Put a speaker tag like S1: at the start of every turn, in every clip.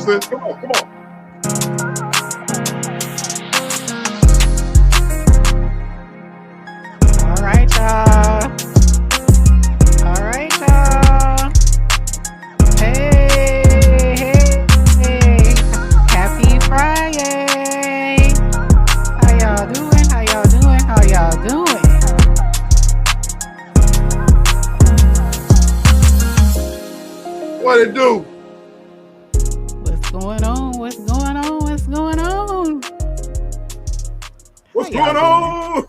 S1: sis. Come on, come on.
S2: All right, y'all. All right, y'all. Hey, hey. Happy Friday. How y'all doing? How y'all doing? How y'all doing?
S1: What it do?
S2: What's going on? What's going on? What's going on?
S1: What's
S2: How y'all
S1: going on?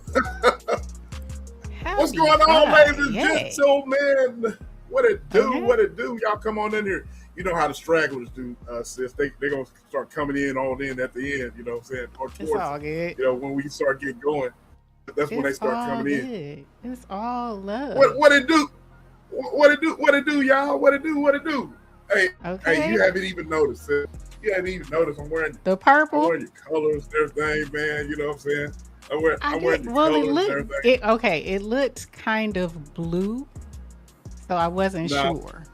S2: Happy
S1: What's going on, ladies and
S2: Friday.
S1: gentlemen? What it do?
S2: Okay.
S1: What it do? Y'all come on in here. You know how the stragglers do, sis. They're going to start coming in at the end, you know what I'm saying? Or
S2: It's
S1: towards,
S2: all good.
S1: when we start getting going. That's when they
S2: It's
S1: start
S2: all
S1: coming in.
S2: good. It's all love.
S1: What it do? What it do? What it do, y'all? What it do? What it do? Hey,
S2: Okay.
S1: you haven't even noticed, sis. You haven't even noticed I'm wearing
S2: The purple.
S1: your colors and everything, man. You know what I'm saying? I'm wearing your
S2: Well,
S1: colors and everything.
S2: it looked kind of blue, so I wasn't sure.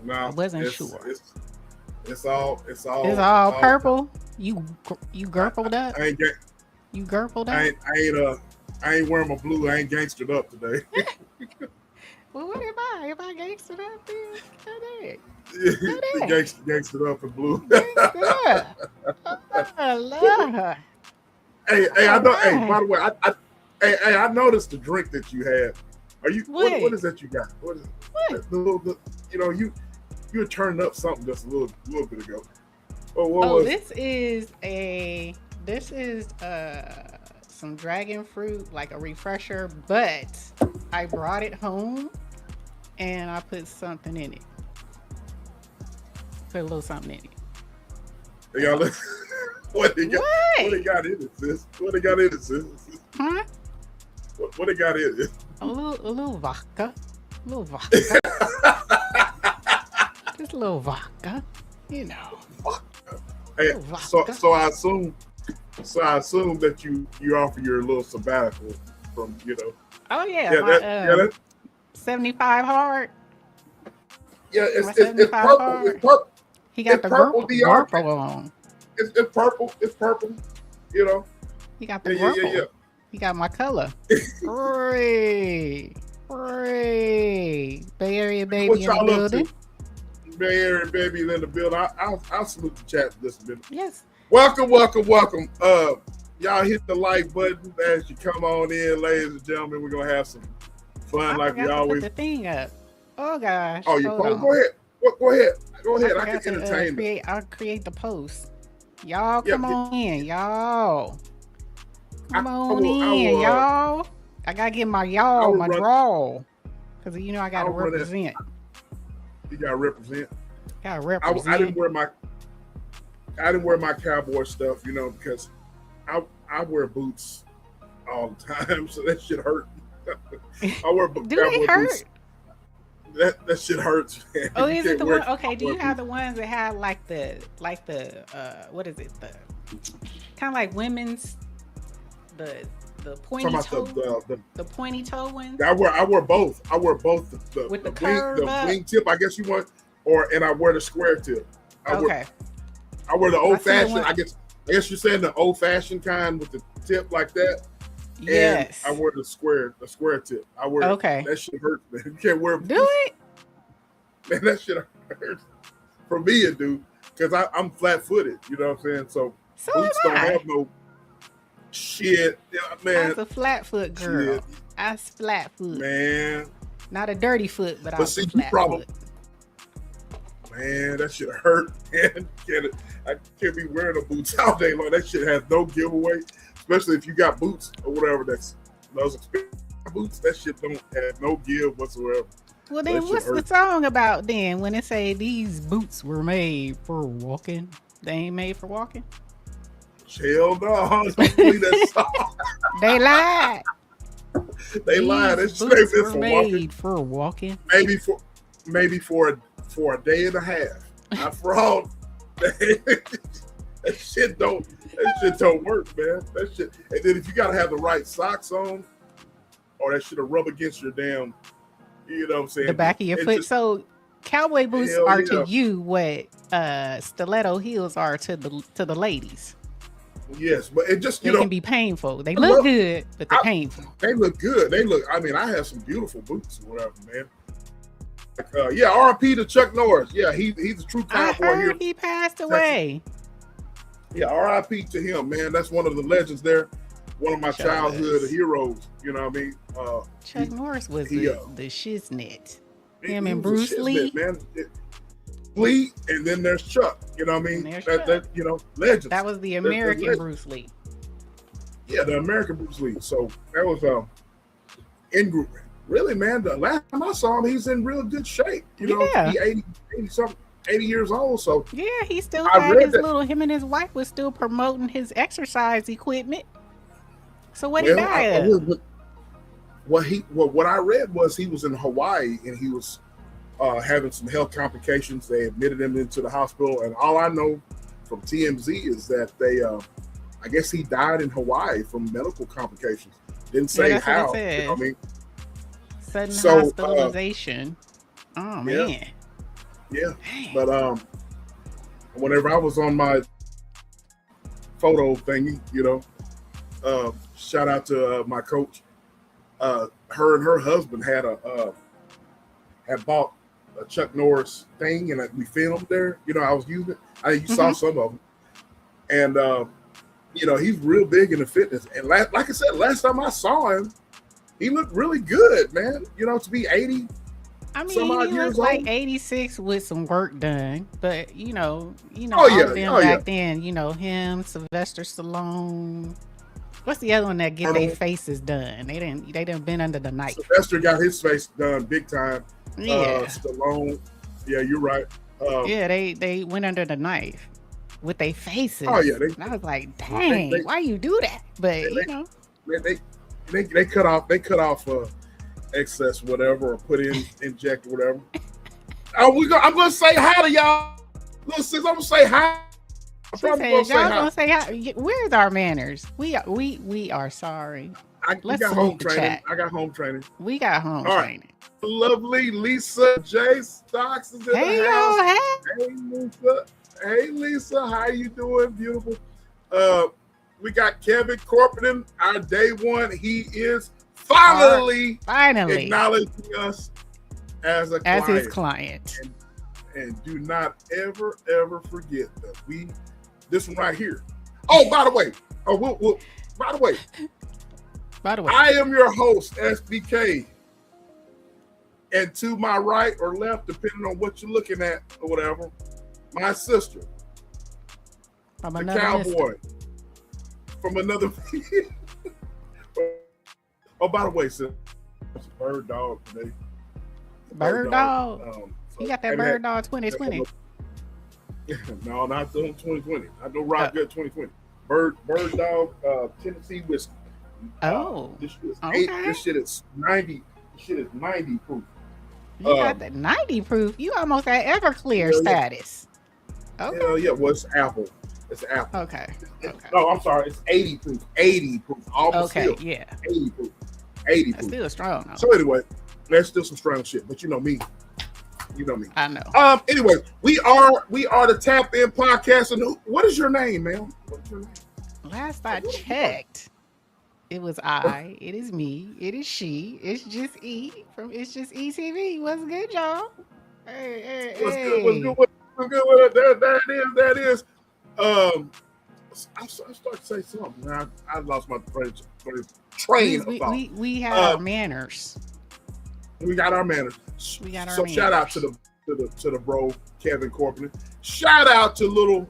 S1: No,
S2: I wasn't sure.
S1: It's all
S2: It's all purple. You gurpled up.
S1: I ain't
S2: You gurpled up.
S1: I ain't wearing my blue. I ain't gangstered up today.
S2: Well, what am I? Am I gangstered up then?
S1: Gangstered up in blue.
S2: Gangstered up. Oh, Lord.
S1: Hey,
S2: All
S1: I know.
S2: right.
S1: Hey, by the way, I noticed the drink that you had. Are you? What is that you got? What is it?
S2: What?
S1: You were turning up something just a little bit ago.
S2: This is some dragon fruit, like a refresher, but I brought it home and I put something in it. Put a little something in it.
S1: Hey, y'all, what they got in it, sis? What they got in it, sis?
S2: Huh?
S1: What they got in it?
S2: A little vodka. A little vodka. Just a little vodka. You know.
S1: Hey, so I assume that you offer your little sabbatical from,
S2: Oh yeah, 75 hard.
S1: Yeah, it's purple.
S2: Hard.
S1: It's purple.
S2: He got the
S1: purple
S2: purple on.
S1: It's purple. It's purple.
S2: He got the purple.
S1: Yeah.
S2: He got my color. Hooray! Bay Area baby in the building.
S1: Bay Area baby in the building. I'll salute the chat just a minute.
S2: Yes.
S1: Welcome. Y'all hit the like button as you come on in, ladies and gentlemen. We're gonna have some fun like we always.
S2: Put the thing up. Oh gosh.
S1: Oh, you go ahead. Go ahead. I can entertain them.
S2: I'll create the post. Y'all come on in, y'all. Come on in, y'all. I gotta get my draw. Because I gotta represent.
S1: You gotta represent.
S2: Gotta represent.
S1: I didn't wear my cowboy stuff, because I wear boots all the time, so that shit hurt. I wear
S2: Do they hurt?
S1: Boots. That shit hurts, man.
S2: Oh, is it the one? Okay, do you have the ones that have like the what is it? The kind of like women's the pointy toe, the pointy toe ones.
S1: I wear both. I wear both
S2: with the curve
S1: the wing tip. I guess you want, and I wear the square tip. I wear the old fashioned. I guess you're saying the old fashioned kind with the tip like that.
S2: Yes.
S1: And I wear the square tip. I wear that shit hurts, man. You can't wear
S2: do it.
S1: Man, that shit hurts. For me it do, because I'm flat footed, you know what I'm saying? So boots don't have no shit. Man.
S2: I'm a flat foot girl. I'm flat foot.
S1: Man.
S2: Not a dirty foot, but I'm a flat foot.
S1: Man, that shit hurt, man. I can't be wearing the boots all day long. That shit has no giveaway. Especially if you got boots or whatever those expensive boots, that shit don't have no give whatsoever.
S2: Well, then what's the song about then when it say these boots were made for walking? They ain't made for walking?
S1: Hell no. Don't believe that song.
S2: They lied.
S1: They lied. That
S2: boots were made for walking.
S1: Maybe for a day and a half. Not for all. That shit don't work, man. That shit. And then if you gotta have the right socks on, or that shit'll rub against your damn, you know what I'm saying?
S2: The back of your foot. So Cowboy boots
S1: Hell
S2: are
S1: yeah.
S2: to you what stiletto heels are to the ladies.
S1: Yes, but it just,
S2: They can be painful. They
S1: I
S2: look
S1: love-
S2: good, but they're painful.
S1: They look good. I mean, I have some beautiful boots or whatever, man. Like, R.I.P. to Chuck Norris. Yeah, he's a true cowboy
S2: I heard
S1: here.
S2: he passed away.
S1: Yeah, R.I.P. to him, man. That's one of the legends there. One of my childhood heroes. You know what I mean?
S2: Chuck Norris was the shiznit. Him and
S1: Bruce Lee, man. Lee, and then there's Chuck. You know what I mean? That legends.
S2: That was the American Bruce Lee.
S1: Yeah, the American Bruce Lee. So that was in group. Really, man. The last time I saw him, he's in real good shape. You know, he 80 years old. So
S2: yeah, he still had his little. Him and his wife was still promoting his exercise equipment. So what he died of?
S1: What I read was he was in Hawaii and he was having some health complications. They admitted him into the hospital, and all I know from TMZ is that they, I guess he died in Hawaii from medical complications. Didn't say how. You know what I mean?
S2: Sudden hospitalization. Oh man.
S1: Yeah. But whenever I was on my photo thingy, shout out to my coach. Her and her husband had bought a Chuck Norris thing, and we filmed there. I was using it. You saw some of them, and he's real big into fitness. And like I said, last time I saw him, he looked really good, man. To be 80.
S2: I mean, he looked like 86 with some work done, but all back then, him, Sylvester Stallone. What's the other one that get their faces done? They didn't been under the knife.
S1: Sylvester got his face done big time.
S2: Yeah.
S1: Stallone. Yeah, you're right.
S2: They went under the knife with their faces.
S1: Oh yeah.
S2: And I was like, dang, why you do that? But
S1: they cut off excess whatever, or inject whatever. I'm gonna say hi to y'all. Little sis, I'm gonna say hi.
S2: Y'all gonna say hi. Where's our manners? We are sorry.
S1: I got home training.
S2: We got home training.
S1: Lovely Lisa J. Stocks is in the house. Hey Lisa, how you doing? Beautiful. We got Kevin Corporan, our day one. He is finally acknowledging us as
S2: his client.
S1: And do not ever forget that this one right here. Oh, by the way. I am your host, SBK. And to my right or left, depending on what you're looking at or whatever, my sister, the cowboy, from another. Oh, by the way, sis, it's Bird Dog today.
S2: Bird Dog. You got that Bird Dog 2020.
S1: No, not 2020. I don't rock good 2020. Bird Dog, Tennessee whiskey. This shit is 90. This shit is 90 proof.
S2: You got the 90 proof. You almost at Everclear status. Okay.
S1: Hell yeah. Well, it's Apple. It's Apple.
S2: Okay.
S1: No, I'm sorry. It's 80 proof. 80 proof. Almost still.
S2: Yeah.
S1: 80 proof. 80 proof.
S2: That's still strong though.
S1: So anyway, there's still some strong shit, but you know me.
S2: I know.
S1: Anyway, we are the Tap In Podcast, and what is your name, man? What's your name?
S2: Last I checked, it was I. It is me. It is she. It's just E from It's Just ETV. What's good, y'all? Hey.
S1: What's good with it? That is. I started to say something. I lost my train of thought.
S2: We have our manners.
S1: We got our manners.
S2: So
S1: shout out to the bro Kevin Corporan. Shout out to little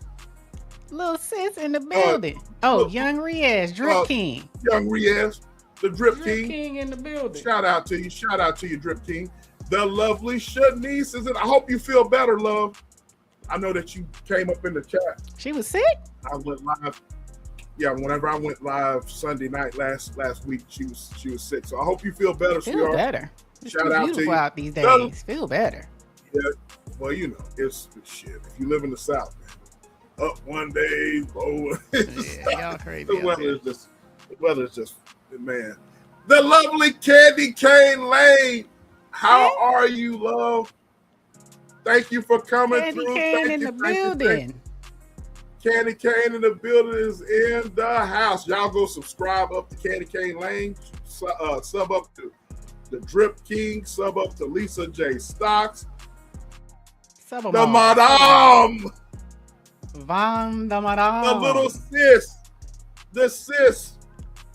S2: sis in the building. Young Riaz, Drip King.
S1: Young Riaz, the Drip
S2: King in the building.
S1: Shout out to you, Drip King. The lovely Shanice is in. I hope you feel better, love. I know that you came up in the chat.
S2: She was sick.
S1: I went live. Yeah, whenever I went live Sunday night last week, she was sick. So I hope you feel better.
S2: Feel better. It's
S1: Shout out
S2: beautiful
S1: to you.
S2: Out these days. Feel better.
S1: Yeah. Well, it's shit. If you live in the South, man, up one day, low.
S2: Y'all crazy.
S1: The weather is just, man. The lovely Candy Cane Lane. How are you, love? Thank you for coming
S2: Candy
S1: through.
S2: Cane
S1: Thank
S2: in
S1: you,
S2: the
S1: thank you,
S2: building.
S1: Candy Cane in the building is in the house. Y'all go subscribe up to Candy Cane Lane. Sub up to the Drip King. Sub up to Lisa J. Stocks.
S2: The
S1: Madame.
S2: Van the Madame.
S1: The little sis. The sis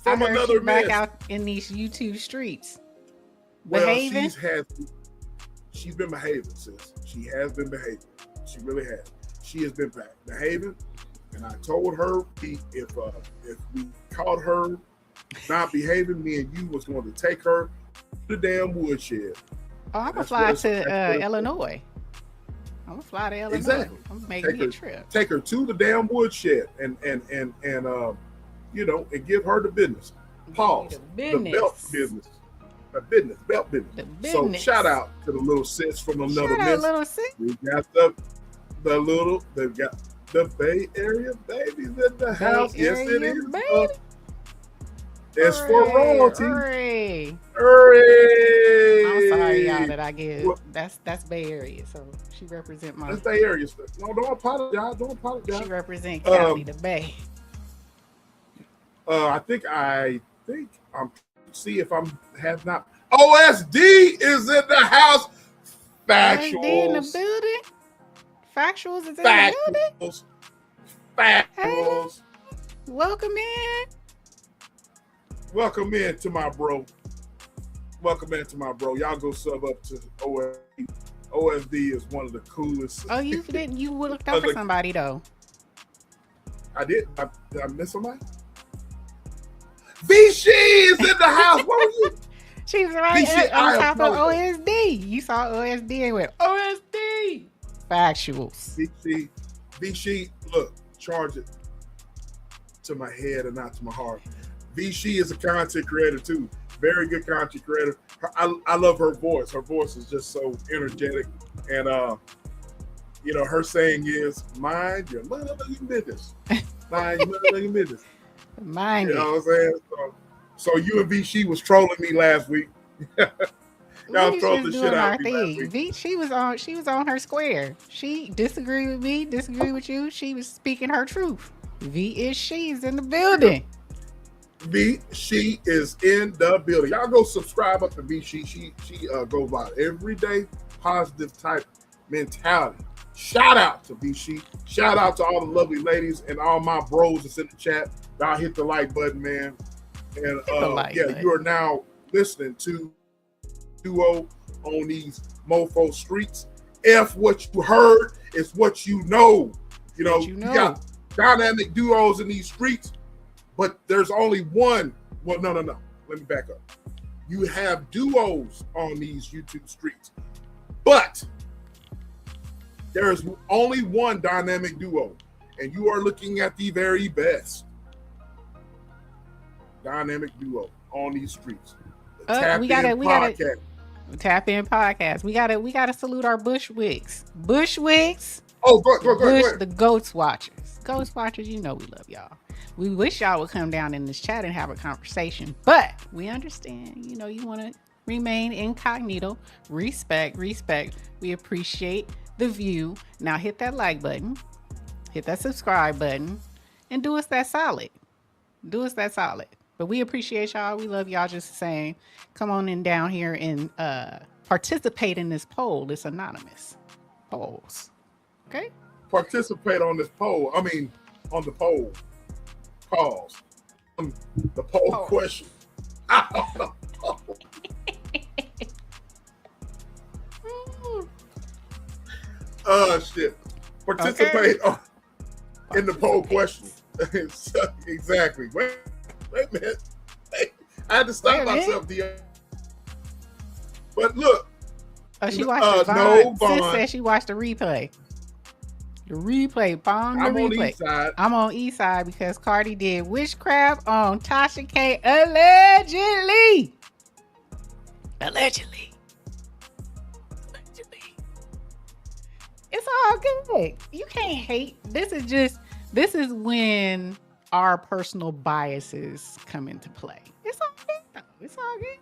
S1: from
S2: I heard
S1: another
S2: she back
S1: mist.
S2: out in these YouTube streets.
S1: Well,
S2: Behaving?
S1: she's been behaving, sis. She has been behaving. She really has. She has been behaving. And I told her if we caught her not behaving, me and you was going to take her to the damn woodshed.
S2: Oh, I'm gonna fly to Illinois. I'm gonna fly to Illinois.
S1: Exactly.
S2: I'm making a trip.
S1: Take her to the damn woodshed and you know, and give her the business. Pause. The belt business. The belt business. So shout out to the little sis from another mist.
S2: Little sis.
S1: We got they've got the Bay Area babies in the house. Yes, it is. It's for royalty. Hooray!
S2: I'm sorry, y'all, that I get that's Bay Area, so she represent my.
S1: That's Bay Area stuff. No, don't apologize. Don't apologize.
S2: She represent Cali, the Bay.
S1: I think I'm. See if have not. OSD is in the house. Factuals.
S2: OSD in the building. Factuals is in the building.
S1: Factuals.
S2: Hey, welcome in.
S1: Welcome in to my bro. Welcome in to my bro. Y'all go sub up to OSD. OSD is one of the coolest.
S2: Oh, you didn't? You looked up for somebody though.
S1: I did. Did I miss somebody? Vichy is in the house. What were you?
S2: She's right on top of OSD. You saw OSD and went OSD. Factuals.
S1: Vichy, look, charge it to my head and not to my heart. Vichy is a content creator too. Very good content creator. I love her voice. Her voice is just so energetic. And you know, her saying is, mind your motherfucking business. Mind your motherfucking business.
S2: Mind
S1: you know what I'm saying? So you and Vichy was trolling me last week. Y'all trolled the shit out of me last week.
S2: She was on her square. She disagreed with me, disagreed with you. She was speaking her truth. She's in the building.
S1: She is in the building. Y'all go subscribe up to Vichy. She goes by everyday positive type mentality. Shout out to Vichy. Shout out to all the lovely ladies and all my bros that's in the chat. Y'all hit the like button, man. And you are now listening to Duo on these mofo streets. F what you heard is what you know. You know, you got dynamic duos in these streets, but there's only one. Well, no. Let me back up. You have duos on these YouTube streets, but there's only one dynamic duo, and you are looking at the very best dynamic duo on these streets.
S2: We gotta tap in podcast. We gotta salute our Bushwicks.
S1: Oh, go ahead.
S2: The Ghost Watchers. Ghost Watchers, you know we love y'all. We wish y'all would come down in this chat and have a conversation, but we understand, you know, you want to remain incognito. Respect. We appreciate the view. Now hit that like button, hit that subscribe button, and do us that solid. But we appreciate y'all. We love y'all just the same. Come on in down here and participate in this poll. This anonymous polls. Okay?
S1: Participate on this poll. I mean, on the poll. Pause. The poll question. Shit. Participate in the poll question. Exactly. Wait a minute. I had to stop myself. But look.
S2: She watched the Vaughn. Sis said she watched the replay. I'm on East Side. I'm on East Side because Cardi did witchcraft on Tasha K. Allegedly. It's all good. You can't hate. This is when our personal biases come into play. It's all good. It's all good.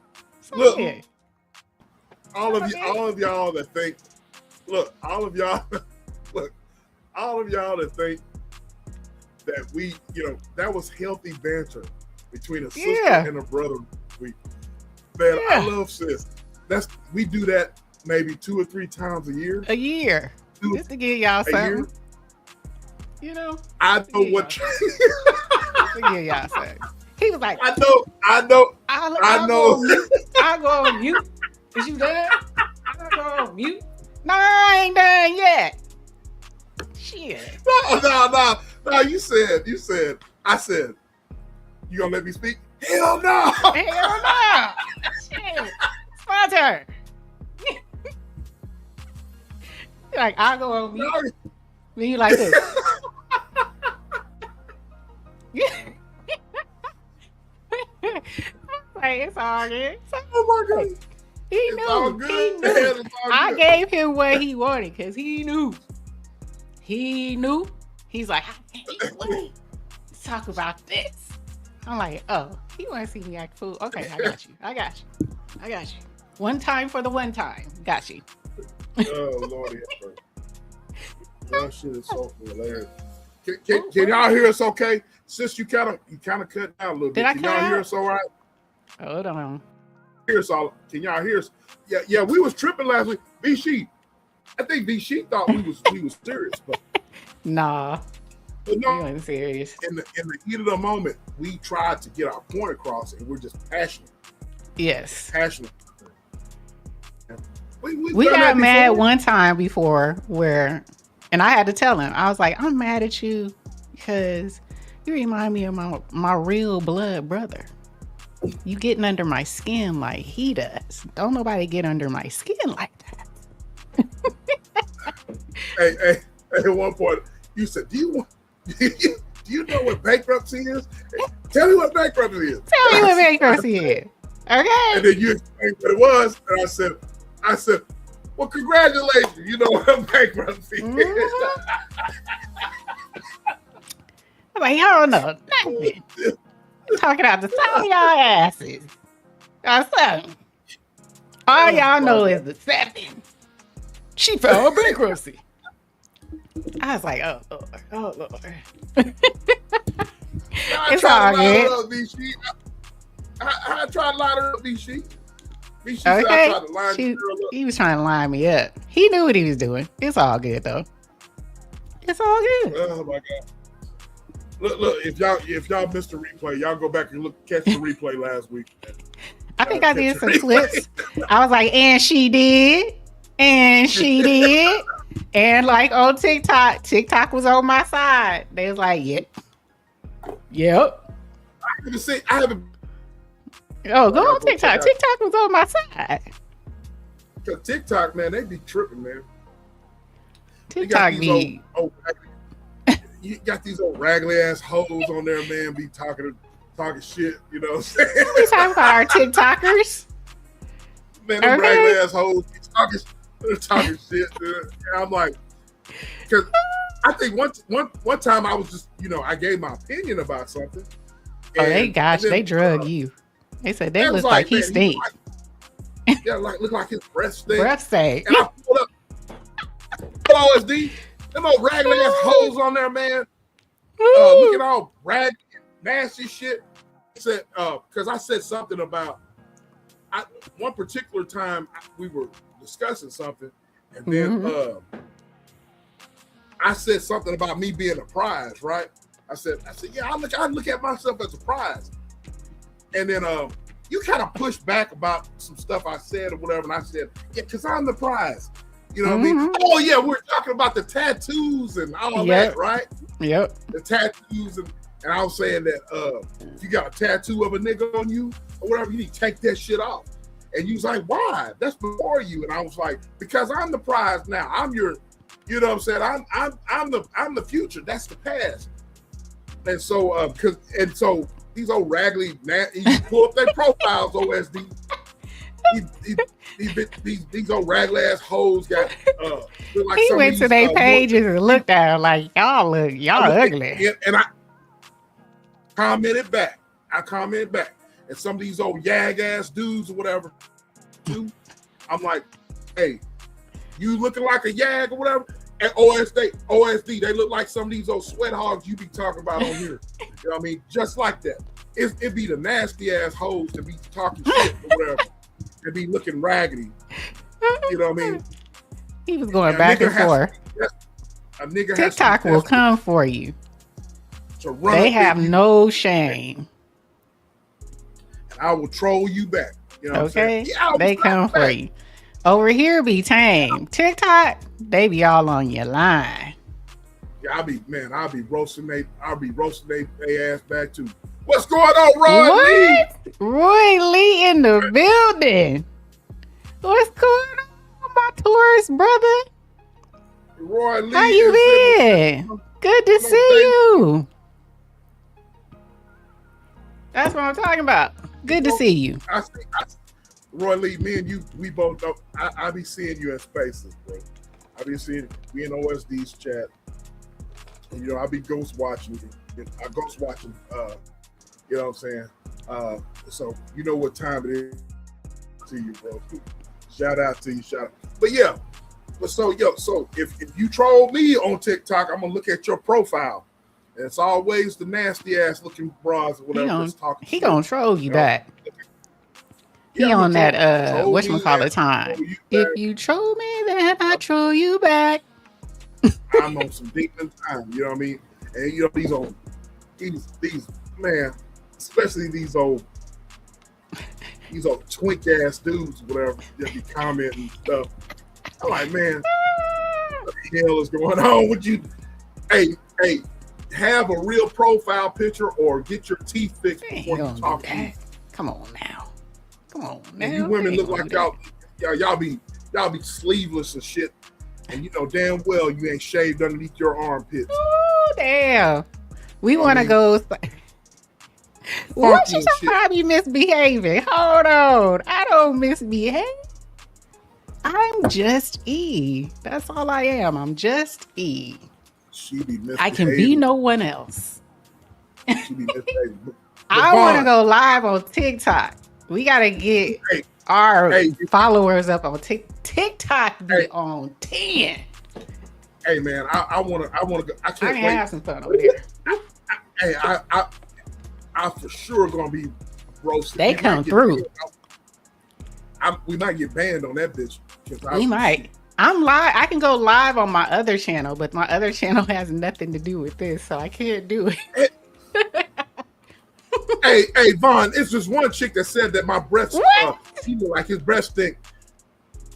S1: Look, all of y'all that think look, all of y'all, look, all of y'all that think that we, that was healthy banter between a sister and a brother. Man, I love sis. We do that maybe 2 or 3 times a year.
S2: Just to give y'all something.
S1: I know what.
S2: To give y'all something. He was like,
S1: I know.
S2: I'll go on mute. Is you done? I'll go on mute. No, I ain't done yet. Shit.
S1: No. You said. I said. You gonna let me speak? Hell no.
S2: Hell no. Shit. It's my turn. You're like, I'll go on mute. Then you like this. Like, it's all good.
S1: Oh my God.
S2: He knew. I gave him what he wanted because he knew. He's like, I can't wait to talk about this. I'm like, oh, he want to see me act fool. Okay, I got you. One time for the one time. Got you.
S1: Oh, Lordy. That shit is so hilarious. Can y'all hear us okay? Sis, you kind of cut down a little bit. Can y'all hear us all right?
S2: Hold on.
S1: Hear us all? Can y'all hear us? Yeah. We was tripping last week. I think B-Sheet thought we was serious, but
S2: nah.
S1: But no,
S2: we wasn't serious.
S1: In the heat of the moment, we tried to get our point across, and we're just passionate.
S2: Yes.
S1: Passionate.
S2: We got mad one time before and I had to tell him, I was like, I'm mad at you because you remind me of my real blood brother. You getting under my skin like he does. Don't nobody get under my skin like that.
S1: Hey, at one point, you said, do you know what bankruptcy is? Hey, tell me what bankruptcy is.
S2: Tell me what bankruptcy is. Okay.
S1: And then you explained what it was, and I said, well, congratulations. You know what bankruptcy is.
S2: I'm like, y'all don't know nothing. Talking out the top of y'all asses. All y'all know is the 7. She filed bankruptcy. I was like, oh Lord. It's all good.
S1: I tried to line her up, B-Sheet.
S2: Okay. He was trying to line me up. He knew what he was doing. It's all good though. It's all good.
S1: Oh my God. Look, if y'all missed the replay, y'all go back and catch the replay last week.
S2: I think I did some clips. I was like, and she did. And like on TikTok was on my side. They was like, yep.
S1: I haven't.
S2: Oh, go on TikTok. TikTok was on my side.
S1: Cause TikTok, man, they be tripping, man.
S2: TikTok be.
S1: You got these old raggedy ass hoes on there, man, be talking shit, you know what I'm saying?
S2: We talking about our TikTokers?
S1: Man, them raggedy ass hoes be talking shit, dude. And I'm like, because I think one time I was just, I gave my opinion about something.
S2: They drug you. They said they look like he stink.
S1: Look like his breath stink.
S2: And
S1: I pulled up. OSD. Them old raggedy ass hoes on there, man. Looking all raggedy, nasty shit. Said, because I said something about one particular time we were discussing something, and then I said something about me being a prize, right? I said, yeah, I look at myself as a prize. And then you kind of pushed back about some stuff I said or whatever, and I said, yeah, because I'm the prize. You know what I mean? Oh, yeah, we're talking about the tattoos and all that, right?
S2: Yep.
S1: The tattoos. And I was saying that if you got a tattoo of a nigga on you or whatever, you need to take that shit off. And you was like, why? That's before you. And I was like, because I'm the prize now. I'm your, you know what I'm saying? I'm the future. That's the past. And so, these old raggedy, you pull up their profiles, OSD. These old raggedy ass hoes got. Like
S2: he went to their pages and looked at her like y'all ugly.
S1: And I commented back. And some of these old yag ass dudes or whatever, I'm like, hey, You looking like a yag or whatever. And OSD, they look like some of these old sweat hogs you be talking about on here. You know what I mean? Just like that. It be the nasty ass hoes to be talking shit or whatever. And be looking raggedy. You know what I mean?
S2: He was going back and forth.
S1: A nigga
S2: TikTok will come for you. They have no shame.
S1: And I will troll you back. You know what I'm saying?
S2: Yeah, they come for you. Over here be tame. TikTok, they be all on your line.
S1: Yeah, I'll be roasting they ass back too. What's going on, Roy Lee?
S2: Roy Lee in the building. What's going on, my tourist brother?
S1: Roy Lee.
S2: How you been? Good to see you. That's what I'm talking about. Good to see you.
S1: Roy Lee, me and you, we both know. I be seeing you in spaces, bro. I be seeing we in OSD's chat. And, you know, I be ghost watching. I ghost watching. You know what I'm saying? So you know what time it is to you, bro. Shout out to you, But yeah, so if you troll me on TikTok, I'm gonna look at your profile. And it's always the nasty ass looking bras or whatever.
S2: He gonna troll you back. He on that whatchamacallit time. If you troll me, then I troll you back.
S1: I'm on some demon time, you know what I mean? And you know, these man, especially these old twink ass dudes, whatever, that be commenting stuff. I'm like, man, what the hell is going on with you? Hey, have a real profile picture or get your teeth fixed before you talk to me.
S2: Come on now.
S1: You women look like y'all be sleeveless and shit, and you know damn well you ain't shaved underneath your armpits.
S2: Oh damn! We want to go. What you probably misbehaving? Hold on, I don't misbehave. I'm just E. That's all I am. I'm just E.
S1: She be misbehaving.
S2: I can be no one else.
S1: She be misbehaving.
S2: I want to go live on TikTok. We gotta get our followers up on TikTok. Be on 10.
S1: Hey man, I wanna go. I can't wait.
S2: Have some fun over there.
S1: I for sure gonna be roasted.
S2: They come through.
S1: We might get banned on that bitch.
S2: We might. I'm live. I can go live on my other channel, but my other channel has nothing to do with this, so I can't do it.
S1: Hey, Vaughn, it's just one chick that said that my breasts, he looked like his breast stink.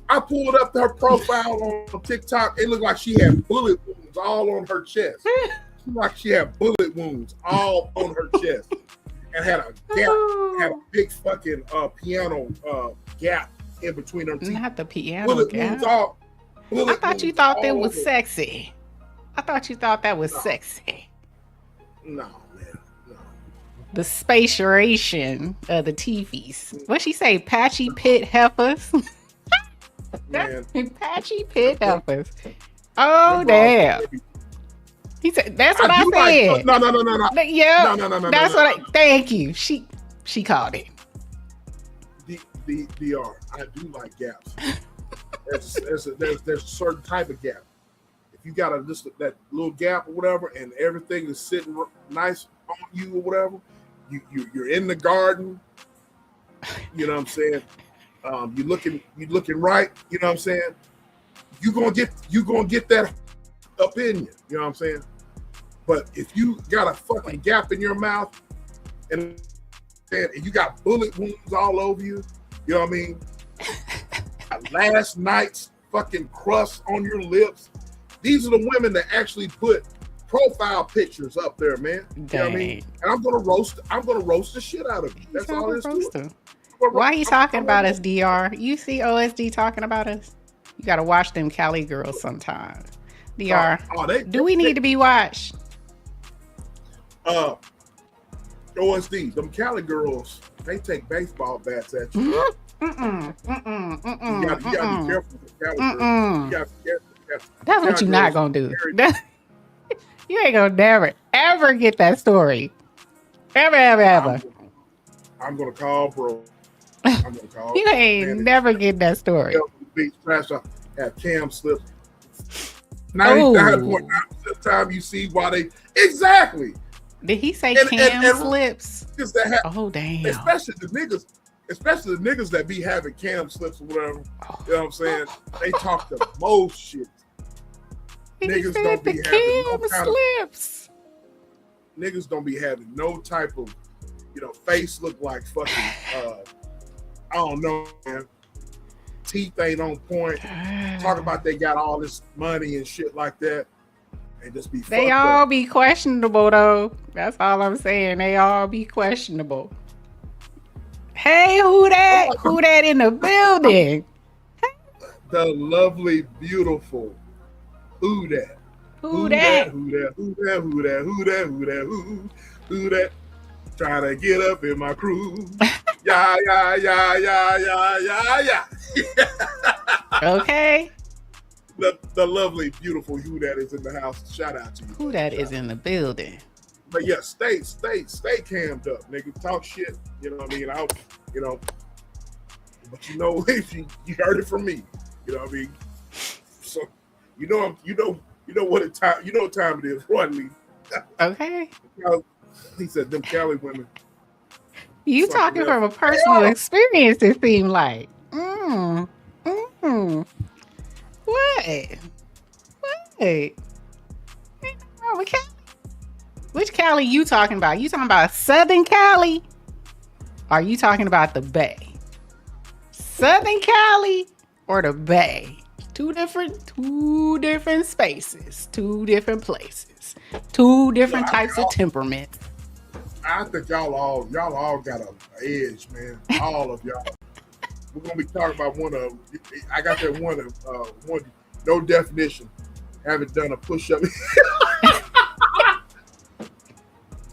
S1: I pulled up her profile on TikTok. It looked like she had bullet wounds all on her chest. Like she had bullet wounds all on her chest, and had a gap, had a big fucking piano gap in between her teeth.
S2: Not the piano
S1: bullet
S2: gap.
S1: Wounds
S2: I thought you thought that was sexy. I thought you thought that was sexy.
S1: No, man. No.
S2: The spatiation of the teefies. What she say? Patchy pit heifers?
S1: Man.
S2: Patchy pit heifers. Oh, damn. He said, that's what I said.
S1: No.
S2: Yeah.
S1: No.
S2: That's what I, thank you. She called it.
S1: DR. I do like gaps. There's a certain type of gap. If you got that little gap or whatever, and everything is sitting nice on you or whatever, you're in the garden. You know what I'm saying? You looking right. You know what I'm saying? You gonna get that up in you. You know what I'm saying? But if you got a fucking gap in your mouth and you got bullet wounds all over you, you know what I mean? Last night's fucking crust on your lips. These are the women that actually put profile pictures up there, man. You know what I mean? And I'm gonna roast the shit out of you. That's all there is to it.
S2: Why are you talking about us, DR? You see OSD talking about us? You gotta watch them Cali girls sometime. DR, do we need to be watched?
S1: OSD, them Cali girls, they take baseball bats at you. You gotta be careful with Cali girls. You gotta be careful.
S2: That's what you're not gonna do. You ain't gonna never, ever get that story. Ever.
S1: I'm gonna call bro.
S2: You ain't never get that story.
S1: have cam slips.
S2: Oh.
S1: 99.9% of the time you see why they exactly.
S2: Did he say cam slips?
S1: Oh
S2: damn.
S1: Especially the niggas that be having cam slips or whatever. You know what I'm saying? They talk the most shit. Niggas don't be having no kind
S2: slips.
S1: Niggas don't be having no type of, face look like fucking I don't know, man. Teeth ain't on point. Talk about they got all this money and shit like that. And just be
S2: They all be questionable though. That's all I'm saying. They all be questionable. Hey, who that? Who that in the building?
S1: The lovely, beautiful. Who that?
S2: Who that?
S1: Who that? Who that? Who that? Who that? Who that? Who that? Trying to get up in my crew. Yeah.
S2: Okay.
S1: The lovely, beautiful who that is in the house. Shout out to you.
S2: Who that is in the building.
S1: But yeah, stay cammed up, nigga. Talk shit. You know what I mean? But if you heard it from me, you know what I mean? So you know what time it is, Rodney.
S2: Okay.
S1: He said them Cali women.
S2: You talking from a personal experience, it seemed like. What? Which Cali you talking about? You talking about Southern Cali? Or are you talking about the Bay? Southern Cali or the Bay? Two different spaces, two different places, two different types of temperament.
S1: I think y'all all got an edge, man. All of y'all. We're gonna be talking about one of. I got that one no definition. Haven't done a push-up.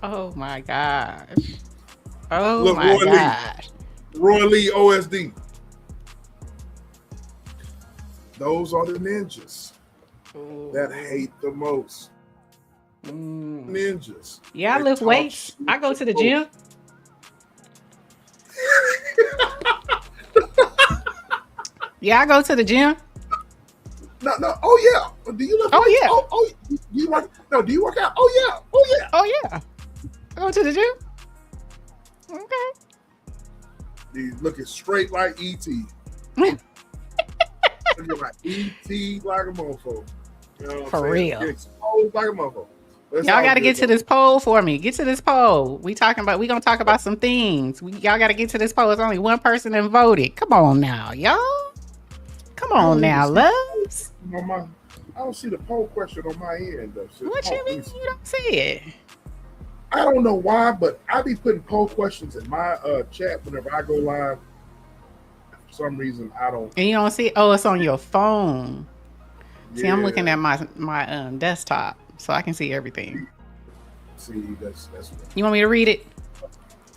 S2: Oh my gosh. Oh my gosh.
S1: Roy Lee OSD. Those are the ninjas that hate the most. Ninjas.
S2: Yeah, I lift weights. I go to the gym. Yeah, I go to the gym.
S1: No. Oh yeah. Do you lift weights?
S2: Yeah.
S1: Oh, do you work? No. Do you work out? Oh yeah.
S2: Oh yeah. I go to the gym. Okay.
S1: He's looking straight like E.T. Looking like E.T. like a mofo. You know what
S2: For real.
S1: Get exposed like a mofo.
S2: Y'all got to get to this poll for me. Get to this poll. We gonna talk about some things. Y'all got to get to this poll. It's only one person that voted. Come on now, y'all. Come on now, loves.
S1: I don't see the poll question on my end though.
S2: What you mean you don't see it?
S1: I don't know why, but I be putting poll questions in my chat whenever I go live. For some reason, I don't.
S2: And you don't see? Oh, it's on your phone.
S1: Yeah.
S2: See, I'm looking at my desktop, so I can see everything.
S1: See, that's.
S2: You want me to read it?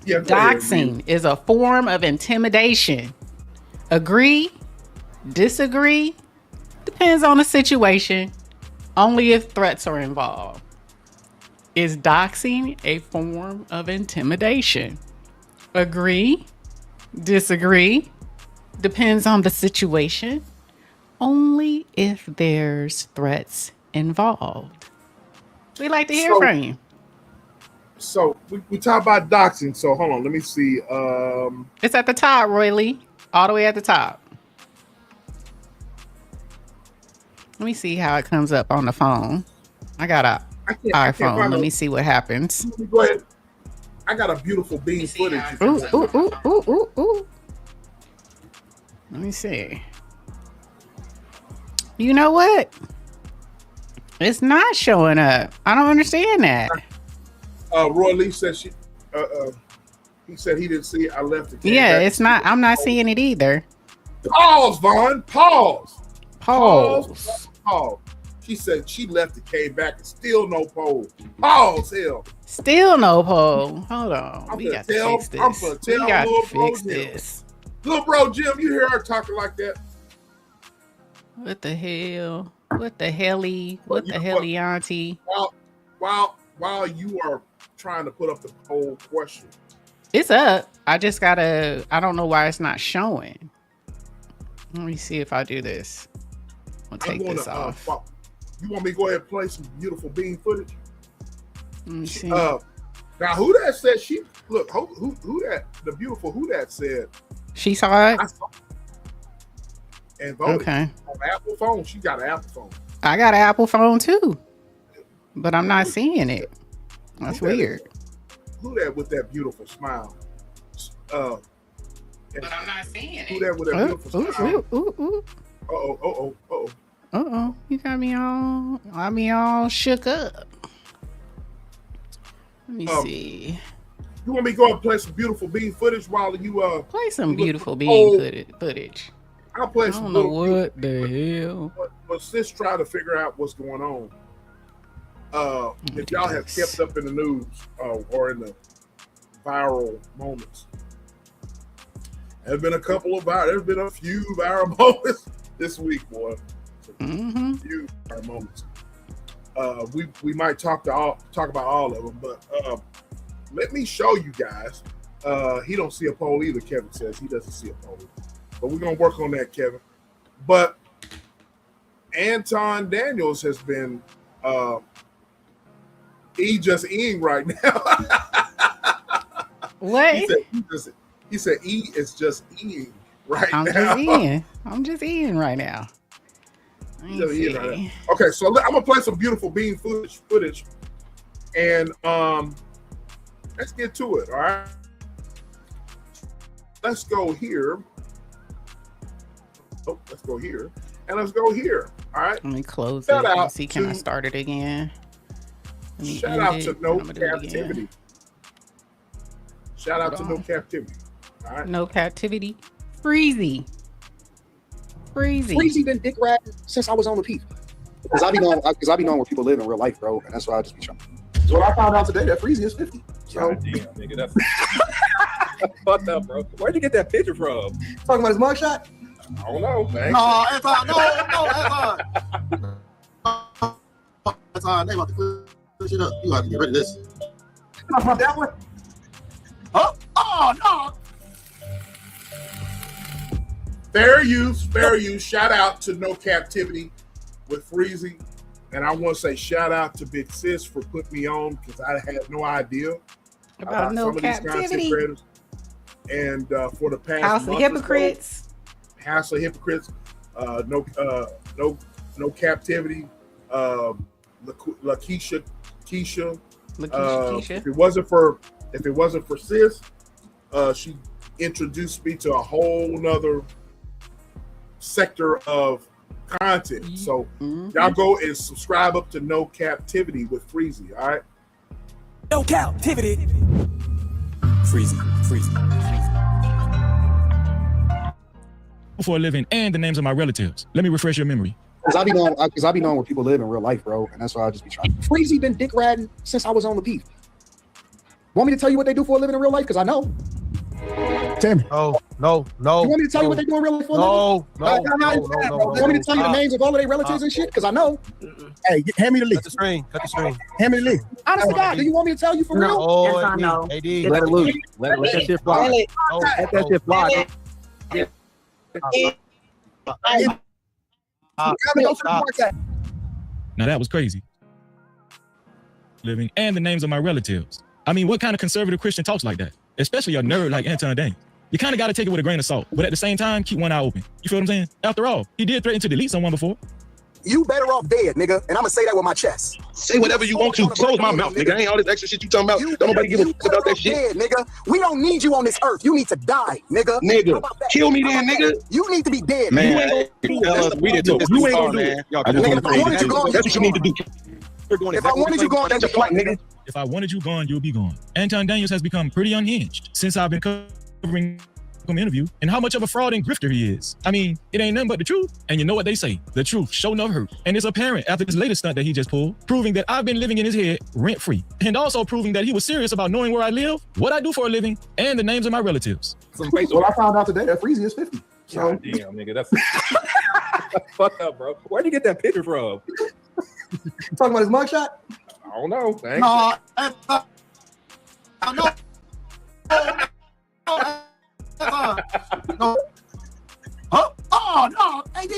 S1: Yeah.
S2: Doxing is a form of intimidation. Agree? Disagree? Depends on the situation. Only if threats are involved. Is doxing a form of intimidation? Agree? Disagree? Depends on the situation. Only if there's threats involved. We'd like to hear from you.
S1: So we talk about doxing. So hold on, let me see.
S2: It's at the top, Roy Lee. All the way at the top. Let me see how it comes up on the phone. I got an iPhone. Let me see what happens.
S1: Go ahead. I got a beautiful beam footage.
S2: Ooh. Let me see. You know what? It's not showing up. I don't understand that.
S1: Roy Lee said he said he didn't see it. I left it.
S2: Yeah, it's not. I'm not seeing it either.
S1: Pause, Vaughn. Pause.
S2: Pause.
S1: She said she left it, came back, and still no poll. Pause, hell.
S2: Still no poll. Hold on.
S1: We got to fix this.
S2: We got to fix this.
S1: Little bro Jim, you hear her talking like that?
S2: What the hell? What the helly? What the helly, auntie?
S1: While you are trying to put up the poll question.
S2: It's up. I don't know why it's not showing. Let me see if I do this. I'll take this off.
S1: You want me to go ahead and play some beautiful bean footage?
S2: Let me see.
S1: Now, who that said she look? Who that? The beautiful who that said
S2: she saw it.
S1: I saw it and voted
S2: Okay.
S1: on Apple phone. She got an Apple phone.
S2: I got an Apple phone too, but I'm not seeing it. That's weird.
S1: Who that with that beautiful smile?
S2: But I'm not seeing it.
S1: Who that with that beautiful smile?
S2: You got me all shook up. Let me see.
S1: You want me to go and play some beautiful bean footage while you
S2: play some beautiful bean footage?
S1: I'll play some.
S2: I don't know what the hell.
S1: But sis try to figure out what's going on. If y'all have kept up in the news or in the viral moments, there's been a few viral moments this week, boy.
S2: Mm-hmm.
S1: Few viral moments. We might talk about all of them, but let me show you guys. He don't see a poll either. Kevin says he doesn't see a poll, but we're gonna work on that, Kevin. But Anton Daniels has been just eating right now.
S2: What?
S1: He said he is just eating right now.
S2: I'm just eating right now.
S1: Okay, so I'm gonna play some beautiful bean footage, and let's get to it. All right, let's go here. Let's go here, and let's go here. All right.
S2: Let me close it. Let's see, can I start it again?
S1: Shout out to No Captivity. Shout out to No Captivity. All right.
S2: No Captivity. Freezy
S3: been dick riding since I was on the peak. Because I be knowing where people live in real life, bro, and that's why I just be trying. So I found out today that Freezy is 50. So
S4: damn, nigga, that's fucked up, bro. Where'd you get that picture from?
S3: Talking about his mugshot?
S1: I don't know, man.
S3: No, Anton, Anton, they about to clear shit up. You have to get rid of this. Can I pump that one? Huh? Oh no!
S1: Fair use. Shout out to No Captivity with Freezy. And I want to say shout out to Big Sis for putting me on because I had no idea
S2: about No Captivity.
S1: And for the past
S2: House of Hypocrites.
S1: No Captivity. Lakeisha. If it wasn't for Sis, she introduced me to a whole nother sector of content. So y'all go and subscribe up to No Captivity with Freezy. All right.
S5: No Captivity. Freezy.
S6: For a living and the names of my relatives. Let me refresh your memory.
S3: Because I be knowing where people live in real life, bro, and that's why I just be trying. Freezy been dick riding since I was on the peak. Want me to tell you what they do for a living in real life? Because I know. Tell me.
S7: No.
S3: You want me to tell you what they do in real life for a living?
S7: No.
S3: You want me to tell you the names of all of their relatives and shit? Because I know. Hey, hand me the list.
S7: Cut the string.
S3: Hand me the list. Honest to God, do you want me to tell you for real?
S7: Oh,
S8: no.
S7: AD.
S8: Let it loose. Let that shit fly. Let that shit fly.
S6: Now that was crazy. Living and the names of my relatives. I mean, what kind of conservative Christian talks like that? Especially a nerd like Anton Daniels. You kind of got to take it with a grain of salt, but at the same time, keep one eye open. You feel what I'm saying? After all, he did threaten to delete someone before.
S3: You better off dead, nigga, and I'm gonna say that with my chest.
S9: Say whatever you want to. Close my mouth, nigga. Ain't all this extra shit you talking about. Don't nobody give a fuck about that shit.
S3: Dead, nigga. We don't need you on this earth. You need to die, nigga.
S9: Nigga, kill me then, nigga.
S3: You need to be dead,
S9: man.
S3: You
S9: ain't gonna do it. You ain't gonna do it. That's what you need to do.
S3: If I wanted you gone, that's your plight, nigga.
S6: If I wanted you gone, you'll be gone. Anton Daniels has become pretty unhinged since I've been covering him interview and how much of a fraud and grifter he is. I mean, it ain't nothing but the truth. And you know what they say, the truth show no hurt. And it's apparent after this latest stunt that he just pulled, proving that I've been living in his head rent-free. And also proving that he was serious about knowing where I live, what I do for a living, and the names of my relatives.
S3: Well, I found out today that Freezy is 50. So
S4: God damn, nigga, that's fucked up, bro. Where'd you get that picture from?
S3: Talking about his mugshot?
S4: I don't know. Thanks.
S3: No, I know. No. Huh? Oh no, AD.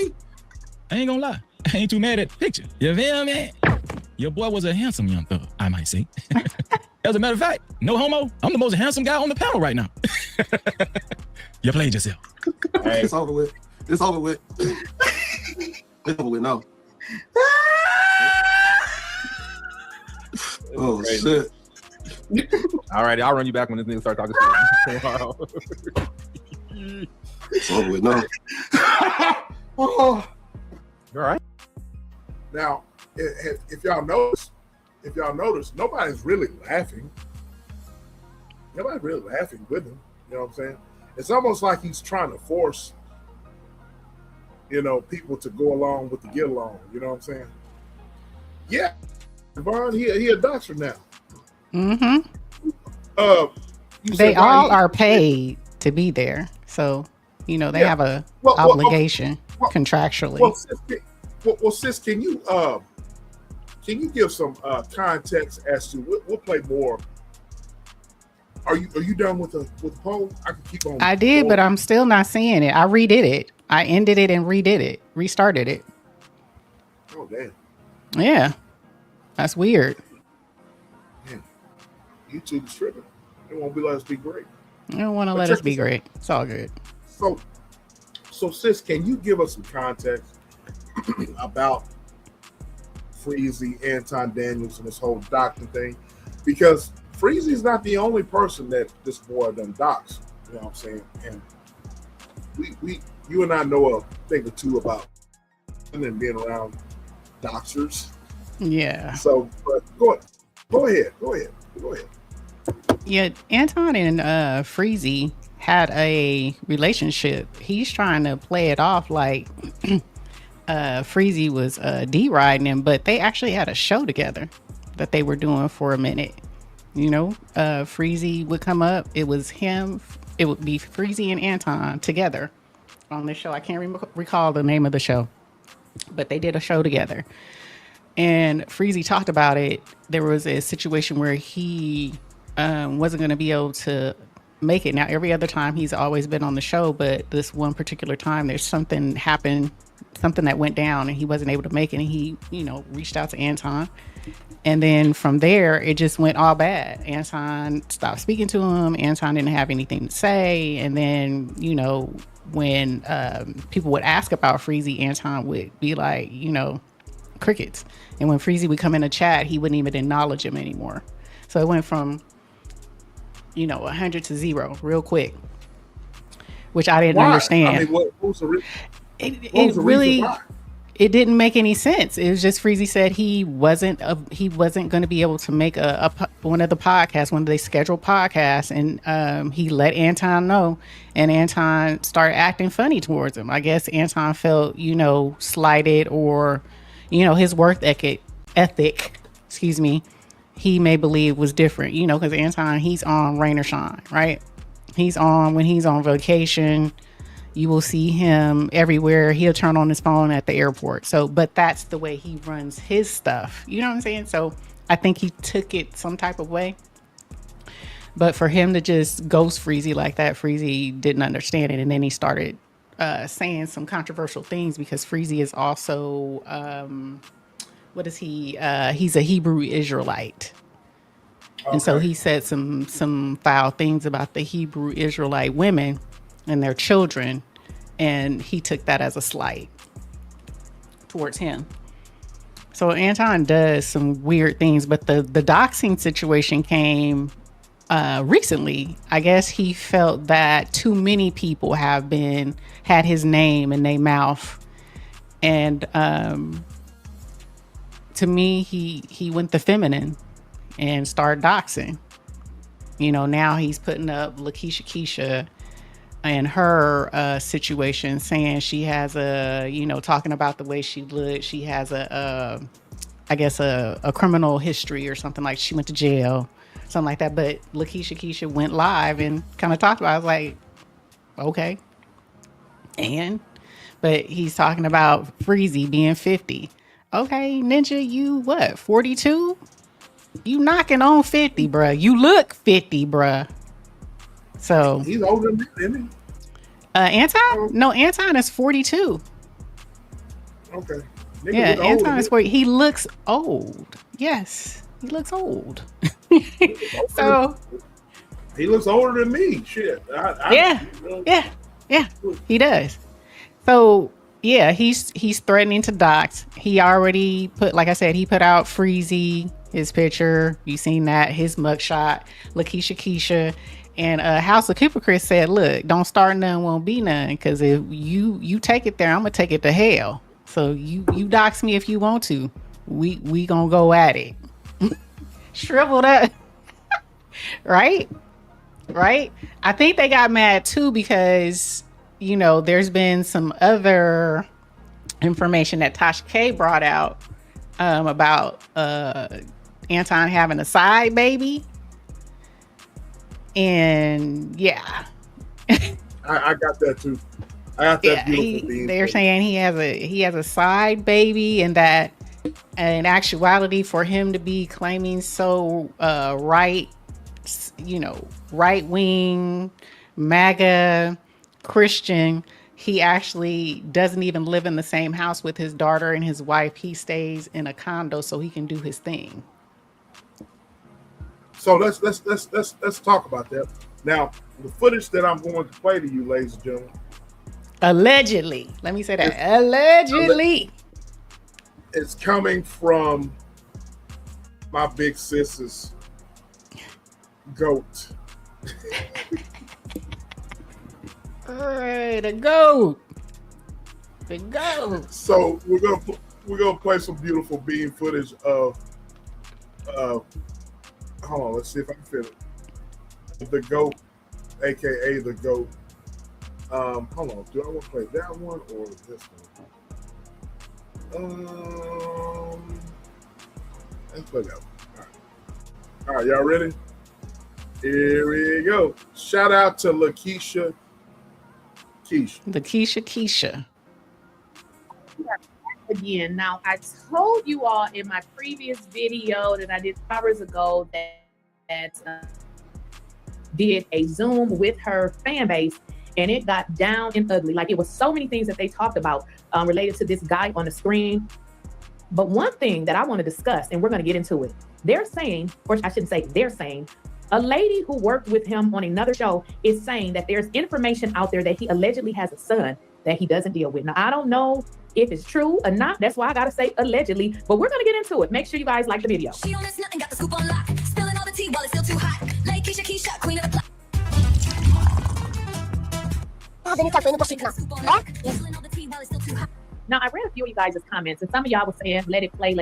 S6: I ain't gonna lie. I ain't too mad at the picture. You feel me? Your boy was a handsome young thug, I might say. As a matter of fact, no homo, I'm the most handsome guy on the panel right now. You played yourself.
S9: Hey. It's over with. It's over with. It's over with now. Oh, shit.
S4: All right, I'll run you back when this nigga start talking shit.
S9: It's over with now.
S1: Oh.
S4: All right.
S1: Now, if y'all notice, nobody's really laughing. Nobody's really laughing with him. You know what I'm saying? It's almost like he's trying to force, people to go along with the get along. You know what I'm saying? Yeah, Vaughn, he a doctor now.
S2: Mm-hmm.
S1: They
S2: all are paid to be there, so they have a obligation contractually.
S1: Sis, can you give some context as to we'll play more? Are you done with the poll? I can keep on.
S2: I did, but I'm still not seeing it. I redid it. I ended it and redid it, restarted it.
S1: Oh damn!
S2: Yeah, that's weird.
S1: Man, YouTube is tripping. They won't be let us be great.
S2: They don't want to let us be great. It's all good.
S1: So sis, can you give us some context about Freezy, Anton Daniels, and this whole doctor thing? Because Freezy's not the only person that this boy done docs. You know what I'm saying? And you and I know a thing or two about and being around doctors.
S2: Yeah.
S1: So, but go ahead.
S2: Yeah, Anton and Freezy had a relationship. He's trying to play it off like Freezy was D-riding him, but they actually had a show together that they were doing for a minute. Freezy would come up. It was him. It would be Freezy and Anton together on this show. I can't recall the name of the show, but they did a show together. And Freezy talked about it. There was a situation where he wasn't going to be able to make it. Now, every other time he's always been on the show, but this one particular time, there's something happened, something that went down, and he wasn't able to make it. And he, reached out to Anton. And then from there, it just went all bad. Anton stopped speaking to him. Anton didn't have anything to say. And then, when people would ask about Freezy, Anton would be like, crickets. And when Freezy would come in a chat, he wouldn't even acknowledge him anymore. So it went from, 100 to 0 real quick, which I didn't understand.
S1: I mean, what was the reason?
S2: It really, it didn't make any sense. It was just Freezy said he wasn't going to be able to make one of the podcasts, one of the scheduled podcasts, and he let Anton know, and Anton started acting funny towards him. I guess Anton felt slighted, or his work ethic, he may believe was different, because Anton, he's on rain or shine, right? When he's on vacation, you will see him everywhere. He'll turn on his phone at the airport. So, but that's the way he runs his stuff. You know what I'm saying? So I think he took it some type of way. But for him to just ghost Freezy like that, Freezy didn't understand it. And then he started saying some controversial things, because Freezy is also, what is he? He's a Hebrew Israelite. Okay. And so he said some foul things about the Hebrew Israelite women and their children, and he took that as a slight towards him. So Anton does some weird things, but the doxing situation came recently. I guess he felt that too many people had his name in their mouth, and to me, he went the feminine and started doxing. Now he's putting up Keisha and her situation, saying she has talking about the way she looked. She has a criminal history or something, like she went to jail, something like that. But Keisha went live and kind of talked about it. I was like, okay. But he's talking about Freezy being 50. Okay, Ninja, you what, 42? You knocking on 50, bruh. You look 50, bruh. So
S1: he's older than me, isn't he?
S2: Anton? No, Anton is 42.
S1: Okay.
S2: Yeah, Anton is where he looks old. Yes, he looks old. So
S1: he looks older than me. Shit.
S2: Yeah, he does. So yeah, he's threatening to dox. He already put, like I said, he put out Freezy, his picture. You seen that, his mugshot, Lakeisha Keisha. And House of Hypocrites said, look, don't start none, won't be none. Because if you take it there, I'm gonna take it to hell. So you dox me if you want to. We gonna go at it. Shriveled up. Right? I think they got mad too because, you know, there's been some other information that Tasha K brought out about Anton having a side baby. And yeah.
S1: I got that too. I got that beautiful being.
S2: They're saying he has a side baby, and that in actuality for him to be claiming so right wing, MAGA Christian, he actually doesn't even live in the same house with his daughter and his wife. He stays in a condo so he can do his thing.
S1: So let's talk about that. Now, the footage that I'm going to play to you, ladies and gentlemen.
S2: Allegedly. Let me say that. Allegedly.
S1: It's coming from my big sis's goat.
S2: Hey, the goat. The goat.
S1: So we're gonna play some beautiful bean footage of hold on, let's see if I can fit it. The goat, aka the goat. Hold on, do I want to play that one or this one? Let's play that one. All right, y'all ready? Here we go. Shout out to Lakeisha Keisha.
S7: Again, now I told you all in my previous video that I did hours ago that did a Zoom with her fan base, and it got down and ugly. Like, it was so many things that they talked about related to this guy on the screen. But one thing that I want to discuss, and we're going to get into it, they're saying, or I shouldn't say they're saying, a lady who worked with him on another show is saying that there's information out there that he allegedly has a son that he doesn't deal with. Now, I don't know if it's true or not. That's why I got to say allegedly, but we're going to get into it. Make sure you guys like the video.
S10: She on this nothing, got the scoop on lock. Spilling all the tea while it's still too hot. Like Keisha, queen of the block.
S7: Now, I read a few of you guys' comments, and some of y'all were saying, let it play.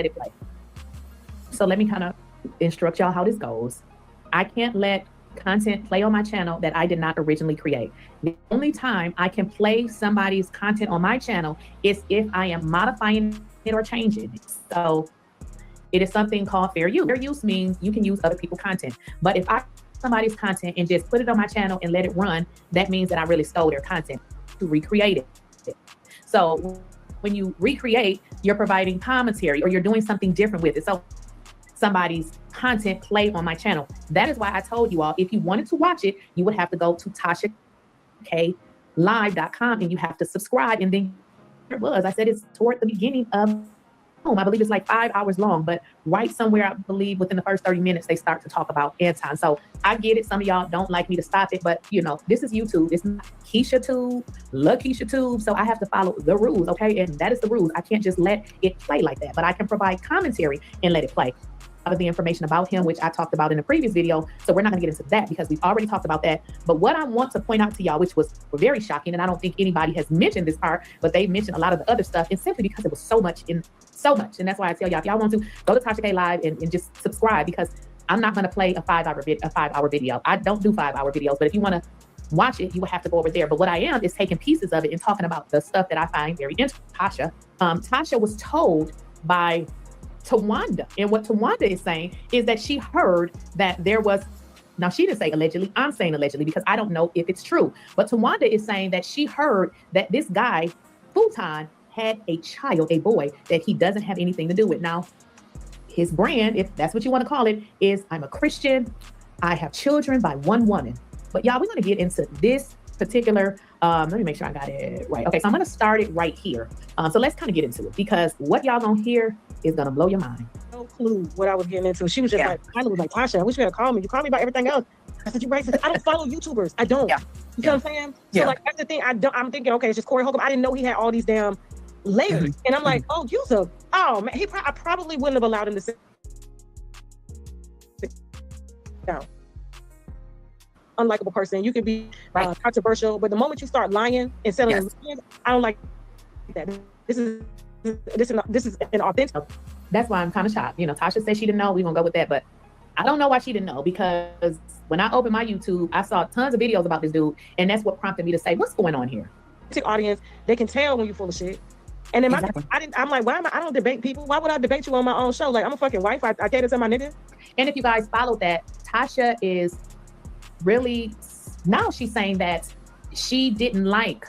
S7: So let me kind of instruct y'all how this goes. I can't let content play on my channel that I did not originally create. The only time I can play somebody's content on my channel is if I am modifying it or changing it. So it is something called fair use. Fair use means you can use other people's content. But if I somebody's content and just put it on my channel and let it run, that means that I really stole their content to recreate it. So when you recreate, you're providing commentary or you're doing something different with it. So somebody's content play on my channel. That is why I told you all, if you wanted to watch it, you would have to go to TashaKLive.com and you have to subscribe. And then it was, I said it's toward the beginning of I believe it's like 5 hours long, but right somewhere, I believe within the first 30 minutes, they start to talk about Anton. So I get it. Some of y'all don't like me to stop it, but you know, this is YouTube. It's not Keisha Tube, Lakeisha Tube. So I have to follow the rules. Okay. And that is the rules. I can't just let it play like that, but I can provide commentary and let it play. Of the information about him, which I talked about in the previous video. So we're not gonna get into that because we've already talked about that. But what I want to point out to y'all, which was very shocking, and I don't think anybody has mentioned this part, but they mentioned a lot of the other stuff, and simply because it was so much. And that's why I tell y'all, if y'all want to go to Tasha K Live and just subscribe, because I'm not gonna play a 5 hour video. I don't do 5 hour videos, but if you want to watch it, you will have to go over there. But what I am is taking pieces of it and talking about the stuff that I find very interesting. Tasha was told by Tawanda, and what Tawanda is saying is that she heard that there was, now she didn't say allegedly, I'm saying allegedly because I don't know if it's true, but Tawanda is saying that she heard that this guy, Futon, had a child, a boy, that he doesn't have anything to do with. Now, his brand, if that's what you want to call it, is I'm a Christian, I have children by one woman. But y'all, we're going to get into this particular, let me make sure I got it right. Okay, so I'm gonna start it right here. So let's kind of get into it because what y'all gonna hear is gonna blow your mind.
S11: No clue what I was getting into. She was just like, Kyla was like, Tasha, I wish you had called me. You called me about everything else. I said, you racist. I don't follow YouTubers. I don't. You know what I'm saying? So like that's the thing. I'm thinking, okay, it's just Corey Holcomb. I didn't know he had all these damn layers. And I'm like, oh, man, I probably wouldn't have allowed him to sit down. Unlikable person. You could be controversial, but the moment you start lying and selling opinions, I don't like that. This is an authentic.
S7: That's why I'm kind of shocked. You know, Tasha said she didn't know. We're gonna go with that, but I don't know why she didn't know, because when I opened my YouTube, I saw tons of videos about this dude, and that's what prompted me to say, what's going on here?
S11: Audience, they can tell when you're full of shit. And then I'm like, why am I don't debate people. Why would I debate you on my own show? Like, I'm a fucking wife. I cater to my nigga.
S7: And if you guys followed that, Tasha is really, now she's saying that she didn't like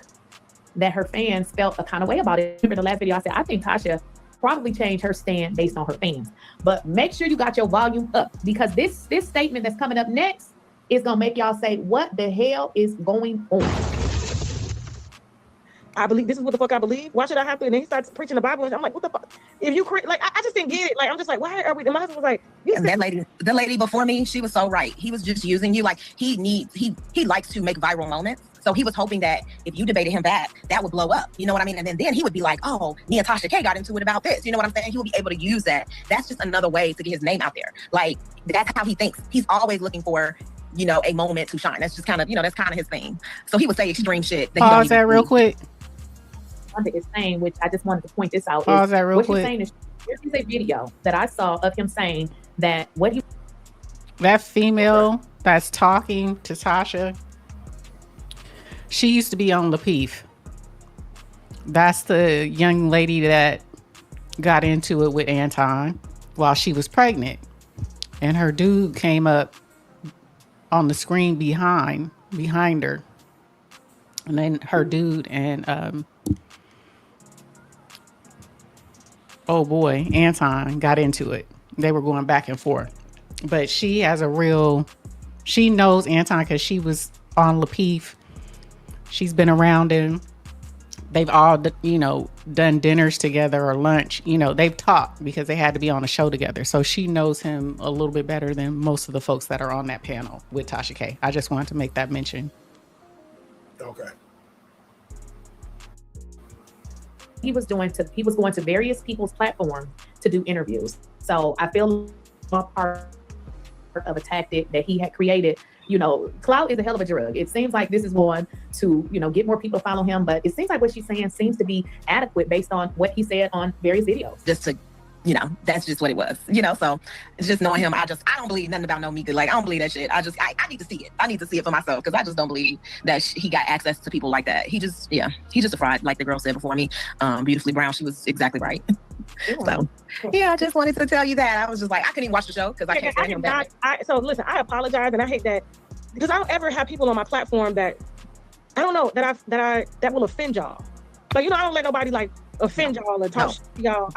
S7: that her fans felt a kind of way about it. Remember the last video I said, I think Tasha probably changed her stand based on her fans. But make sure you got your volume up, because this statement that's coming up next is gonna make y'all say, what the hell is going on?
S11: I believe this is what the fuck I believe. Why should I have to? And then he starts preaching the Bible, and I'm like, what the fuck? If you like, I just didn't get it. Like, I'm just like, why are we? And my husband was like,
S12: the lady before me, she was so right. He was just using you. Like, he likes to make viral moments. So he was hoping that if you debated him back, that would blow up. You know what I mean? And then he would be like, oh, me and Tasha K got into it about this. You know what I'm saying? He would be able to use that. That's just another way to get his name out there. Like, that's how he thinks. He's always looking for, you know, a moment to shine. That's just kind of, you know, that's kind of his thing. So he would say extreme shit.
S2: Pause that real quick.
S7: Is saying, which I just wanted to point this out.
S2: Pause that real quick.
S7: What she's saying is, there's a video that I saw of him saying that
S2: that female that's talking to Tasha, she used to be on Lapeef. That's the young lady that got into it with Anton while she was pregnant. And her dude came up on the screen behind her. And then her dude and oh boy, Anton got into it. They were going back and forth. But she knows Anton because she was on Lapeef. She's been around him. They've all, you know, done dinners together or lunch. You know, they've talked because they had to be on a show together. So she knows him a little bit better than most of the folks that are on that panel with Tasha K. I just wanted to make that mention.
S1: Okay.
S7: He was going to various people's platforms to do interviews. So I feel a part of a tactic that he had created. You know, clout is a hell of a drug. It seems like this is one to, you know, get more people to follow him, but it seems like what she's saying seems to be adequate based on what he said on various videos.
S12: Just to, you know, that's just what it was, you know. So it's just knowing him, I don't believe nothing about no Mika. Like, I don't believe that shit. I need to see it. I need to see it for myself, because I just don't believe that he got access to people like that. He's just a fraud, like the girl said before me. Beautifully Brown, she was exactly right. So I just wanted to tell you that. I was just like, I couldn't even watch the show because I can't stand him back.
S11: So listen, I apologize, and I hate that, because I don't ever have people on my platform that I don't know that will offend y'all. Like, you know, I don't let nobody like offend y'all or talk shit to y'all.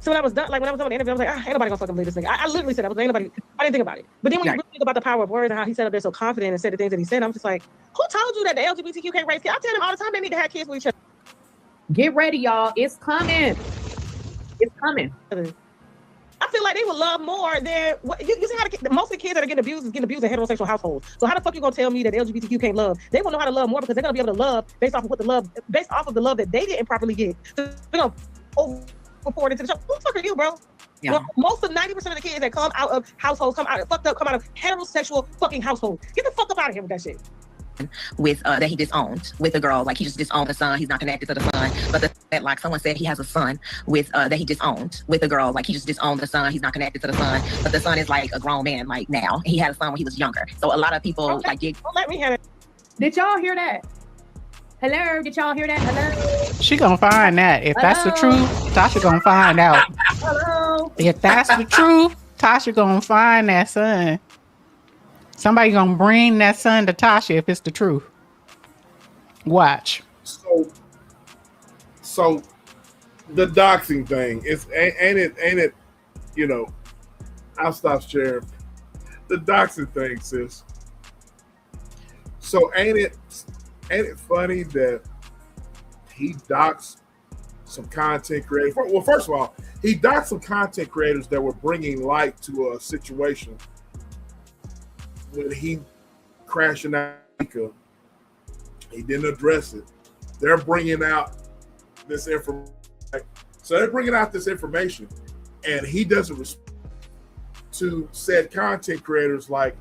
S11: So when I was done, like when I was on the interview, I was like, ain't nobody gonna fucking believe this nigga. I literally said, I didn't think about it. But then when you really think about the power of words and how he said up there so confident and said the things that he said, I'm just like, who told you that the LGBTQ can't raise kids? I tell them all the time they need to have kids with each other.
S7: Get ready, y'all. It's coming. It's coming.
S11: I feel like they would love more than you see how most of the kids that are getting abused in heterosexual households. So how the fuck you gonna tell me that LGBTQ can't love? They will know how to love more because they're gonna be able to love based off of the love that they didn't properly get. So they're gonna overpour it into the show. Who the fuck are you, bro?
S12: Yeah.
S11: You know, most of 90% of the kids that come out of households come out of heterosexual fucking households. Get the fuck up out of here with that shit.
S12: With that he disowned with a girl, like he just disowned the son. He's not connected to the son. But like someone said, he has a son with that he disowned with a girl, like he just disowned the son. He's not connected to the son, but the son is like a grown man. Like now, he had a son when he was younger. So a lot of people
S11: don't let me hear it.
S7: Did y'all hear that? Hello, did y'all hear that? Hello.
S2: She gonna find that. If that's the truth, Tasha gonna find out.
S7: Hello.
S2: If that's the truth, Tasha gonna find that son. Somebody gonna bring that son to Tasha if it's the truth. Watch.
S1: So the doxing thing ain't it, you know, I'll stop sharing. The doxing thing, sis. So ain't it funny that he docks some content creators? Well, first of all, he docked some content creators that were bringing light to a situation when he crashing out. He didn't address it. They're bringing out this information. So they're bringing out this information, and he doesn't respond to said content creators like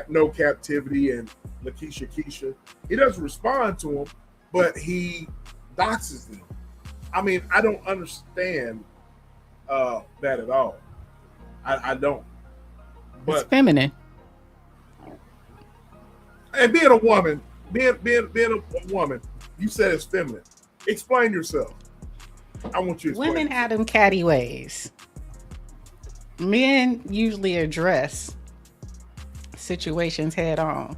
S1: No Captivity and Lakeisha Keisha. He doesn't respond to them, but he doxes them. I mean, I don't understand that at all. I don't. But
S2: it's feminine.
S1: And being a woman, being a woman, you said it's feminine. Explain yourself. I want you to explain.
S2: Women have them catty ways. Men usually address situations head on.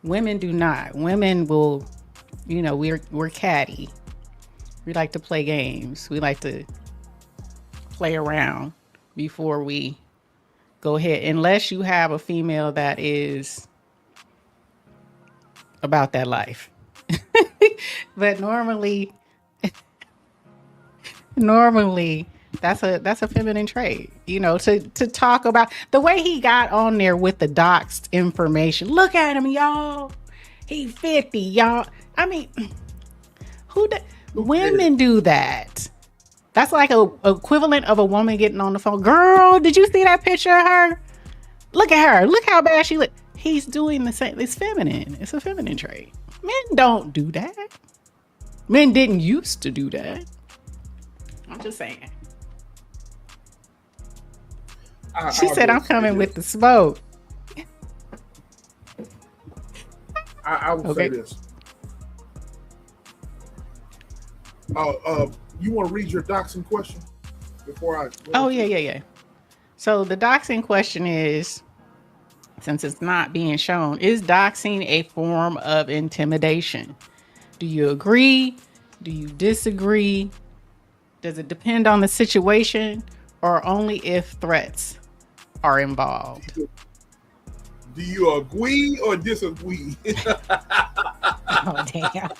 S2: Women do not. Women will, we're catty. We like to play games. We like to play around before we go ahead. Unless you have a female that is about that life. But normally that's a feminine trait, to talk about the way he got on there with the doxed information. Look at him, y'all. He 50, y'all. I mean, women do that. That's like a equivalent of a woman getting on the phone. Girl, did you see that picture of her? Look at her. Look how bad she look. He's doing the same. It's feminine. It's a feminine trait. Men don't do that. Men didn't used to do that. I'm just saying. She said, I'm coming with the smoke.
S1: I will say this. You want to read your doxing question before I?
S2: Oh, yeah. So the doxing question is, since it's not being shown, is doxing a form of intimidation? Do you agree? Do you disagree? Does it depend on the situation, or only if threats are involved?
S1: Do you agree or disagree?
S2: Oh, damn.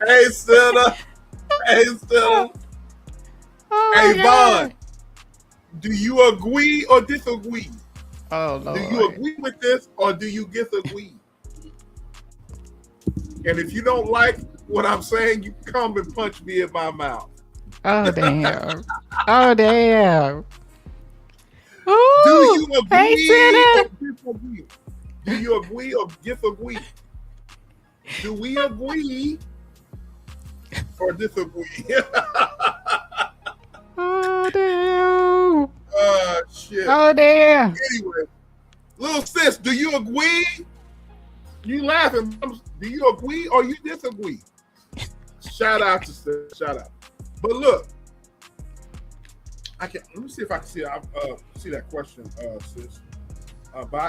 S1: Hey, Stella. Hey, Vaughn. Do you agree or disagree?
S2: Oh, Lord.
S1: Do you agree with this or do you disagree? And if you don't like what I'm saying, you come and punch me in my mouth.
S2: Oh, damn. Oh, damn.
S1: Ooh, do you agree
S2: or
S1: disagree? Do you agree or disagree? Do we agree or disagree?
S2: Oh, damn.
S1: Shit.
S2: Oh, damn.
S1: Anyway, little sis, do you agree? You laughing. Do you agree or you disagree? Shout out to sis. Shout out. But look, let me see if I can see that question, sis.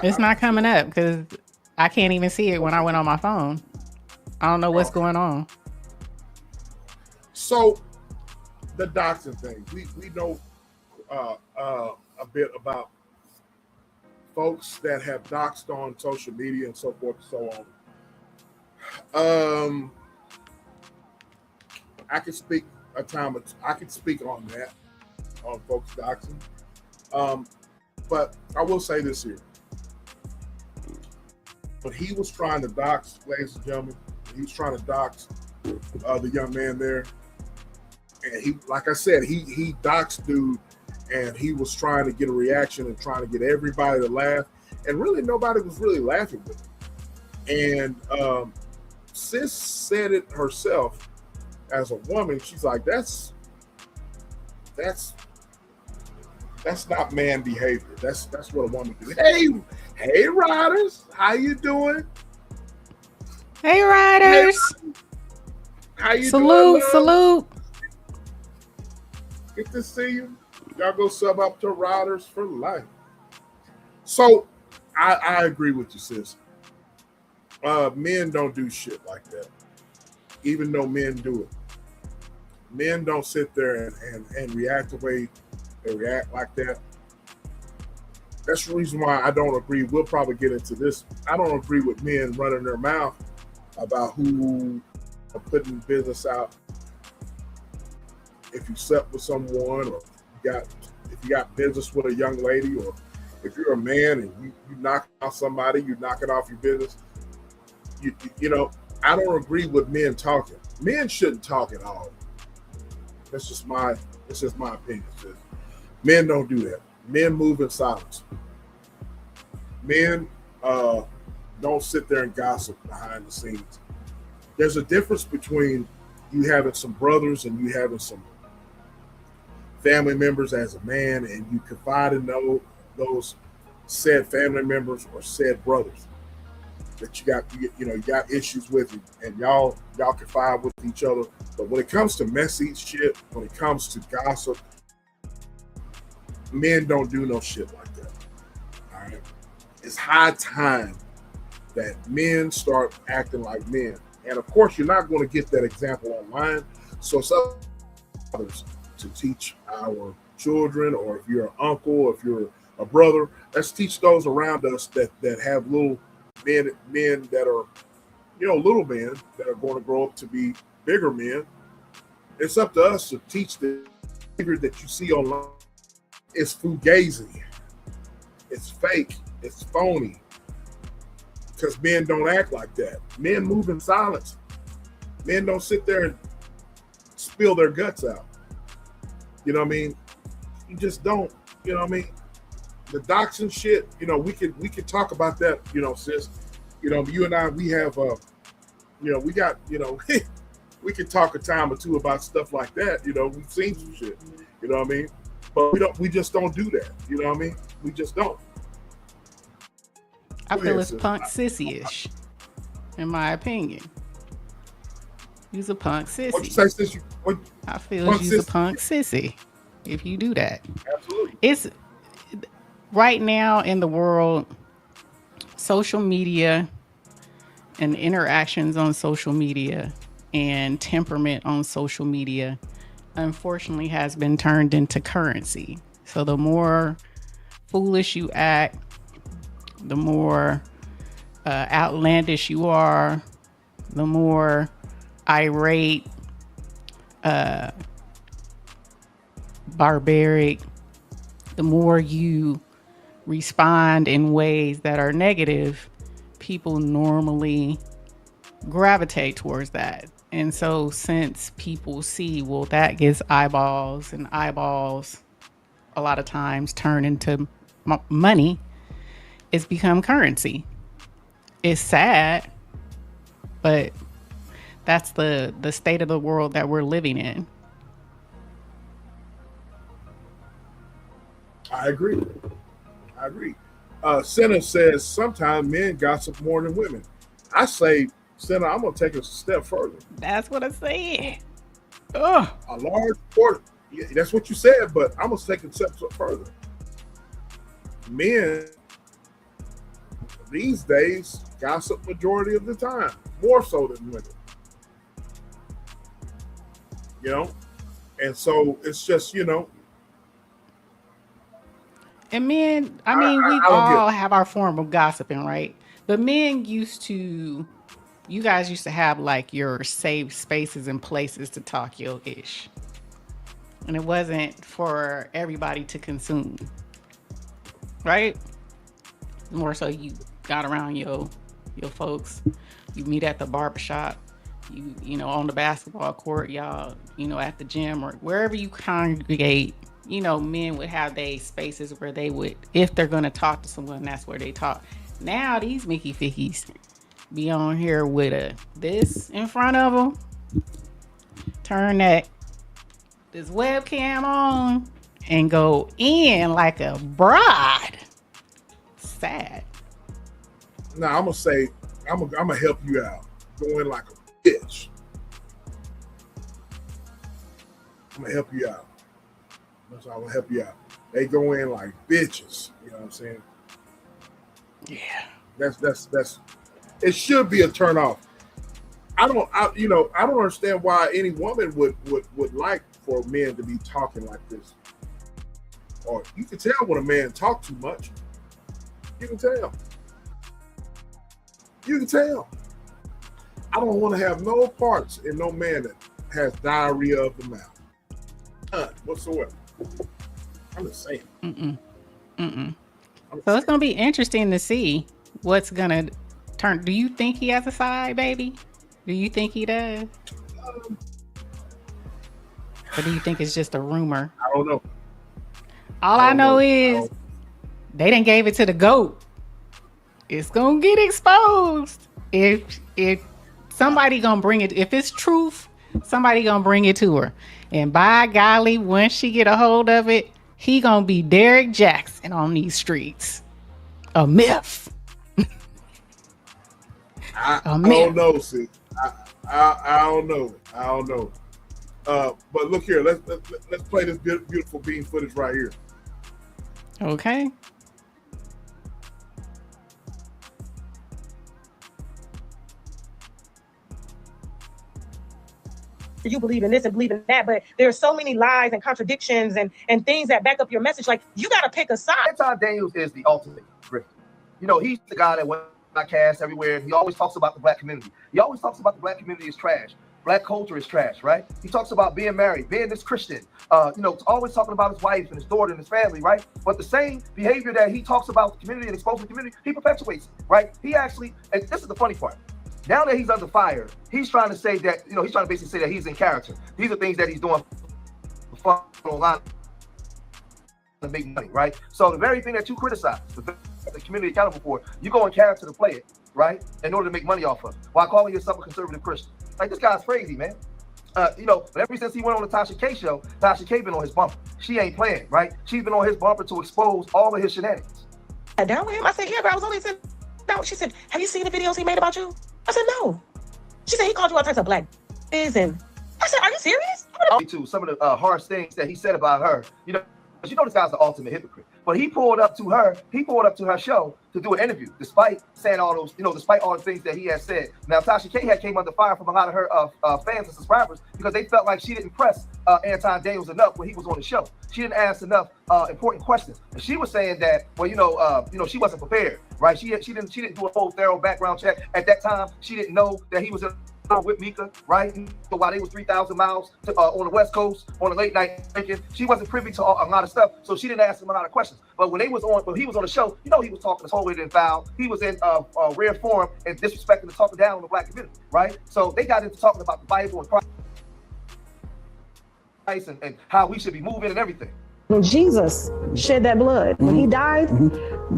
S2: It's not coming up because I can't even see it when I went on my phone. I don't know what's going on.
S1: So the doxing thing, we know a bit about folks that have doxed on social media and so forth and so on. I can speak on that, on folks doxing. But I will say this here. But he was trying to dox, ladies and gentlemen, he was trying to dox the young man there. And he, like I said, he doxed dude, and he was trying to get a reaction and trying to get everybody to laugh. And really, nobody was really laughing with him. And sis said it herself as a woman. She's like, that's not man behavior. That's what a woman do. Hey, riders, how you doing?
S2: Hey, riders.
S1: How you
S2: doing?
S1: Salute.
S2: Salute.
S1: Good to see you. Y'all go sub up to Riders for Life. So I agree with you, sis. Men don't do shit like that, even though men do it. Men don't sit there and react the way they react like that. That's the reason why I don't agree. We'll probably get into this. I don't agree with men running their mouth about who are putting business out. If you slept with someone, or if you got business with a young lady, or if you're a man and you knock out somebody, you're knocking off your business. You know, I don't agree with men talking. Men shouldn't talk at all. That's just my opinion. Men don't do that. Men move in silence. Men don't sit there and gossip behind the scenes. There's a difference between you having some brothers and you having some family members as a man, and you confide in those said family members or said brothers that you got issues with, and y'all confide with each other. But when it comes to messy shit, when it comes to gossip, men don't do no shit like that. All right, it's high time that men start acting like men. And of course, you're not going to get that example online. So some others to teach our children, or if you're an uncle, or if you're a brother, let's teach those around us that have little men that are, little men that are going to grow up to be bigger men. It's up to us to teach the behavior that you see online. It's fugazi. It's fake. It's phony. Because men don't act like that. Men move in silence. Men don't sit there and spill their guts out. You know what I mean? You just don't. You know what I mean? The doxing shit, we can talk about that, sis. You and I, we have, we got, we can talk a time or two about stuff like that. We've seen some shit. You know what I mean? But we just don't do that. You know what I mean? We just don't.
S2: I feel it's punk sissy-ish, in my opinion. You's a punk sissy.
S1: What you say, sis?
S2: I feel you's a punk sissy if you do that.
S1: Absolutely.
S2: It's right now in the world, social media and interactions on social media and temperament on social media, unfortunately, has been turned into currency. So the more foolish you act, the more outlandish you are, the more irate, barbaric, the more you respond in ways that are negative, people normally gravitate towards that. And so since people see, well, that gets eyeballs, and eyeballs a lot of times turn into money, it's become currency. It's sad, but that's the state of the world that we're living in.
S1: I agree. Senna says sometimes men gossip more than women. I say, Senna, I'm going to take it a step further.
S2: That's what I said. Ugh.
S1: A large portion. Yeah, that's what you said, but I'm going to take it a step further. Men these days gossip majority of the time, more so than women. And so it's just,
S2: And men, I mean, we all have our form of gossiping, right? But men you guys used to have like your safe spaces and places to talk your ish. And it wasn't for everybody to consume, right? More so you got around your folks, you meet at the barbershop, you on the basketball court, y'all, at the gym or wherever you congregate. Men would have their spaces where they would, if they're going to talk to someone, that's where they talk. Now these Mickey Fickies be on here with this in front of them, turn this webcam on and go in like a bride. Sad.
S1: Now I'm gonna say, I'm gonna help you out. Go in like a bitch. I'm gonna help you out. So I'm gonna help you out. They go in like bitches. You know what I'm saying?
S2: Yeah.
S1: That's. It should be a turn off. I don't understand why any woman would like for men to be talking like this. Or you can tell when a man talks too much. You can tell. You can tell. I don't want to have no parts in no man that has diarrhea of the mouth. None whatsoever. I'm just saying.
S2: So it's gonna be interesting to see what's gonna turn. Do you think he has a side, baby? Do you think he does? Or do you think it's just a rumor?
S1: I don't know.
S2: All I know is they done gave it to the GOAT. It's gonna get exposed. If somebody gonna bring it, if it's truth, somebody gonna bring it to her. And by golly, once she get a hold of it, he gonna be Derek Jackson on these streets. A myth.
S1: I don't know, sis. I don't know. I don't know. But look here, let's play this beautiful bean footage right here.
S2: Okay.
S11: You believe in this and believe in that, but there's so many lies and contradictions and things that back up your message. Like, you got to pick a side.
S13: Anton Daniels is the ultimate grifter. You know, he's the guy that went podcast everywhere. He always talks about the black community. He always talks about the black community is trash. Black culture is trash, right? He talks about being married, being this Christian, always talking about his wife and his daughter and his family, right? But the same behavior that he talks about the community and exposing the community, he perpetuates, right? He actually, and this is the funny part. Now that he's under fire, he's trying to say that, he's trying to basically say that he's in character. These are things that he's doing for fun online to make money, right? So the very thing that you criticize, the community accountable for, you go in character to play it, right? In order to make money off of, while calling yourself a conservative Christian. Like, this guy's crazy, man. But ever since he went on the Tasha K show, Tasha K been on his bumper. She ain't playing, right? She's been on his bumper to expose all of his shenanigans.
S11: I down with him. I said, yeah, but I was only sitting down. She said, have you seen the videos he made about you? I said, no. She said, he called you all types of black and I said, are you serious?
S13: To some of the harsh things that he said about her, this guy's the ultimate hypocrite. But he pulled up to her show to do an interview, despite saying all those, despite all the things that he has said. Now, Tasha K had came under fire from a lot of her fans and subscribers because they felt like she didn't press Anton Daniels enough when he was on the show. She didn't ask enough important questions. And she was saying that, she wasn't prepared, right? She didn't do a whole thorough background check. At that time, she didn't know that he was with Mika, right? So while they was 3,000 miles on the West Coast on a late night drinking, she wasn't privy to a lot of stuff, so she didn't ask him a lot of questions. But when he was on the show, he was talking holier than foul. He was in rare form and disrespecting and talking down on the black community, right? So they got into talking about the Bible and Christ and how we should be moving and everything.
S14: When Jesus shed that blood, when he died,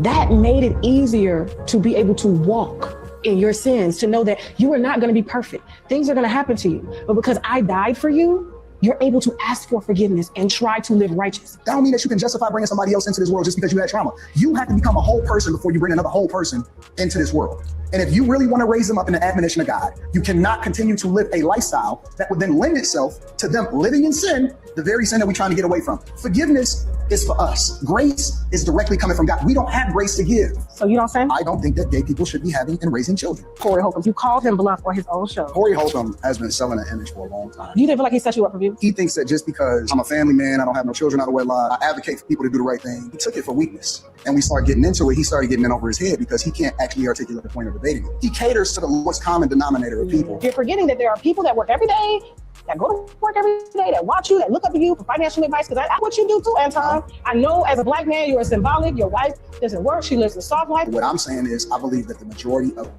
S14: that made it easier to be able to walk in your sins, to know that you are not going to be perfect. Things are going to happen to you. But because I died for you, you're able to ask for forgiveness and try to live righteous.
S3: That don't mean that you can justify bringing somebody else into this world just because you had trauma. You have to become a whole person before you bring another whole person into this world. And if you really want to raise them up in the admonition of God, you cannot continue to live a lifestyle that would then lend itself to them living in sin, the very sin that we're trying to get away from. Forgiveness is for us. Grace is directly coming from God. We don't have grace to give.
S14: So you don't say?
S3: I don't think that gay people should be having and raising children.
S14: Corey Holcomb, you called him bluff on his own show.
S3: Corey Holcomb has been selling an image for a long time.
S14: You didn't feel like he set you up for abuse?
S3: He thinks that just because I'm a family man, I don't have no children out of wedlock, I advocate for people to do the right thing. He took it for weakness. And we started getting into it. He started getting in over his head because he can't actually articulate the point of debating it. He caters to the lowest common denominator of people.
S14: You're forgetting that there are people that work every day, that go to work every day, that watch you, that look up to you for financial advice, because that's what you do too, Anton. I know as a black man, you're symbolic. Your wife doesn't work. She lives a soft life.
S3: What I'm saying is I believe that the majority of,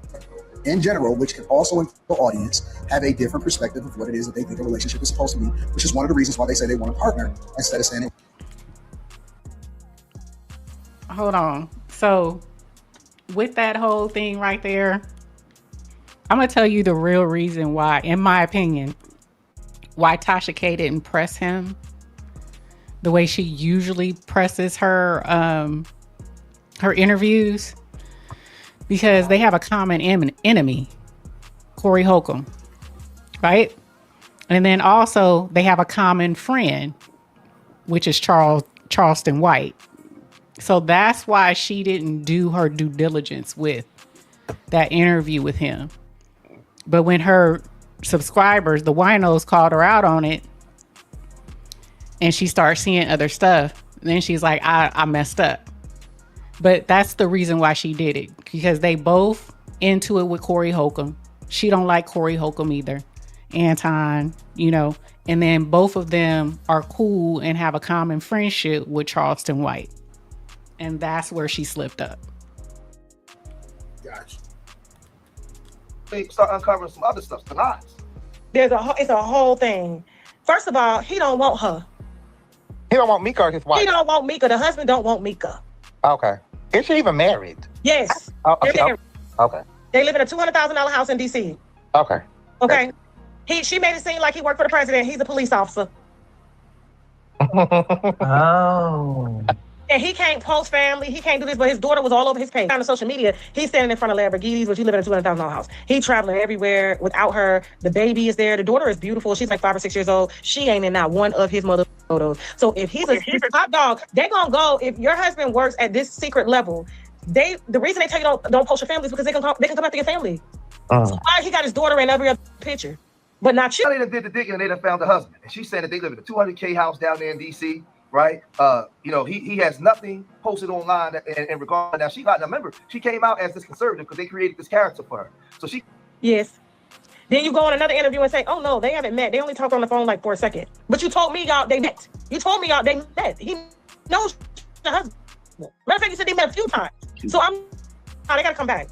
S3: in general, which can also include the audience, have a different perspective of what it is that they think a relationship is supposed to be, which is one of the reasons why they say they want a partner instead of saying it.
S2: Hold on. So with that whole thing right there, I'm going to tell you the real reason why, in my opinion, why Tasha K didn't press him the way she usually presses her her interviews, because they have a common enemy, Corey Holcomb, right? And then also they have a common friend, which is Charleston White. So that's why she didn't do her due diligence with that interview with him. But when her subscribers, the winos, called her out on it, and she started seeing other stuff, then she's like, I messed up. But that's the reason why she did it, because they both into it with Corey Holcomb. She don't like Corey Holcomb either. Anton, and then both of them are cool and have a common friendship with Charleston White. And that's where she slipped up.
S1: Gotcha.
S13: They start uncovering some other stuff, the lies.
S11: It's a whole thing. First of all, he don't want her.
S15: He don't want Mika or his wife?
S11: He don't want Mika. The husband don't want Mika.
S15: Okay. Is she even married?
S11: Yes.
S15: Okay.
S11: They're married.
S15: Okay.
S11: They live in a $200,000 house in DC.
S15: Okay.
S11: Okay. She made it seem like he worked for the president. He's a police officer.
S15: Oh.
S11: And he can't post family. He can't do this, but his daughter was all over his page. On the social media, he's standing in front of Lamborghinis, but you live in a $200,000 house. He's traveling everywhere without her. The baby is there. The daughter is beautiful. She's like 5 or 6 years old. She ain't in not one of his mother photos. So if he's a top dog, they gonna go. If your husband works at this secret level, the reason they tell you don't post your family is because they can come after your family. So why he got his daughter in every other picture, but not you?
S13: They done did the digging and they done found the husband. And she said that they live in a $200K house down there in DC. Right, he has nothing posted online in regard to that. Remember, she came out as this conservative because they created this character for her. So she,
S11: yes. Then you go on another interview and say, "Oh no, they haven't met. They only talked on the phone like for a second." But you told me y'all they met. You told me y'all they met. He knows the husband. Matter of fact, you said they met a few times. So they gotta come back.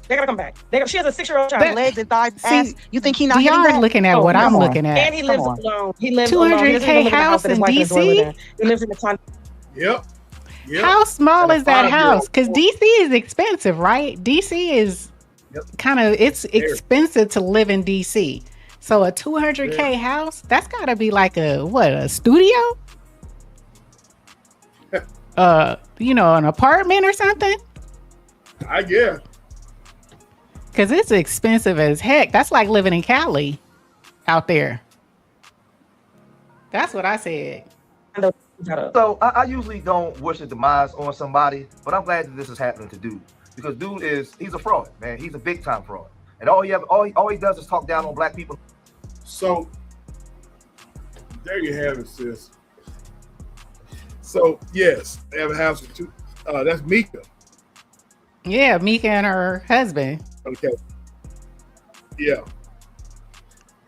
S11: She has a 6-year-old child.
S16: Legs and thighs. Ass. You think he not?
S2: Y'all looking at what I'm looking at.
S11: And he lives alone. He lives
S2: 200K house in DC.
S11: He lives in the condo.
S1: Yep.
S2: How small is that house? Because DC is expensive, right? DC is it's expensive to live in DC. So a 200K house, that's gotta be like a studio? An apartment or something?
S1: I guess.
S2: Because it's expensive as heck. That's like living in Cali out there. That's what I said.
S13: So I usually don't wish a demise on somebody, but I'm glad that this is happening to Dude, because Dude he's a fraud, man. He's a big time fraud, and all he does is talk down on black people.
S1: So there you have it, sis. So yes, they have a house with two. That's Mika.
S2: Yeah, Mika and her husband.
S1: Okay. Yeah.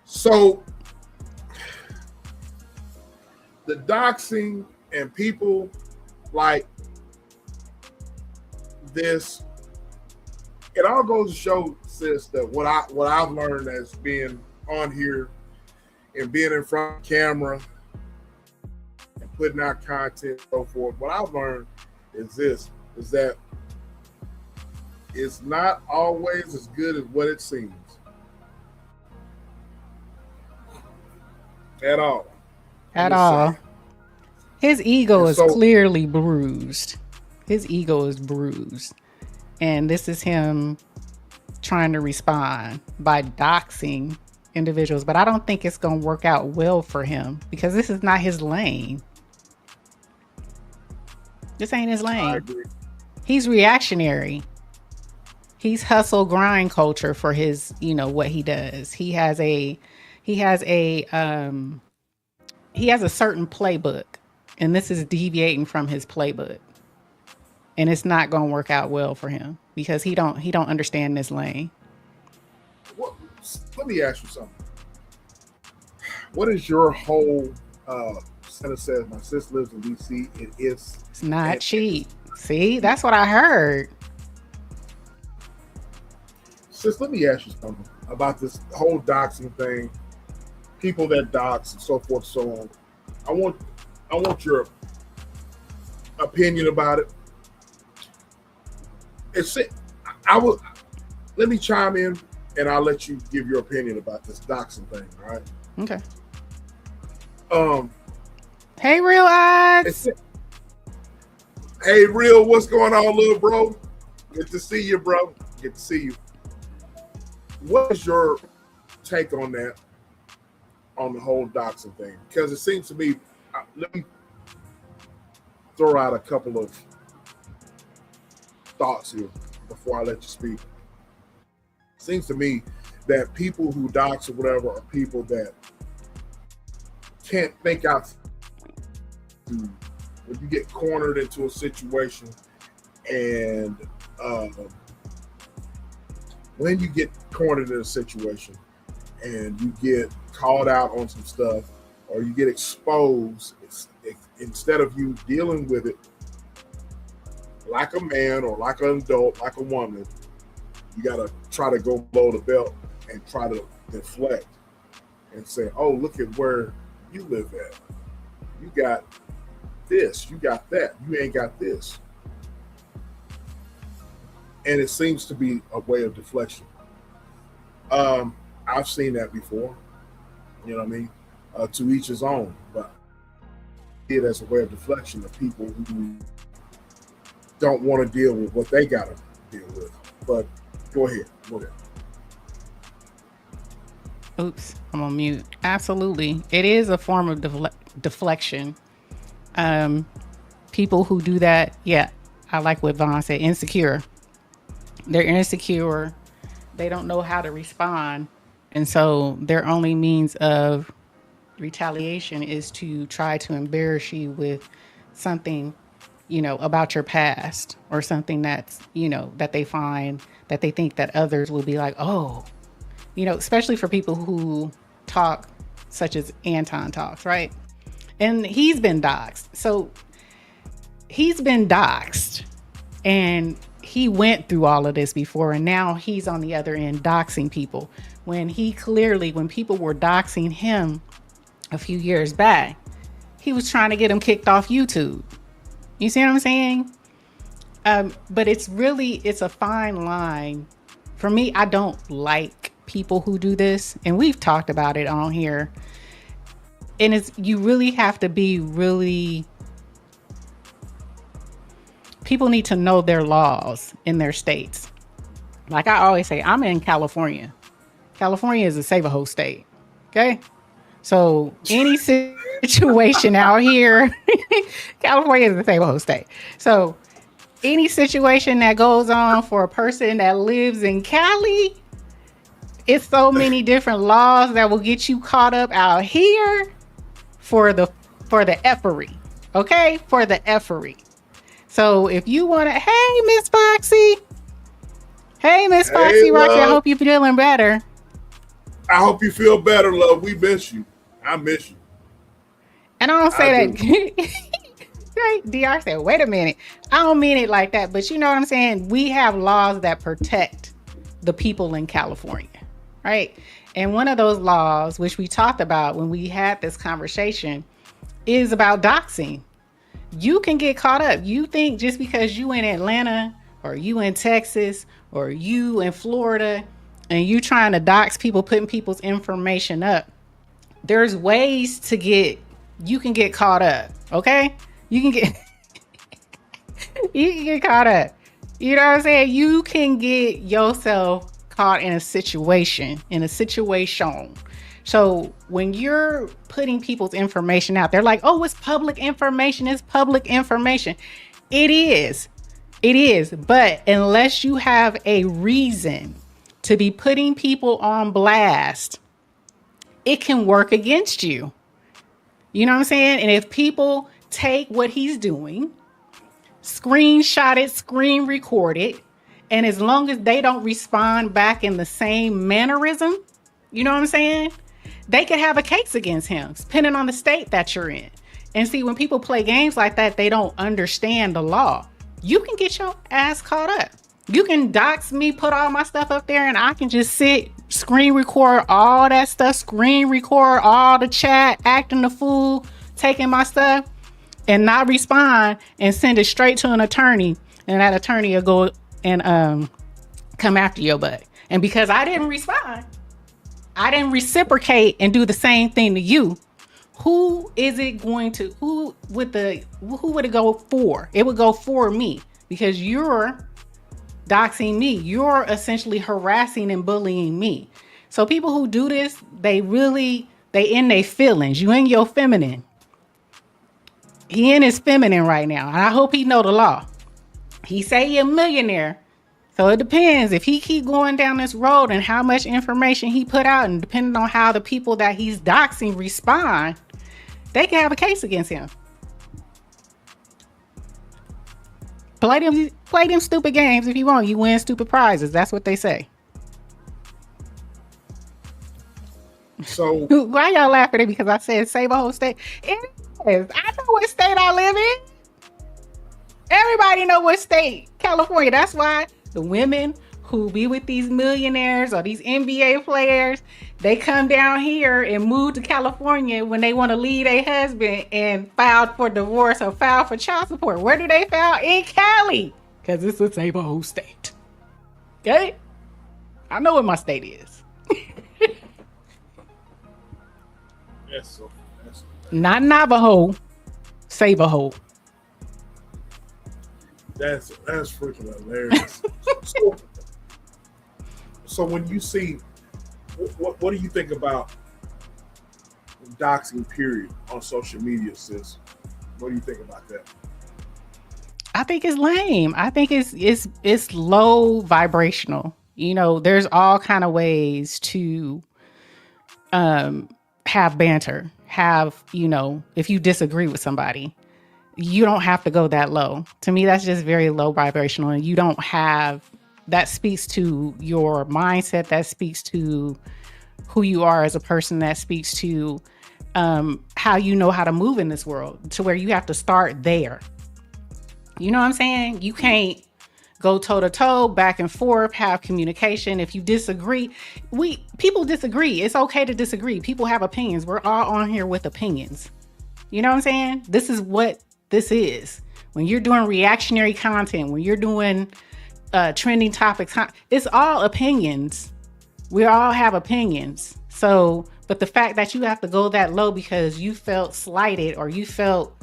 S1: So the doxing and people like this, it all goes to show, sis, that what I've learned as being on here and being in front of the camera and putting out content and so forth. What I've learned is that it's not always as good as what it seems. At all.
S2: At all. His ego is clearly bruised. His ego is bruised. And this is him trying to respond by doxing individuals. But I don't think it's going to work out well for him because this is not his lane. This ain't his lane.
S1: I agree.
S2: He's reactionary. He's hustle grind culture for his, what he does. He has a certain playbook, and this is deviating from his playbook. And it's not going to work out well for him because he don't understand this lane.
S1: Let me ask you something. What is your whole Senator says my sister lives in DC. It's
S2: not cheap. See, that's what I heard.
S1: Sis, let me ask you something about this whole doxing thing. People that dox and so forth, so on. I want your opinion about it. Let me chime in and I'll let you give your opinion about this doxing thing, all right?
S2: Okay. Hey, Real Eyes.
S1: Hey, Real, what's going on, little bro? Good to see you, bro. Good to see you. What is your take on that, on the whole doxing thing? Because it seems to me, let me throw out a couple of thoughts here before I let you speak. It seems to me that people who dox or whatever are people that can't think out. When you get cornered into a situation And when you get cornered in a situation and you get called out on some stuff or you get exposed, instead of you dealing with it like a man or like an adult, like a woman, you got to try to go below the belt and try to deflect and say, oh, look at where you live at. You got this, you got that, you ain't got this. And it seems to be a way of deflection. I've seen that before, you know what I mean? To each his own, but it as a way of deflection of people who don't want to deal with what they got to deal with. But go ahead.
S2: Oops, I'm on mute. Absolutely. It is a form of deflection. People who do that, yeah, I like what Vaughn said, insecure. They're insecure. They don't know how to respond. And so their only means of retaliation is to try to embarrass you with something, about your past or something that's, that they find, that they think that others will be like, oh, especially for people who talk such as Anton talks, right? And he's been doxxed. So he's been doxxed and he went through all of this before, and now he's on the other end doxing people. When people were doxing him a few years back, he was trying to get them kicked off YouTube. You see what I'm saying? But it's a fine line. For me, I don't like people who do this, and we've talked about it on here. And you really have to be people need to know their laws in their states. Like I always say, I'm in California. California is a save-a-hoe state. Okay? So any situation out here, California is a save-a-hoe state. So any situation that goes on for a person that lives in Cali, it's so many different laws that will get you caught up out here for the effery. Okay? For the effery. So if you want to, hey, Miss Foxy. Hey, Miss Foxy Rocky, I hope you're feeling better.
S1: I hope you feel better, love. We miss you. I miss you.
S2: And I don't say that. Right? DR said, wait a minute. I don't mean it like that. But you know what I'm saying? We have laws that protect the people in California. Right? And one of those laws, which we talked about when we had this conversation, is about doxing. You can get caught up. You think just because you in Atlanta or you in Texas or you in Florida and you trying to dox people, putting people's information up, there's ways you can get caught up. Okay? You can get caught up. You know what I'm saying? You can get yourself caught in a situation. So when you're putting people's information out, they're like, oh, it's public information. It's public information. It is. But unless you have a reason to be putting people on blast, it can work against you. You know what I'm saying? And if people take what he's doing, screenshot it, screen record it, and as long as they don't respond back in the same mannerism, you know what I'm saying? They could have a case against him, depending on the state that you're in. And see, when people play games like that, they don't understand the law. You can get your ass caught up. You can dox me, put all my stuff up there, and I can just sit, screen record all that stuff, screen record all the chat, acting the fool, taking my stuff, and not respond, and send it straight to an attorney. And that attorney will go and come after your butt. And because I didn't respond, I didn't reciprocate and do the same thing to you. Who would it go for? It would go for me because you're doxing me. You're essentially harassing and bullying me. So people who do this, they in their feelings. You in your feminine. He in his feminine right now. And I hope he know the law. He say he a millionaire. So it depends if he keep going down this road and how much information he put out, and depending on how the people that he's doxing respond, they can have a case against him. Play them stupid games if you want. You win stupid prizes. That's what they say.
S1: So
S2: why y'all laughing at me? Because I said save a whole state. It is. I know what state I live in. Everybody know what state. California. That's why the women who be with these millionaires or these NBA players, they come down here and move to California when they want to leave their husband and filed for divorce or filed for child support. Where do they file? In Cali. Because it's a save a whole state. Okay? I know what my state is.
S1: Yes,
S2: Not Navajo, Save-A-Ho.
S1: That's freaking hilarious. So when you see, what do you think about doxing period on social media, sis? What do you think about that?
S2: I think it's lame. I think it's low vibrational. You know, there's all kind of ways to have banter. Have, you know, if you disagree with somebody, you don't have to go that low. To me, that's just very low vibrational, and you don't have. That speaks to your mindset. That speaks to who you are as a person. That speaks to how you know how to move in this world, to where you have to start there. You know what I'm saying? You can't go toe to toe, back and forth, have communication. If you disagree, people disagree. It's okay to disagree. People have opinions. We're all on here with opinions. You know what I'm saying? This is what this is. When you're doing reactionary content, when you're doing trending topics, it's all opinions. We all have opinions. So, but the fact that you have to go that low because you felt slighted or you felt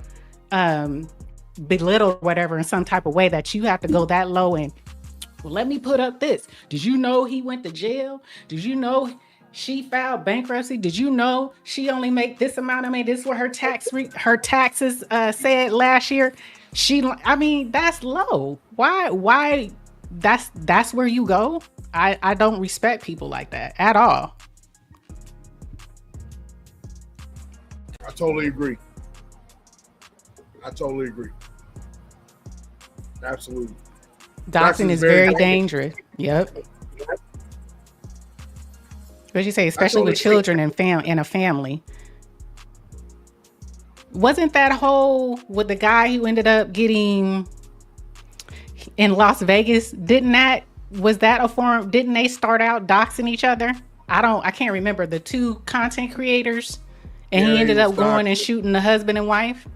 S2: belittled, whatever, in some type of way, that you have to go that low and, well, let me put up this. Did you know he went to jail? Did you know she filed bankruptcy? Did you know she only make this amount of money? This is what her taxes said last year. I mean, that's low. Why? That's where you go. I don't respect people like that at all.
S1: I totally agree. Absolutely.
S2: Doxing is very dangerous. Yep. What you say, especially with children and in a family. Wasn't that whole with the guy who ended up getting in Las Vegas? Was that a form? Didn't they start out doxing each other? I can't remember the two content creators, and he ended up going and shooting the husband and wife.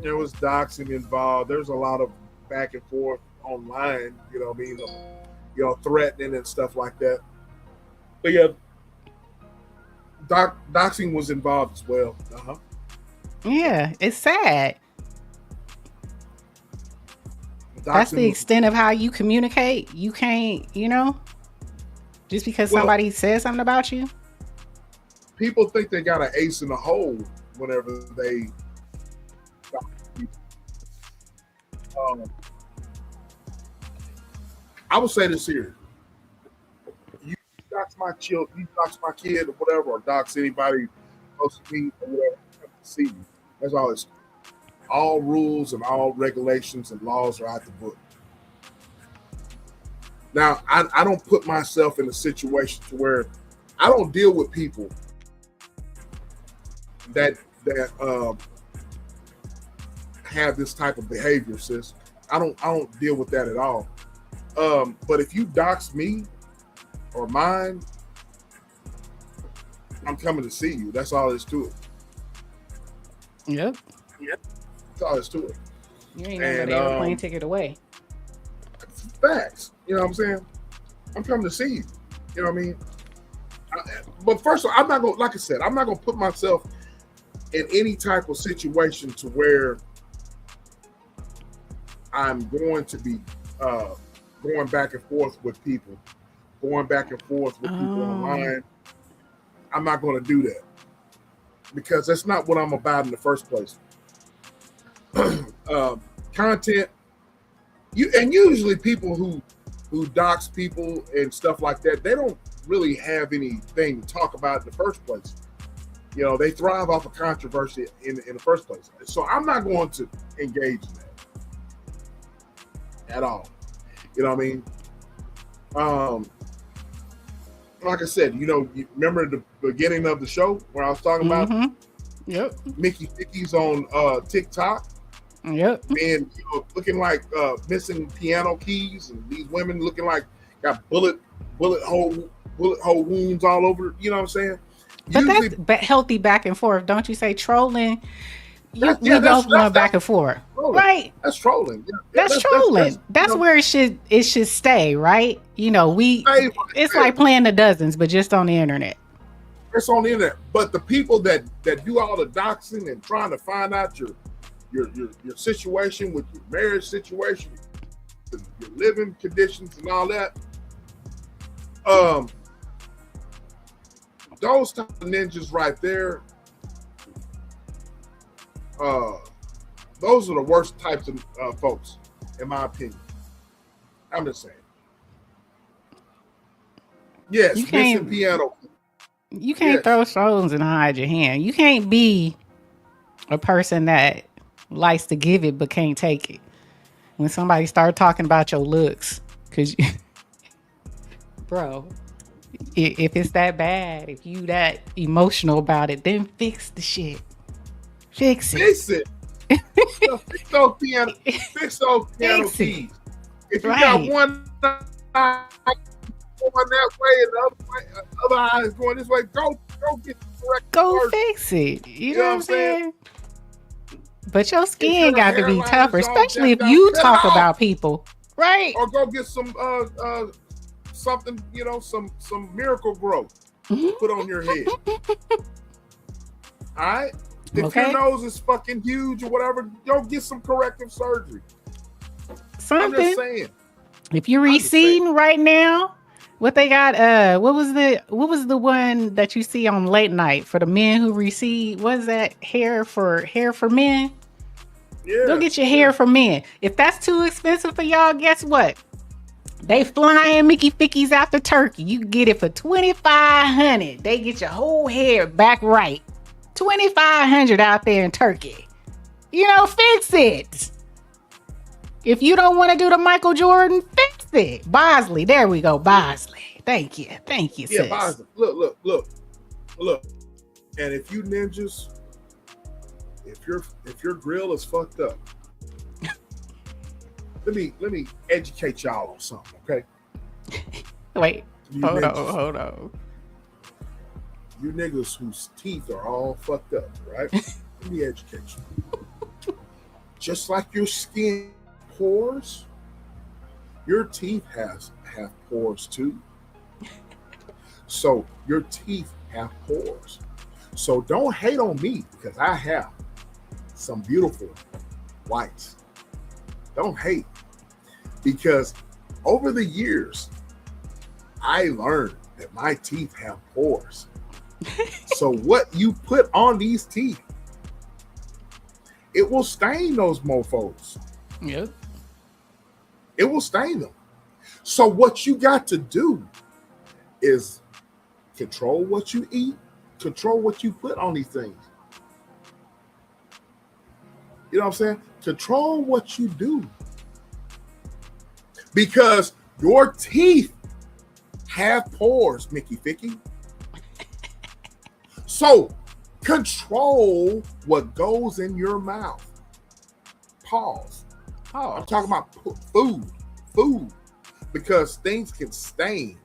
S1: There was doxing involved. There's a lot of back and forth online, you know what I mean? You know, threatening and stuff like that. But yeah, doxing was involved as well.
S2: Yeah, it's sad. That's the extent of how you communicate. You can't, you know, just because somebody says something about you.
S1: People think they got an ace in the hole whenever they I would say this here. You dox my child, you dox my kid or whatever, or dox anybody close to me or whatever, come to see you. That's all it's. All rules and all regulations and laws are out the book. Now, I don't put myself in a situation to where I don't deal with people that have this type of behavior, sis. I don't deal with that at all. But if you dox me or mine, I'm coming to see you. That's all there's to it.
S2: Yep.
S1: That's all there's to it.
S2: You ain't gonna get an airplane ticket away.
S1: Facts. You know what I'm saying? I'm coming to see you. You know what I mean? But first of all, I'm not gonna, like I said, I'm not gonna put myself in any type of situation to where I'm going to be going back and forth with people, online. I'm not going to do that because that's not what I'm about in the first place. Content, usually people who dox people and stuff like that, they don't really have anything to talk about in the first place. You know, they thrive off of controversy in the first place. So I'm not going to engage in that. at all. You know what I mean? Like I said, you remember the beginning of the show where I was talking about Mickey Vicky's on TikTok?
S2: Yep.
S1: And looking like missing piano keys, and these women looking like got bullet hole wounds all over. You know what I'm saying?
S2: But that's healthy back and forth, don't you say? Trolling. We both going back and forth, right?
S1: That's trolling. Yeah,
S2: that's trolling. That's where it should stay, right? It's like playing the dozens, but just on the internet.
S1: It's on the internet. But the people that do all the doxing and trying to find out your situation with your marriage situation, your living conditions, and all that, those type of ninjas right there. Those are the worst types of folks, in my opinion. I'm just saying. Yes, missing piano.
S2: You can't throw stones and hide your hand. You can't be a person that likes to give it but can't take it. When somebody start talking about your looks, because bro, if it's that bad, if you that emotional about it, then fix the shit. Fix it.
S1: Fix it. Fix those piano keys. If you got one eye going that way and the other eye is going this way, go get the correct.
S2: Go fix it. You know what I'm saying? But your skin got to be tougher, especially if you talk about people, right?
S1: Or go get some something, some miracle growth put on your head. All right. If your nose is fucking huge or whatever, go get some corrective surgery.
S2: Something.
S1: I'm just saying.
S2: If you're receding right now, what they got? What was the one that you see on late night for the men who recede? What is that? Hair for men?
S1: Yeah.
S2: Go get your hair for men. If that's too expensive for y'all, guess what? They flying Mickey Fickies after Turkey. You can get it for $2,500. They get your whole hair back right. $2,500 out there in Turkey. Fix it. If you don't want to do the Michael Jordan, fix it. Bosley, there we go. Bosley. Thank you, sis.
S1: Yeah, Bosley. Look. And if you ninjas, if your grill is fucked up, let me educate y'all on something, okay?
S2: Wait, hold on.
S1: You niggas whose teeth are all fucked up, right? Let me educate you. Just like your skin pores, your teeth have pores too. So your teeth have pores. So don't hate on me because I have some beautiful whites. Don't hate, because over the years, I learned that my teeth have pores. So what you put on these teeth, it will stain those mofos.
S2: Yep.
S1: It will stain them. So what you got to do is control what you eat, control what you put on these things. You know what I'm saying? Control what you do. Because your teeth have pores, Mickey Ficky. So control what goes in your mouth. Pause. I'm talking about food. Because things can stain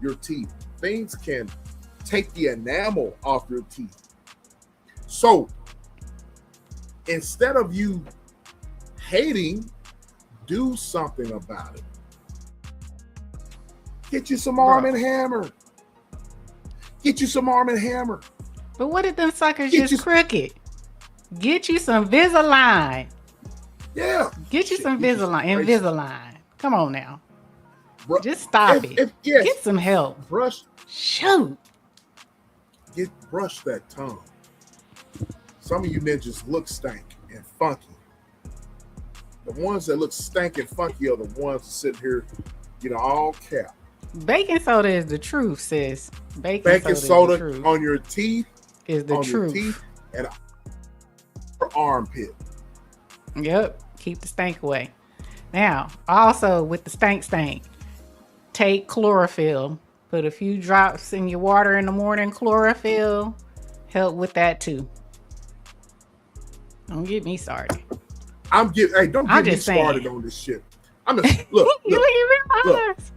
S1: your teeth. Things can take the enamel off your teeth. So instead of you hating, do something about it. Get you some Arm & Hammer. Get you some Arm & Hammer.
S2: But what if them suckers just crooked? Get you some Invisalign.
S1: Yeah.
S2: Get you some Invisalign. Come on now. Just stop it. Get some help.
S1: Brush.
S2: Shoot.
S1: Brush that tongue. Some of you ninjas look stank and funky. The ones that look stank and funky are the ones sitting here, all cap.
S2: Baking soda is the truth, sis.
S1: Baking soda on your teeth
S2: is the truth.
S1: Your teeth and your armpit.
S2: Yep. Keep the stank away. Now, also with the stank, take chlorophyll. Put a few drops in your water in the morning. Chlorophyll help with that too. Don't get me started.
S1: Don't get me started on this shit. I'm just look.
S2: You look at real eyes.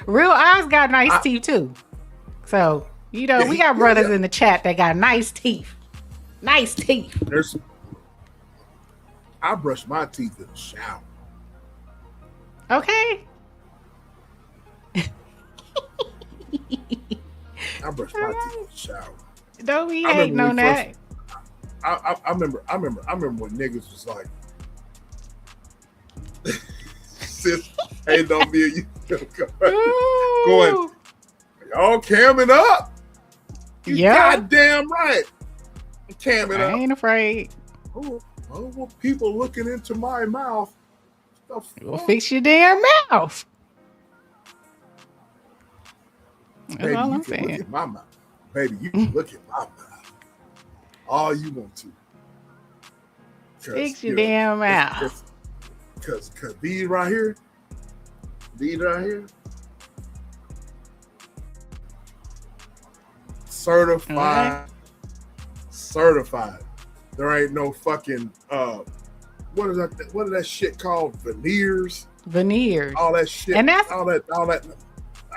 S2: Real eyes got nice teeth too. So we got brothers in the chat that got nice teeth. Nice teeth.
S1: I brush my teeth in the shower.
S2: Okay.
S1: I brush my teeth in the shower.
S2: Don't be hating on that.
S1: I remember when niggas was like, sis, hey, don't be you going, y'all camming up. You goddamn right. Camming up.
S2: I ain't afraid.
S1: Oh, well, people looking into my mouth.
S2: Well, fix your damn mouth. That's
S1: Baby,
S2: all
S1: you
S2: I'm
S1: can
S2: saying.
S1: look at my mouth. Baby, you can look at my mouth. All you want to.
S2: Fix your damn mouth.
S1: Because these right here, certified. There ain't no fucking what is that shit called? Veneers. All that shit.
S2: And that's
S1: all that.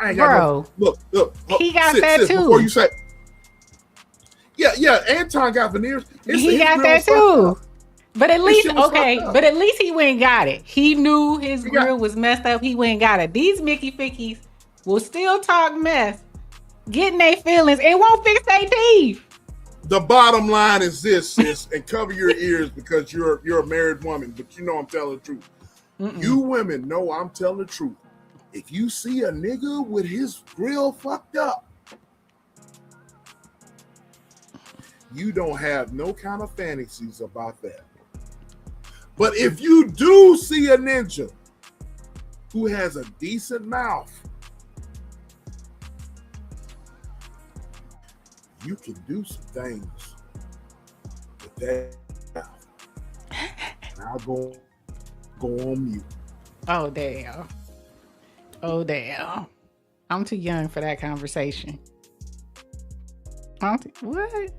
S1: I ain't
S2: bro.
S1: Got no, look.
S2: He got that too.
S1: Before you say, yeah. Anton got veneers.
S2: He got that too. But at least But at least he went and got it. He knew his grill was messed up. He went and got it. These Mickey Fickies will still talk mess, getting their feelings, and won't fix their teeth.
S1: The bottom line is this, sis, and cover your ears because you're a married woman, but you know I'm telling the truth. You women know I'm telling the truth. If you see a nigga with his grill fucked up, you don't have no kind of fantasies about that. But if you do see a ninja who has a decent mouth, you can do some things with that mouth. And I'll go on mute.
S2: Oh, damn. I'm too young for that conversation. What?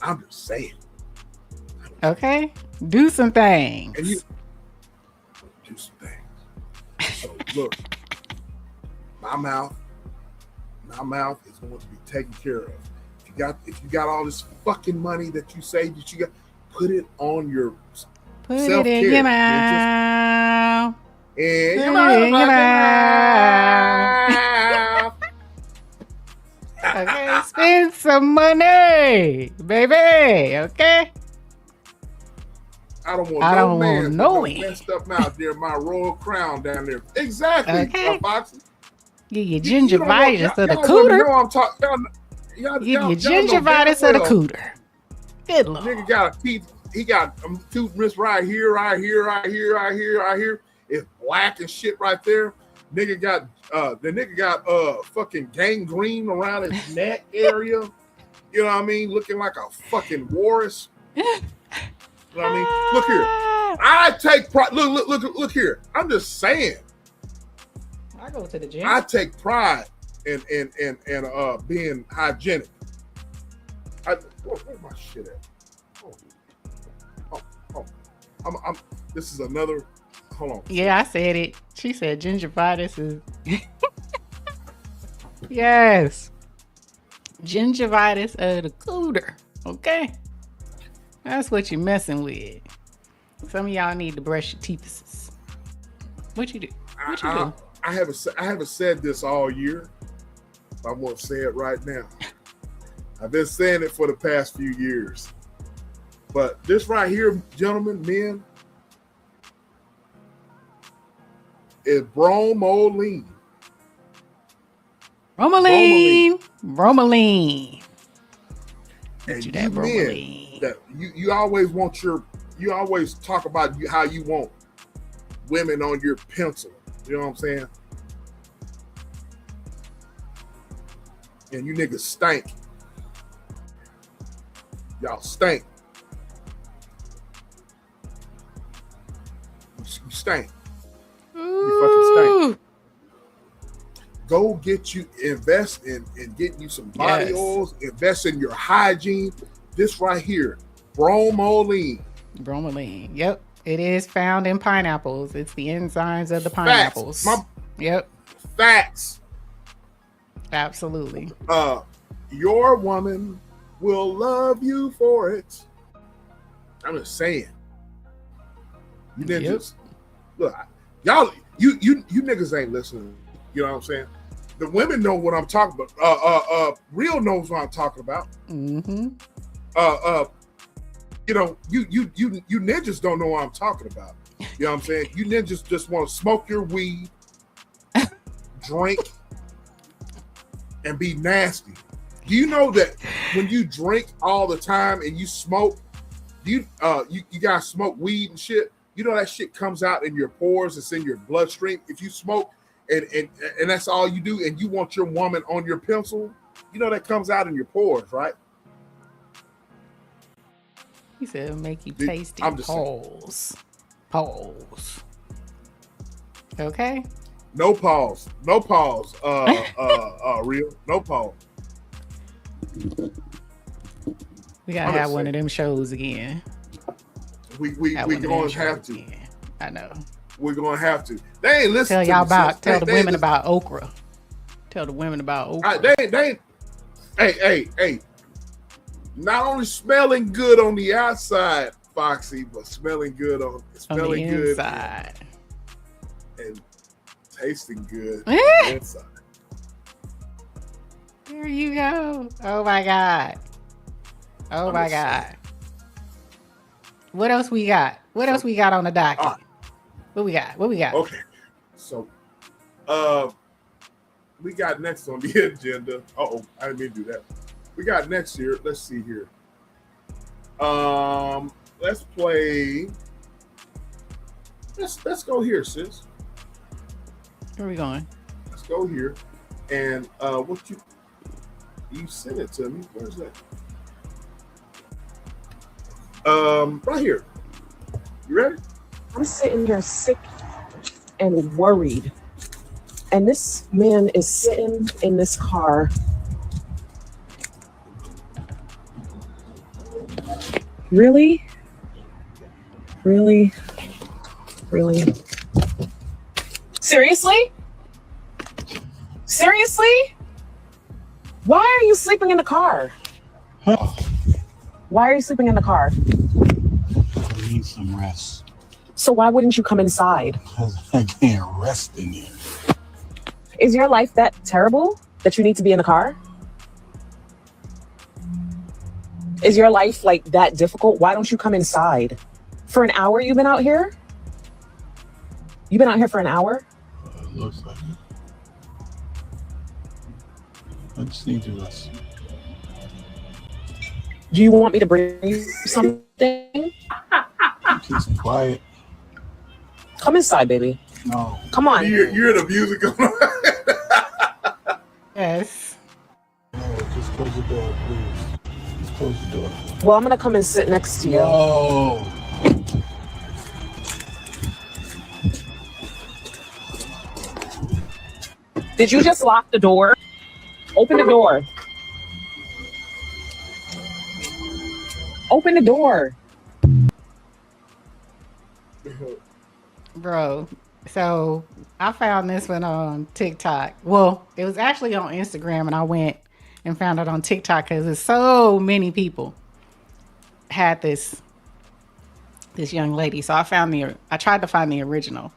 S1: I'm just saying.
S2: Okay. Do some things.
S1: And you do some things. So look, my mouth is going to be taken care of. If you got all this fucking money that you say that you got, put it on your self-care.
S2: In your mouth.
S1: In your mouth.
S2: Okay, spend some money, baby. Okay.
S1: I don't want no messed up mouth near my royal crown down there. Exactly.
S2: Okay.
S1: Foxy.
S2: Get your gingivitis of the cooter.
S1: Know I'm talking.
S2: Get your gingivitis of the cooter. Good Lord.
S1: Nigga got a teeth. He got a tooth missed right here. It's black and shit right there. The nigga got fucking gangrene around his neck area. You know what I mean? Looking like a fucking walrus. You know what I mean? Look here. I take pride. Look here. I'm just saying.
S2: I go to the gym.
S1: I take pride in being hygienic. Where's my shit at? This is another. Hold on.
S2: Yeah, I said it. She said gingivitis is. Yes. Gingivitis of the cooter. Okay. That's what you're messing with. Some of y'all need to brush your teeth. What you do?
S1: I haven't said this all year. I'm gonna say it right now. I've been saying it for the past few years. But this right here, gentlemen, men, is bromelain.
S2: Bromelain.
S1: And you men, that you always want you always talk about how you want women on your pencil. You know what I'm saying? And you niggas stink. Y'all stink. You stink. Go invest in getting you some body oils, invest in your hygiene. This right here, bromelain.
S2: Bromelain. Yep. It is found in pineapples. It's the enzymes of the pineapples. Yep.
S1: Facts.
S2: Absolutely.
S1: Your woman will love you for it. I'm just saying. You ninjas. Look, y'all, you niggas ain't listening. You know what I'm saying? The women know what I'm talking about. Real knows what I'm talking about.
S2: Mm-hmm.
S1: You know, you ninjas don't know what I'm talking about. You know what I'm saying? You ninjas just want to smoke your weed, drink, and be nasty. Do you know that when you drink all the time and you smoke, you gotta smoke weed and shit? You know that shit comes out in your pores. It's in your bloodstream. If you smoke and that's all you do, and you want your woman on your pencil, you know that comes out in your pores, right?
S2: He said it'll make you tasty. Pause. Okay.
S1: No pause. Real. No pause.
S2: We gotta have one of them shows again.
S1: We gonna have to.
S2: Again. I know.
S1: We're gonna have to. They ain't listening.
S2: Tell the women about okra. Tell the women about okra.
S1: Hey. Not only smelling good on the outside, Foxy, but smelling good on the inside. And tasting good on the inside.
S2: There you go. Oh my God. What else we got? What else we got on the docket? What we got?
S1: Okay. So we got next on the agenda. I didn't mean to do that. We got next here. Let's see here. Let's play. Let's go here, sis.
S2: Where are we going?
S1: Let's go here. And what you sent it to me. Where's that? Right here. You ready?
S14: I'm sitting here sick and worried. And this man is sitting in this car. Really? Seriously? Why are you sleeping in the car? Why are you sleeping in the car?
S17: I need some rest.
S14: So why wouldn't you come inside?
S17: Because I can't rest in here.
S14: Is your life that terrible that you need to be in the car? Is your life like that difficult? Why don't you come inside? For an hour you've been out here? You've been out here for an hour?
S17: It looks like it. I just need to rest.
S14: Do you want me to bring you something?
S17: Keep quiet.
S14: Come inside, baby.
S17: No.
S14: Come on.
S1: You're the music going on.
S2: Yes.
S17: No, just close the door, please. Just close the door.
S14: Well, I'm gonna come and sit next to you.
S17: No.
S14: Did you just lock the door? Open the door. Open the door.
S2: Bro, so I found this one on TikTok. Well, it was actually on Instagram, and I went and found it on TikTok because there's so many people had this young lady. So I tried to find the original.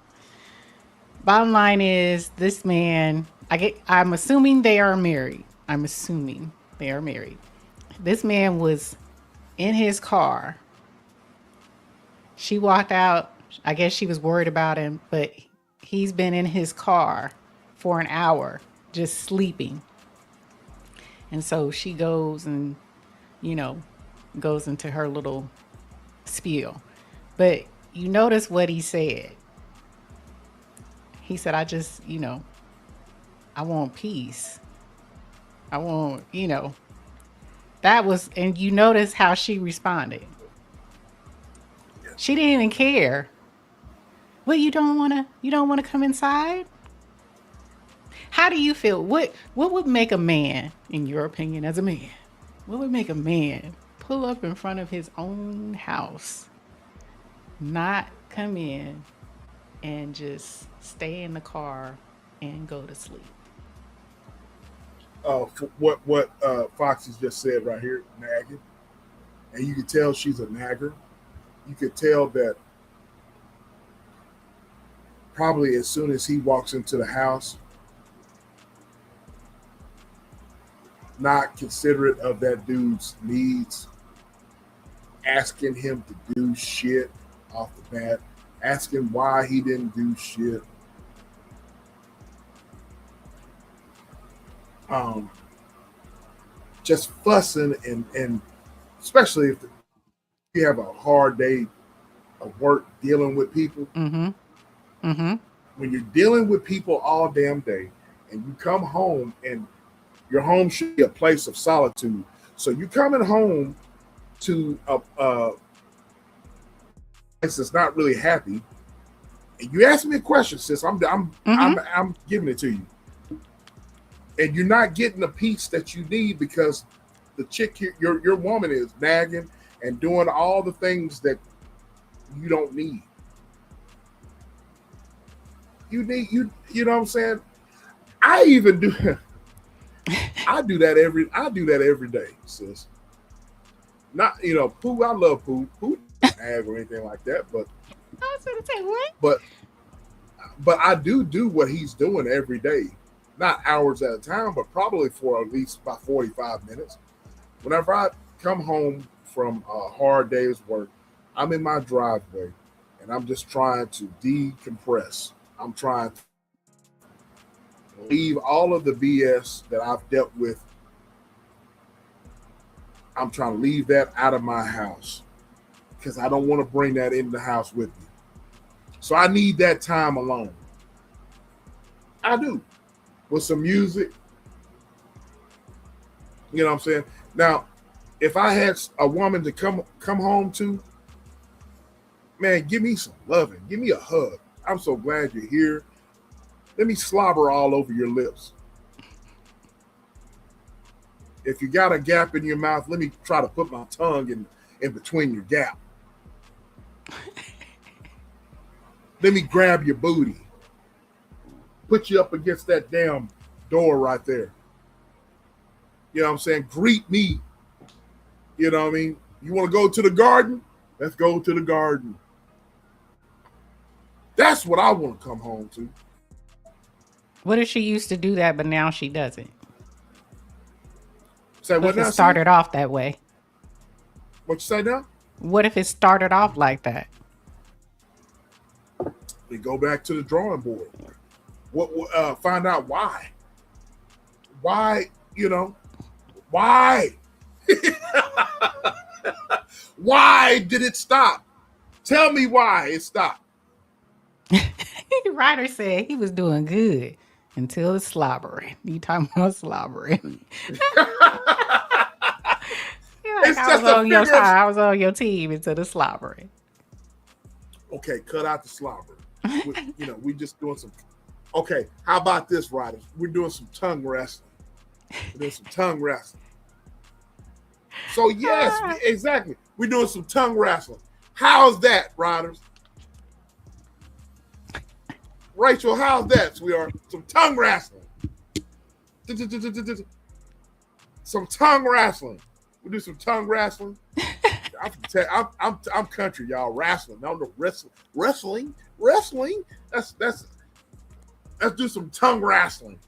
S2: Bottom line is, this man, I'm assuming they are married. This man was in his car. She walked out. I guess she was worried about him, but he's been in his car for an hour just sleeping. And so she goes and, goes into her little spiel. But you notice what he said. He said, I want peace. I want, that was, and you notice how she responded. She didn't even care. Well, you don't want to come inside? How do you feel? What would make a man, in your opinion, as a man? What would make a man pull up in front of his own house, not come in, and just stay in the car and go to sleep?
S1: For what Foxy's just said right here, nagging, and you can tell she's a nagger. You could tell that probably as soon as he walks into the house, not considerate of that dude's needs, asking him to do shit off the bat, asking why he didn't do shit. Just fussing and especially if you have a hard day of work dealing with people. When you're dealing with people all damn day and you come home, and your home should be a place of solitude. So you coming home to a place that's not really happy, and you ask me a question, sis. I'm giving it to you. And you're not getting the peace that you need because the chick, your woman, is nagging and doing all the things that you don't need. You know what I'm saying? I even do. I do that every day, sis. Not, Pooh. I love Pooh. Pooh doesn't nag or anything like that, but
S2: I was gonna say what?
S1: But I do what he's doing every day. Not hours at a time, but probably for at least about 45 minutes. Whenever I come home from a hard day's work, I'm in my driveway and I'm just trying to decompress. I'm trying to leave all of the BS that I've dealt with. I'm trying to leave that out of my house because I don't want to bring that in the house with me. So I need that time alone. I do. With some music. You know what I'm saying? Now, if I had a woman to come home to, man, give me some loving. Give me a hug. I'm so glad you're here. Let me slobber all over your lips. If you got a gap in your mouth, let me try to put my tongue in between your gap. Let me grab your booty. Put you up against that damn door right there. You know what I'm saying? Greet me. You know what I mean? You want to go to the garden? Let's go to the garden. That's what I want to come home to.
S2: What if she used to do that, but now she doesn't?
S1: Say
S2: what if it started off that way?
S1: What you say now?
S2: What if it started off like that?
S1: We go back to the drawing board. Find out why. Why, why? Why did it stop? Tell me why it stopped.
S2: Ryder said he was doing good until the slobbering. You talking about slobbering? I was on your team until the slobbering.
S1: Okay, cut out the slobbering. We just doing some. Okay, how about this, Ryder? We're doing some tongue wrestling. So yes, exactly. We're doing some tongue wrestling. How's that, Riders? Rachel, how's that, sweetheart? Some tongue wrestling. Some tongue wrestling. We do some tongue wrestling. I'm country, y'all. Wrestling. No, wrestling. Let's do some tongue wrestling.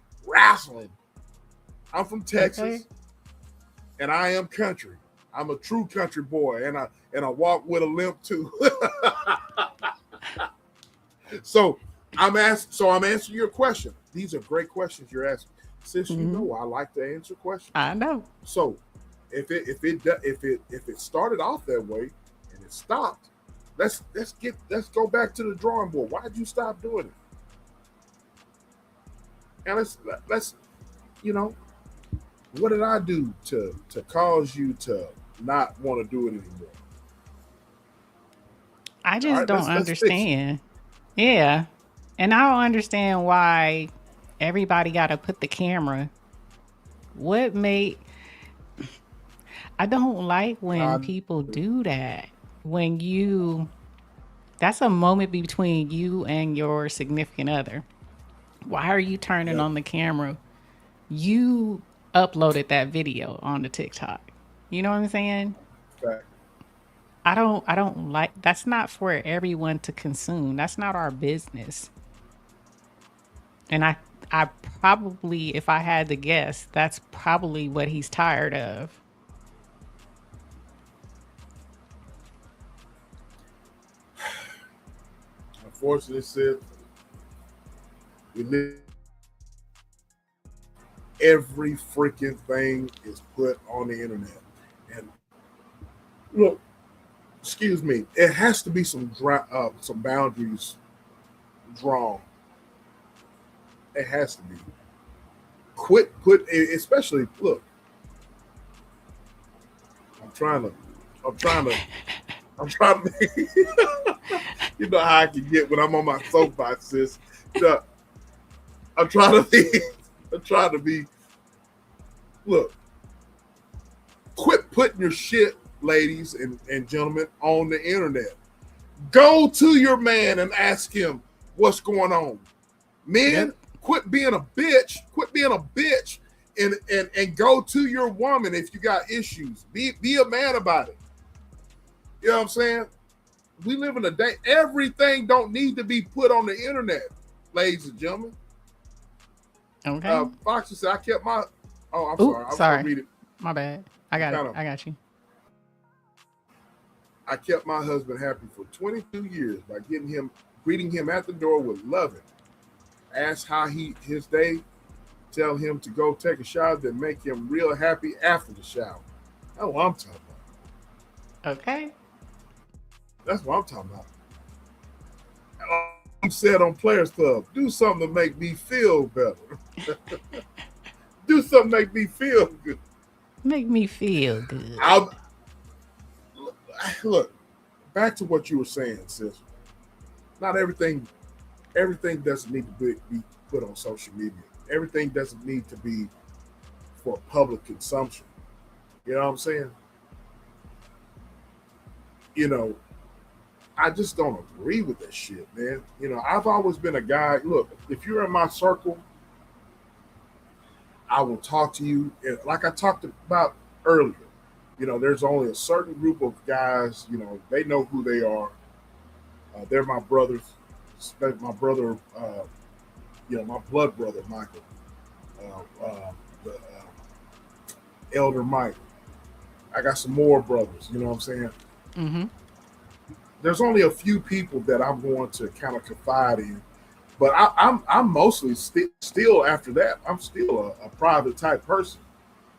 S1: I'm from Texas, and I am country. I'm a true country boy, and I walk with a limp too. So I'm answering your question. These are great questions you're asking. Since you know I like to answer questions.
S2: I know.
S1: So if it started off that way and it stopped, let's go back to the drawing board. Why did you stop doing it? And let's what did I do to cause you to not want to do it anymore?
S2: I just don't understand. Yeah. And I don't understand why everybody got to put the camera. What made... I don't like when people do that. When you... That's a moment between you and your significant other. Why are you turning on the camera? You uploaded that video on the TikTok. You know what I'm saying?
S1: Fact.
S2: I don't like, that's not for everyone to consume. That's not our business. And I probably, if I had to guess, that's probably what he's tired of.
S1: Unfortunately, Sid, we live. Every freaking thing is put on the internet, and look, excuse me, it has to be some boundaries drawn. It has to be. Quit, especially look. I'm trying to. You know how I can get when I'm on my soapbox, sis. I'm trying to be. Look, quit putting your shit, ladies and gentlemen, on the internet. Go to your man and ask him what's going on. Men, quit being a bitch. Quit being a bitch, and go to your woman if you got issues. Be a man about it. You know what I'm saying? We live in a day. Everything don't need to be put on the internet, ladies and gentlemen.
S2: Okay.
S1: Foxy said, I kept my... Oh, I'm sorry.
S2: Sorry.
S1: I'll read it.
S2: My bad. I got it. I got you.
S1: I kept my husband happy for 22 years by greeting him at the door with loving. Ask how his day, tell him to go take a shower, then make him real happy after the shower. That's what I'm talking about.
S2: Okay.
S1: That's what I'm talking about. I'm said on Players Club, do something to make me feel better. Do something to make me feel good.
S2: Make me feel good.
S1: Look, back to what you were saying, sis. Not everything doesn't need to be put on social media. Everything doesn't need to be for public consumption. You know what I'm saying? You know, I just don't agree with that shit, man. You know, I've always been a guy. Look, if you're in my circle, I will talk to you. And like I talked about earlier, you know, there's only a certain group of guys, you know, they know who they are. They're my brothers. My brother, you know, my blood brother, Michael, Elder Mike. I got some more brothers, you know what I'm saying?
S2: Mm-hmm.
S1: There's only a few people that I'm going to kind of confide in, but I'm mostly still after that. I'm still a private type person,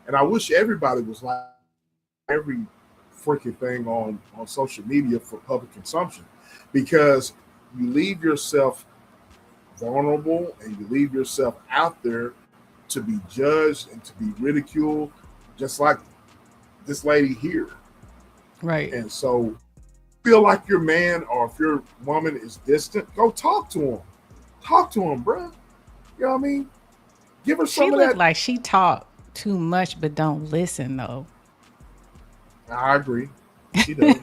S1: and I wish everybody was like every freaking thing on social media for public consumption, because you leave yourself vulnerable and you leave yourself out there to be judged and to be ridiculed, just like this lady here.
S2: Right.
S1: And so feel like your man or if your woman is distant, go talk to him. Talk to him, bro. You know what I mean? Give her some of that.
S2: She look like she talk too much but don't listen though.
S1: I agree. She does.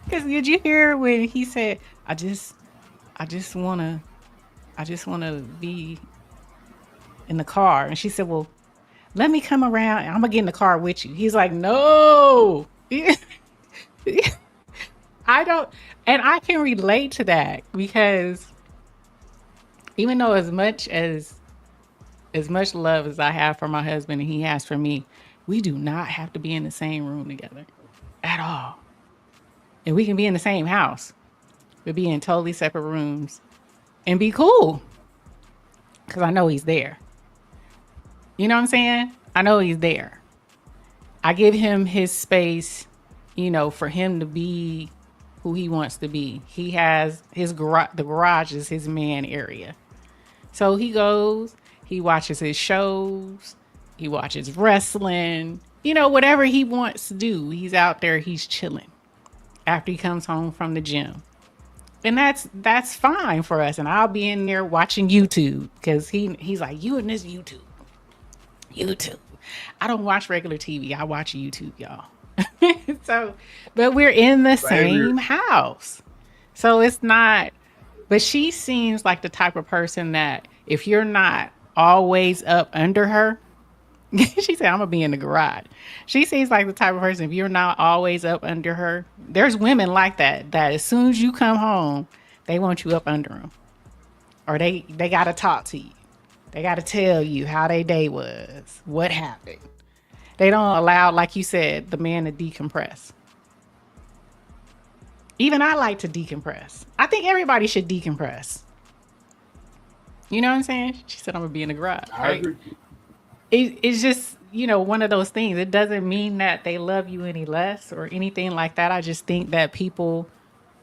S2: Because did you hear when he said, I just wanna be in the car, and she said, well, let me come around and I'm gonna get in the car with you. He's like, no. I don't, and I can relate to that, because even though as much love as I have for my husband and he has for me, we do not have to be in the same room together at all. And we can be in the same house, but be in totally separate rooms and be cool. Because I know he's there. You know what I'm saying? I know he's there. I give him his space, you know, for him to be who he wants to be. He has his garage, the garage is his man area. So he goes, he watches his shows, he watches wrestling, you know, whatever he wants to do. He's out there, he's chilling after he comes home from the gym. And that's fine for us. And I'll be in there watching YouTube because he's like, you in this YouTube. I don't watch regular TV. I watch YouTube, y'all. So, but we're in the same house. So it's not, but she seems like the type of person that if you're not always up under her, she said, I'm going to be in the garage. She seems like the type of person, if you're not always up under her, there's women like that as soon as you come home, they want you up under them. Or they got to talk to you. They got to tell you how their day was, what happened. They don't allow, like you said, the man to decompress. Even I like to decompress. I think everybody should decompress. You know what I'm saying? She said, I'm going to be in the garage.
S1: I agree.
S2: It's just, one of those things. It doesn't mean that they love you any less or anything like that. I just think that people,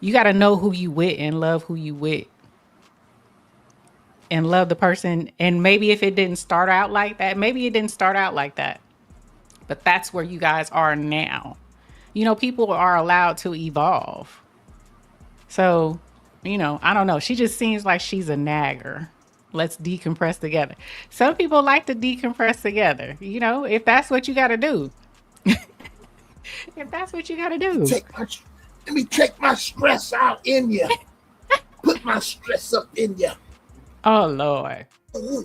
S2: you got to know who you with and love who you with. And love the person. And maybe if it didn't start out like that, but that's where you guys are now. People are allowed to evolve. So, I don't know. She just seems like she's a nagger. Let's decompress together. Some people like to decompress together. If that's what you got to do. If that's what you got to do.
S1: Let me take my stress out in you. Put my stress up in you.
S2: Oh, Lord.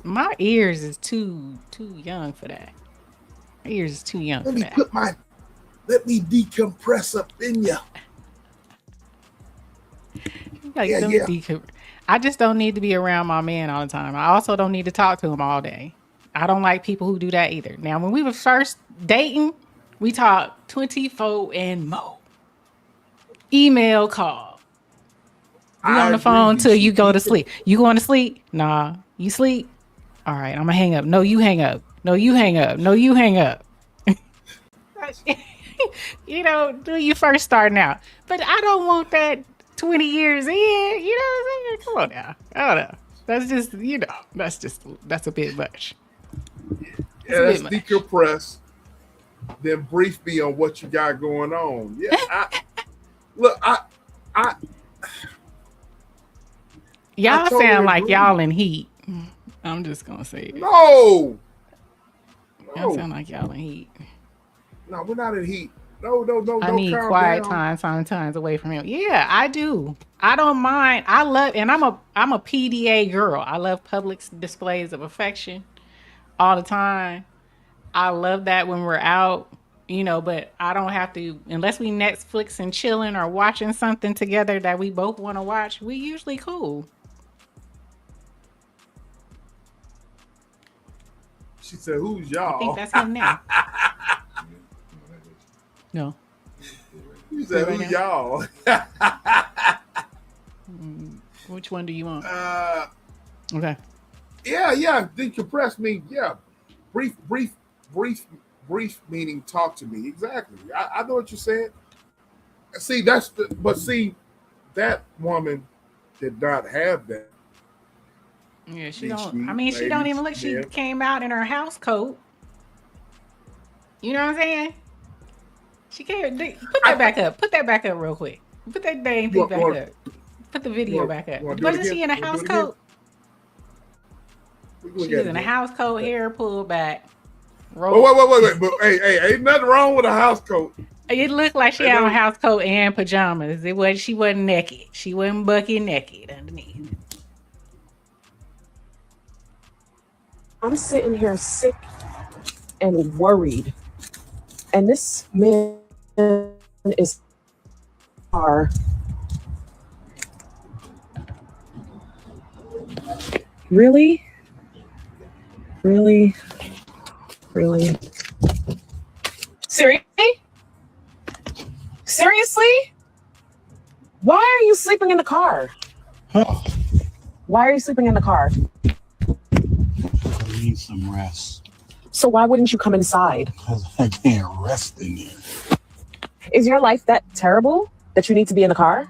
S2: My ears is too young for that. My ears is too young for that.
S1: Let me decompress up in you.
S2: I just don't need to be around my man all the time. I also don't need to talk to him all day. I don't like people who do that either. Now, when we were first dating, we talked 24 and more. Email, call. We on the phone till you go to sleep. You going to sleep? Nah. You sleep? All right, I'm going to hang up. No, you hang up. No, you hang up. No, you hang up. Do you first starting out. But I don't want that 20 years in. You know what I'm saying? Come on now. I don't know. That's just, that's a bit much.
S1: Yeah, let's decompress. Then brief me on what you got going on. Yeah,
S2: y'all sound like y'all in heat. I'm just gonna say it.
S1: No.
S2: Y'all sound like y'all in heat.
S1: No, we're not in heat. No.
S2: I need quiet time sometimes away from him. Yeah, I do. I don't mind. I love, and I'm a PDA girl. I love public displays of affection all the time. I love that when we're out, but I don't have to, unless we Netflix and chilling or watching something together that we both want to watch, we usually cool.
S1: She said, who's y'all?
S2: I think that's him now. No.
S1: You said, who's y'all?
S2: Which one do you want? Okay.
S1: Yeah. Decompress me. Yeah. Brief meaning talk to me. Exactly. I know what you're saying. See, that woman did not have that.
S2: Yeah, she don't. She don't even look. She came out in her house coat. You know what I'm saying? She can't. Put that back up. Put that back up real quick. Put that dang thing back up. Put the video back up. Wasn't she in a house coat? She was in a house coat, hair pulled back.
S1: Wait. But hey, ain't nothing wrong with a house coat.
S2: It looked like she had on a house coat and pajamas. She wasn't naked. She wasn't bucket naked underneath.
S14: I'm sitting here sick and worried. And this man is really? Seriously? Why are you sleeping in the car? Why are you sleeping in the car?
S17: I need some rest.
S14: So why wouldn't you come inside?
S17: Because I can't rest in here.
S14: Is your life that terrible that you need to be in the car?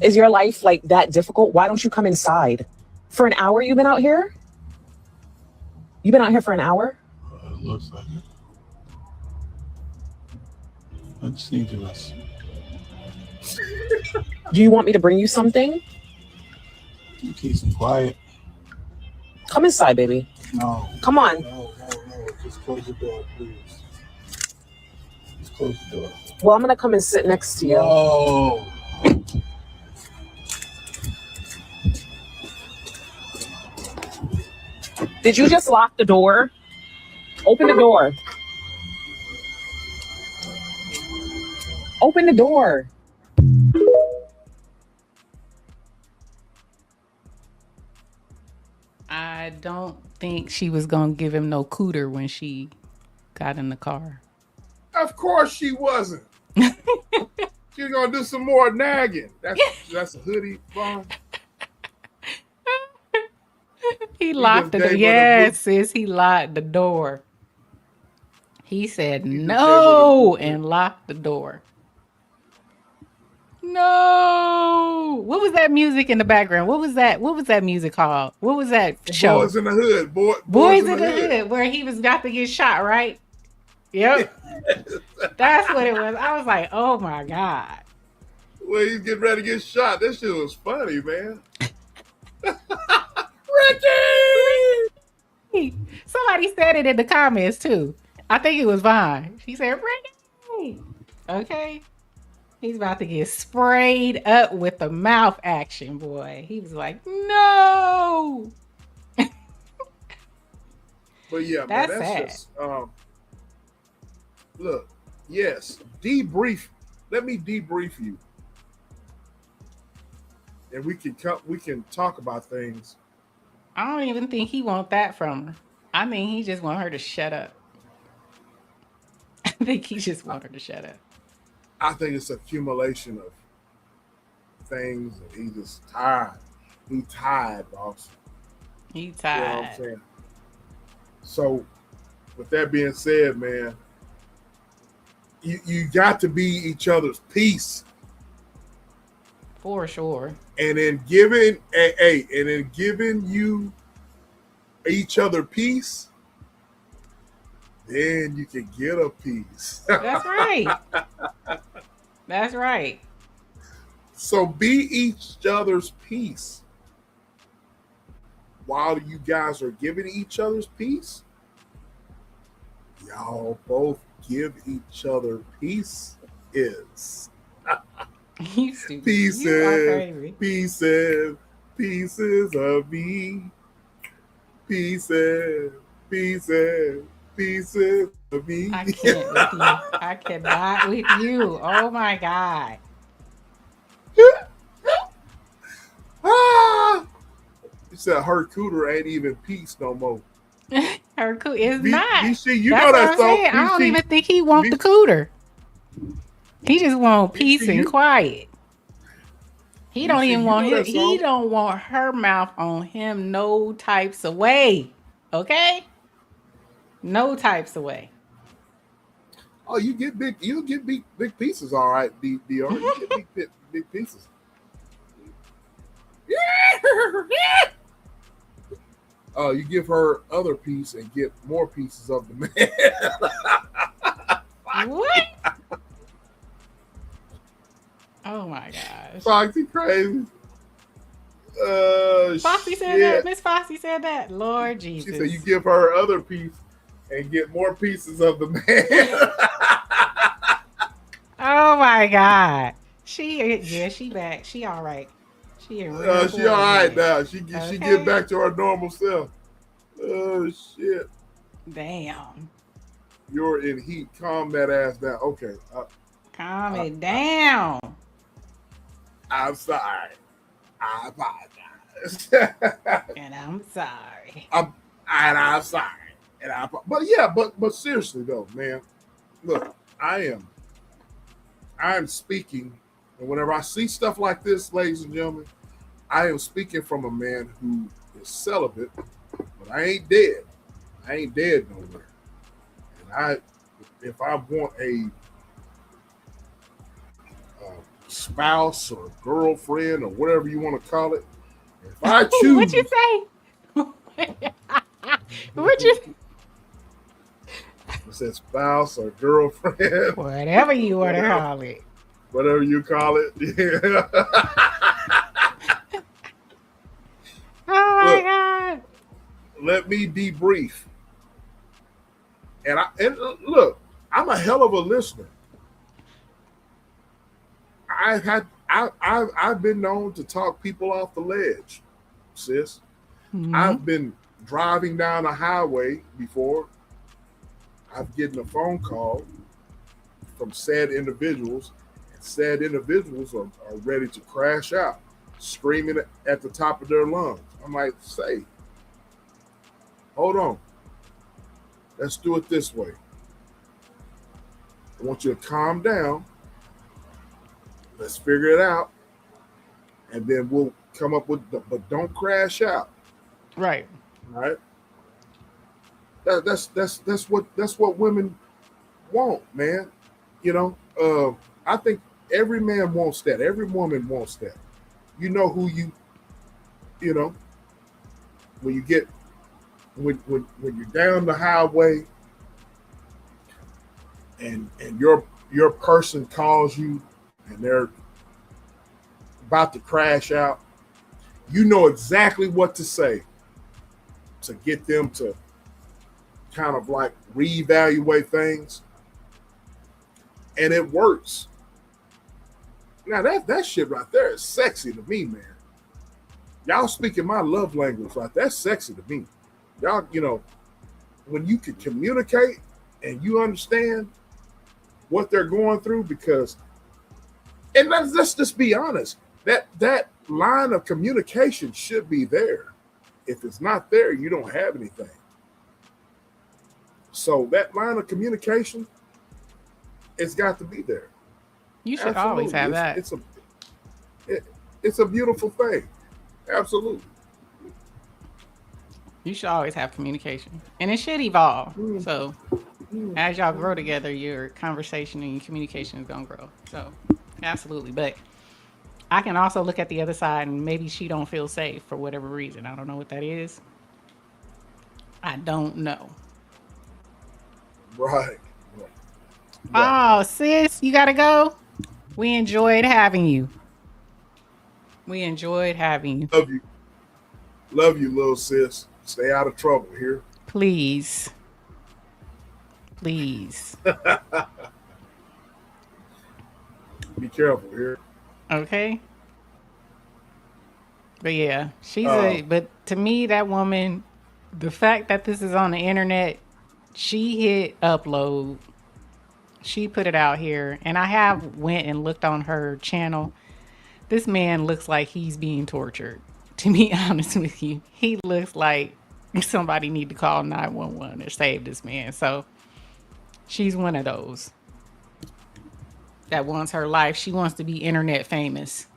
S14: Is your life like that difficult? Why don't you come inside? For an hour you've been out here? You've been out here for an hour?
S17: It looks like it. I just need to rest.
S16: Do you want me to bring you something?
S17: You keep some quiet.
S16: Come inside, baby.
S17: No.
S16: Come on.
S17: No. Just close the door, please. Just close the door.
S16: Well, I'm gonna come and sit next to you.
S17: No.
S16: Did you just lock the door? Open the door. Open the door.
S2: I don't think she was gonna give him no cooter when she got in the car.
S1: Of course she wasn't. She's gonna do some more nagging. That's a hoodie phone.
S2: He locked the door. Yes, sis, he locked the door. He said no and locked the door. No. What was that music in the background? What was that music called? What was that show?
S1: Boys in the Hood.
S2: Boys in the Hood, where he was about to get shot, right? Yep. That's what it was. I was like, oh my God.
S1: Well, he's getting ready to get shot. That shit was funny, man.
S2: Ricky! Somebody said it in the comments too. I think it was Vine. She said, Ricky! Okay. He's about to get sprayed up with the mouth action, boy. He was like, no!
S1: But yeah,
S2: that's
S1: man, that's
S2: sad.
S1: just look, yes, debrief. Let me debrief you. And we can talk about things.
S2: I don't even think he want that from her. I mean, he just want her to shut up. I think he just want her to shut up.
S1: I think it's accumulation of things, and he just tired. He tired, boss.
S2: He tired.
S1: You know what I'm saying? So, with that being said, man, you got to be each other's peace.
S2: For sure.
S1: And in giving you each other peace, then you can get a piece.
S2: That's right. That's right.
S1: So be each other's peace. While you guys are giving each other's peace, y'all both give each other pieces.
S2: You stupid.
S1: Pieces,
S2: you are crazy.
S1: pieces of me. Pieces of me.
S2: I can't with you. I cannot with you. Oh my God.
S1: You said her cooter ain't even peace no more.
S2: Her cooter is not.
S1: BC, you
S2: That's
S1: know
S2: what
S1: that
S2: I'm
S1: song.
S2: saying. I don't even think he want the cooter. He just want peace and quiet. He don't even want him. He don't want her mouth on him no types of way. Okay? No types of way.
S1: Oh, you get big pieces, all right, DR. You get big pieces. Oh, you give her other piece and get more pieces of the man.
S2: What? Oh my gosh.
S1: Foxy crazy.
S2: Foxy said that. Miss Foxy said that. Lord Jesus.
S1: She said you give her other piece and get more pieces of the man.
S2: Oh my God. She back. She all right. She all
S1: right now. She get back to her normal self. Oh shit.
S2: Damn.
S1: You're in heat. Calm that ass down. Okay.
S2: Calm it down.
S1: I'm sorry. I apologize.
S2: And I'm sorry.
S1: I'm sorry. But seriously though, man. Look, I am speaking, and whenever I see stuff like this, ladies and gentlemen, I am speaking from a man who is celibate, but I ain't dead. I ain't dead nowhere. And if I want a spouse or girlfriend or whatever you want to call it, if I choose,
S2: What'd you say? What'd you?
S1: It says spouse or girlfriend,
S2: Whatever you want to call it.
S1: whatever you call it.
S2: Oh my God.
S1: Let me be brief. And look, I'm a hell of a listener. I've been known to talk people off the ledge, sis.
S2: Mm-hmm.
S1: I've been driving down a highway before. I've gotten a phone call from said individuals, and said individuals are ready to crash out, screaming at the top of their lungs. I'm like, say, hold on. Let's do it this way. I want you to calm down. Let's figure it out, and then we'll come up with but don't crash out.
S2: Right.
S1: Right. That's what women want, man. You know, I think every man wants that. Every woman wants that. You know who you know, when you get when you're down the highway and your person calls you and they're about to crash out, you know exactly what to say to get them to kind of like reevaluate things. And it works. Now that shit right there is sexy to me, man. Y'all speaking my love language, right? That's sexy to me. Y'all, you know, when you can communicate and you understand what they're going through, because, and let's just be honest, that line of communication should be there. If it's not there, you don't have anything. So that line of communication, it's got to be there.
S2: You should always have that.
S1: It's a beautiful thing. Absolutely.
S2: You should always have communication, and it should evolve. So as y'all grow together, your conversation and your communication is gonna grow. So absolutely. But I can also look at the other side, and maybe she don't feel safe for whatever reason. I don't know what that is. I don't know.
S1: Right.
S2: Oh, sis, you gotta go. We enjoyed having you. We enjoyed having you.
S1: Love you, little sis. Stay out of trouble here.
S2: Please. Please.
S1: Be careful here.
S2: Okay. But yeah, but to me, that woman, the fact that this is on the internet, she hit upload. She put it out here, and I have went and looked on her channel. This man looks like he's being tortured. To be honest with you, he looks like somebody need to call 911 or save this man. So she's one of those that wants her life. She wants to be internet famous,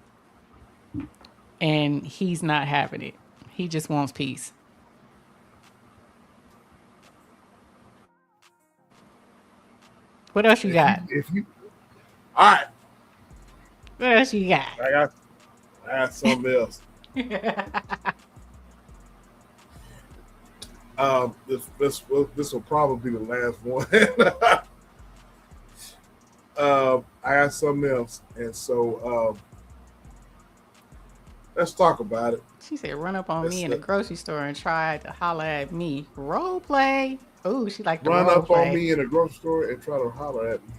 S2: and he's not having it. He just wants peace. What else you got?
S1: All right.
S2: What else you got?
S1: I got something else. This will probably be the last one. I got something else, and so let's talk about it.
S2: She said, "Run up on me in the grocery store and try to holler at me. Role play." Oh, she like to
S1: run
S2: role
S1: up
S2: play.
S1: on me in the grocery store and try to holler at me.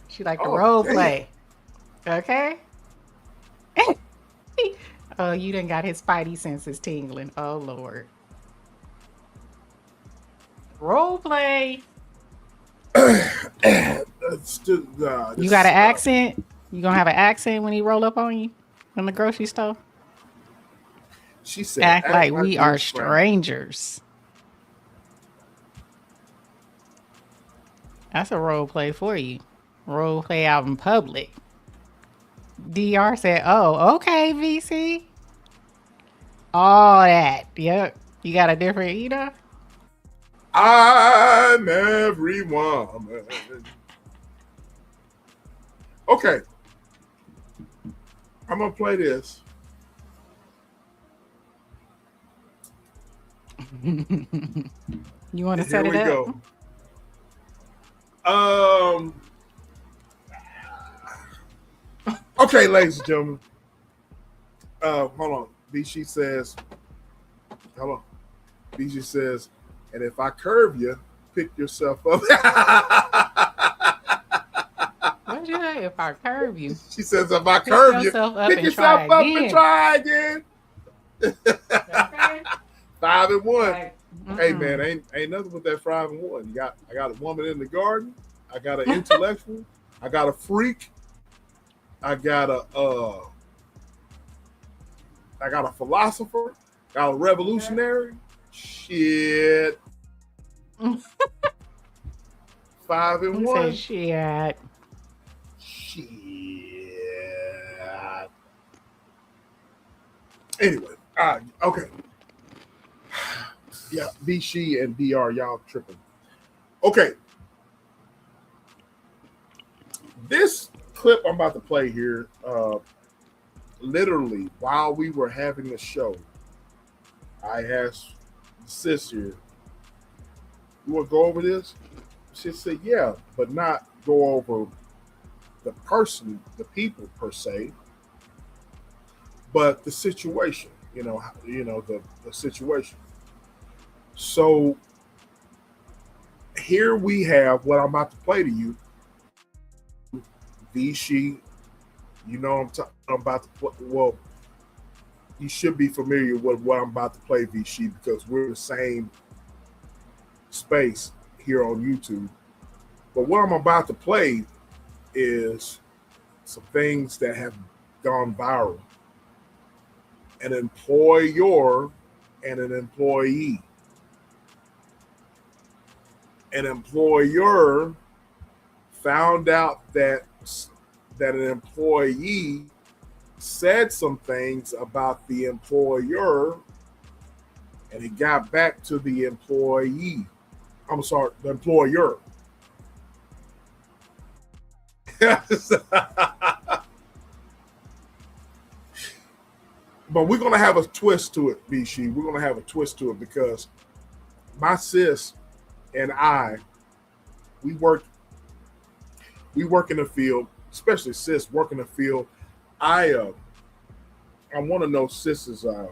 S2: She like to role play. Okay. Oh, you done got his spidey senses tingling. Oh Lord. Role play. You got an accent? You gonna have an accent when he roll up on you in the grocery store?
S1: She said,
S2: act like we are strangers. That's a role play for you. Role play out in public. DR said, "Oh, okay, VC. All that. Yep. You got a different, you know?
S1: I'm every woman." Okay. I'm gonna play this.
S2: You want to set it up?
S1: Here we go. Okay, ladies and gentlemen. Hold on. BC says, hold on. BC says, and if I curve you, pick yourself up.
S2: What'd you say? If I curve you.
S1: She says, if I curve you, pick yourself up and try again.
S2: Okay.
S1: 5-1.
S2: Right.
S1: Hey man, ain't nothing with that 5-1. I got a woman in the garden. I got an intellectual. I got a freak. I got a philosopher. Got a revolutionary. Shit. 5-1.
S2: Shit.
S1: Anyway, okay. Yeah, VC and DR, y'all tripping. Okay. This clip I'm about to play here, literally while we were having the show, I asked sis here, you want to go over this? She said, yeah, but not go over the person, the people per se, but the situation, the situation. So here we have what I'm about to play to you. Vichy, I'm about to play. Well, you should be familiar with what I'm about to play, Vichy, because we're in the same space here on YouTube. But what I'm about to play is some things that have gone viral. An employer and an employee. An employer found out that an employee said some things about the employer, and it got back to the employee. I'm sorry, the employer. But we're going to have a twist to it, Bishi. We're going to have a twist to it because my sis and I, we work in the field, especially sis work in the field. I want to know sis's. I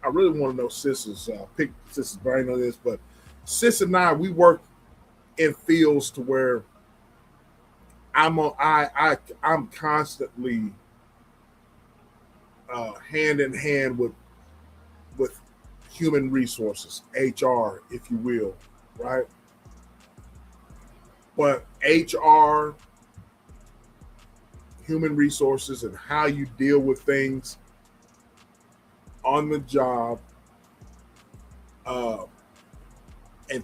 S1: really want to know sis's. Pick sis's brain on this, but sis and I, we work in fields to where I'm constantly hand in hand with human resources, HR, if you will, right? But HR, human resources, and how you deal with things on the job, and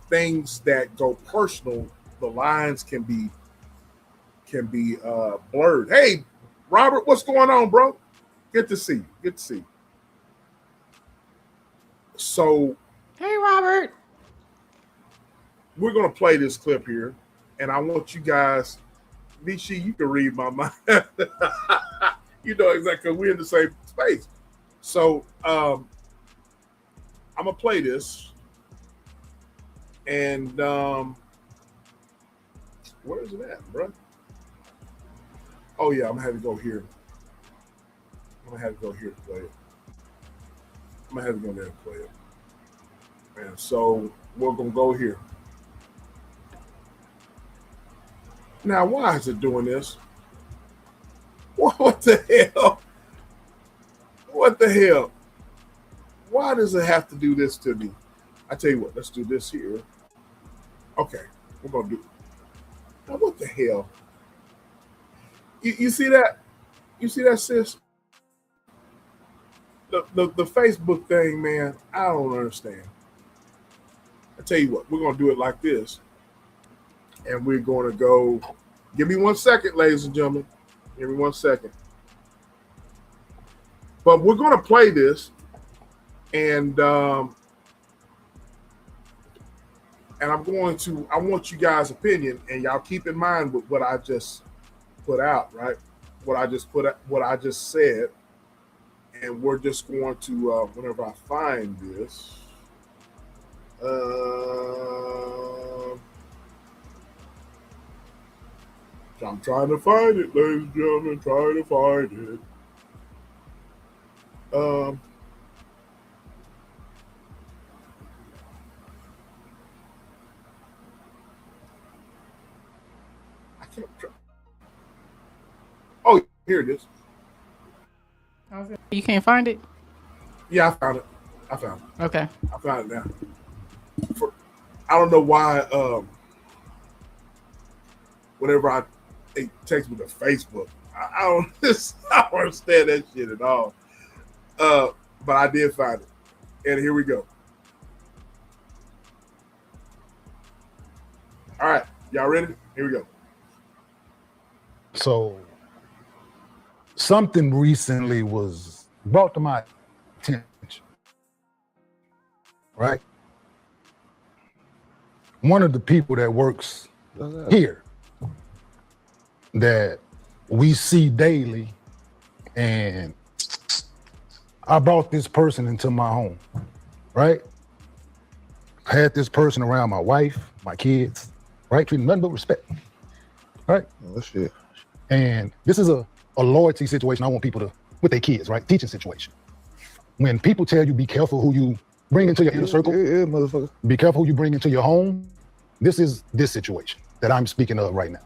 S1: things that go personal, the lines can be blurred. Hey, Robert, what's going on, bro? Good to see you. Good to see you. So,
S2: hey, Robert,
S1: we're gonna play this clip here, and I want you guys, Vichy, you can read my mind. You know exactly. We're in the same space. So, I'm gonna play this, and where is it at, bro? Oh yeah, I'm gonna have to go here. I'm gonna have to go here to play it. I'm gonna have to go there and play it. And so we're gonna go here. Now, why is it doing this? What the hell? What the hell? Why does it have to do this to me? I tell you what, let's do this here. Okay, we're gonna do it. Now, what the hell? You see that? You see that, sis? The Facebook thing, man, I don't understand. I tell you what, we're gonna do it like this, and we're gonna go. Give me 1 second, ladies and gentlemen. Give me 1 second. But we're gonna play this, and I want you guys' opinion, and y'all keep in mind with what I just put out, right? What I just said. And we're just going to, whenever I find this, I'm trying to find it, ladies and gentlemen. Trying to find it. I can't. Oh, here it is.
S2: You can't find it?
S1: Yeah, I found it.
S2: Okay.
S1: I found it now. I don't know why. Whenever they text me to Facebook, I don't understand that shit at all. But I did find it, and here we go. All right, y'all ready? Here we go.
S18: So something recently was brought to my attention, right? One of the people that works here that we see daily, and I brought this person into my home, right? I had this person around my wife, my kids, right? Treating nothing but respect, right?
S9: Oh, shit.
S18: And this is a loyalty situation. I want people to, with their kids, right? Teaching situation. When people tell you be careful who you bring into your inner circle,
S9: motherfucker.
S18: Be careful who you bring into your home. This is this situation that I'm speaking of right now.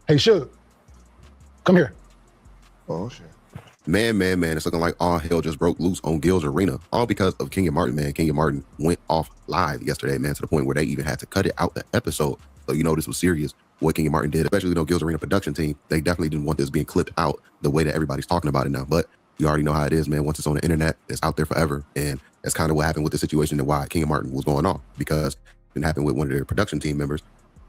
S18: Hey, Suge, come here.
S9: Oh, shit. Man, it's looking like all hell just broke loose on Gil's Arena. All because of Kenya Martin, man. Kenya Martin went off live yesterday, man, to the point where they even had to cut it out the episode. So you know this was serious, what Kenya Martin did, especially, Gil's Arena production team. They definitely didn't want this being clipped out the way that everybody's talking about it now. But you already know how it is, man. Once it's on the internet, it's out there forever. And that's kind of what happened with the situation and why Kenya Martin was going off, because it happened with one of their production team members,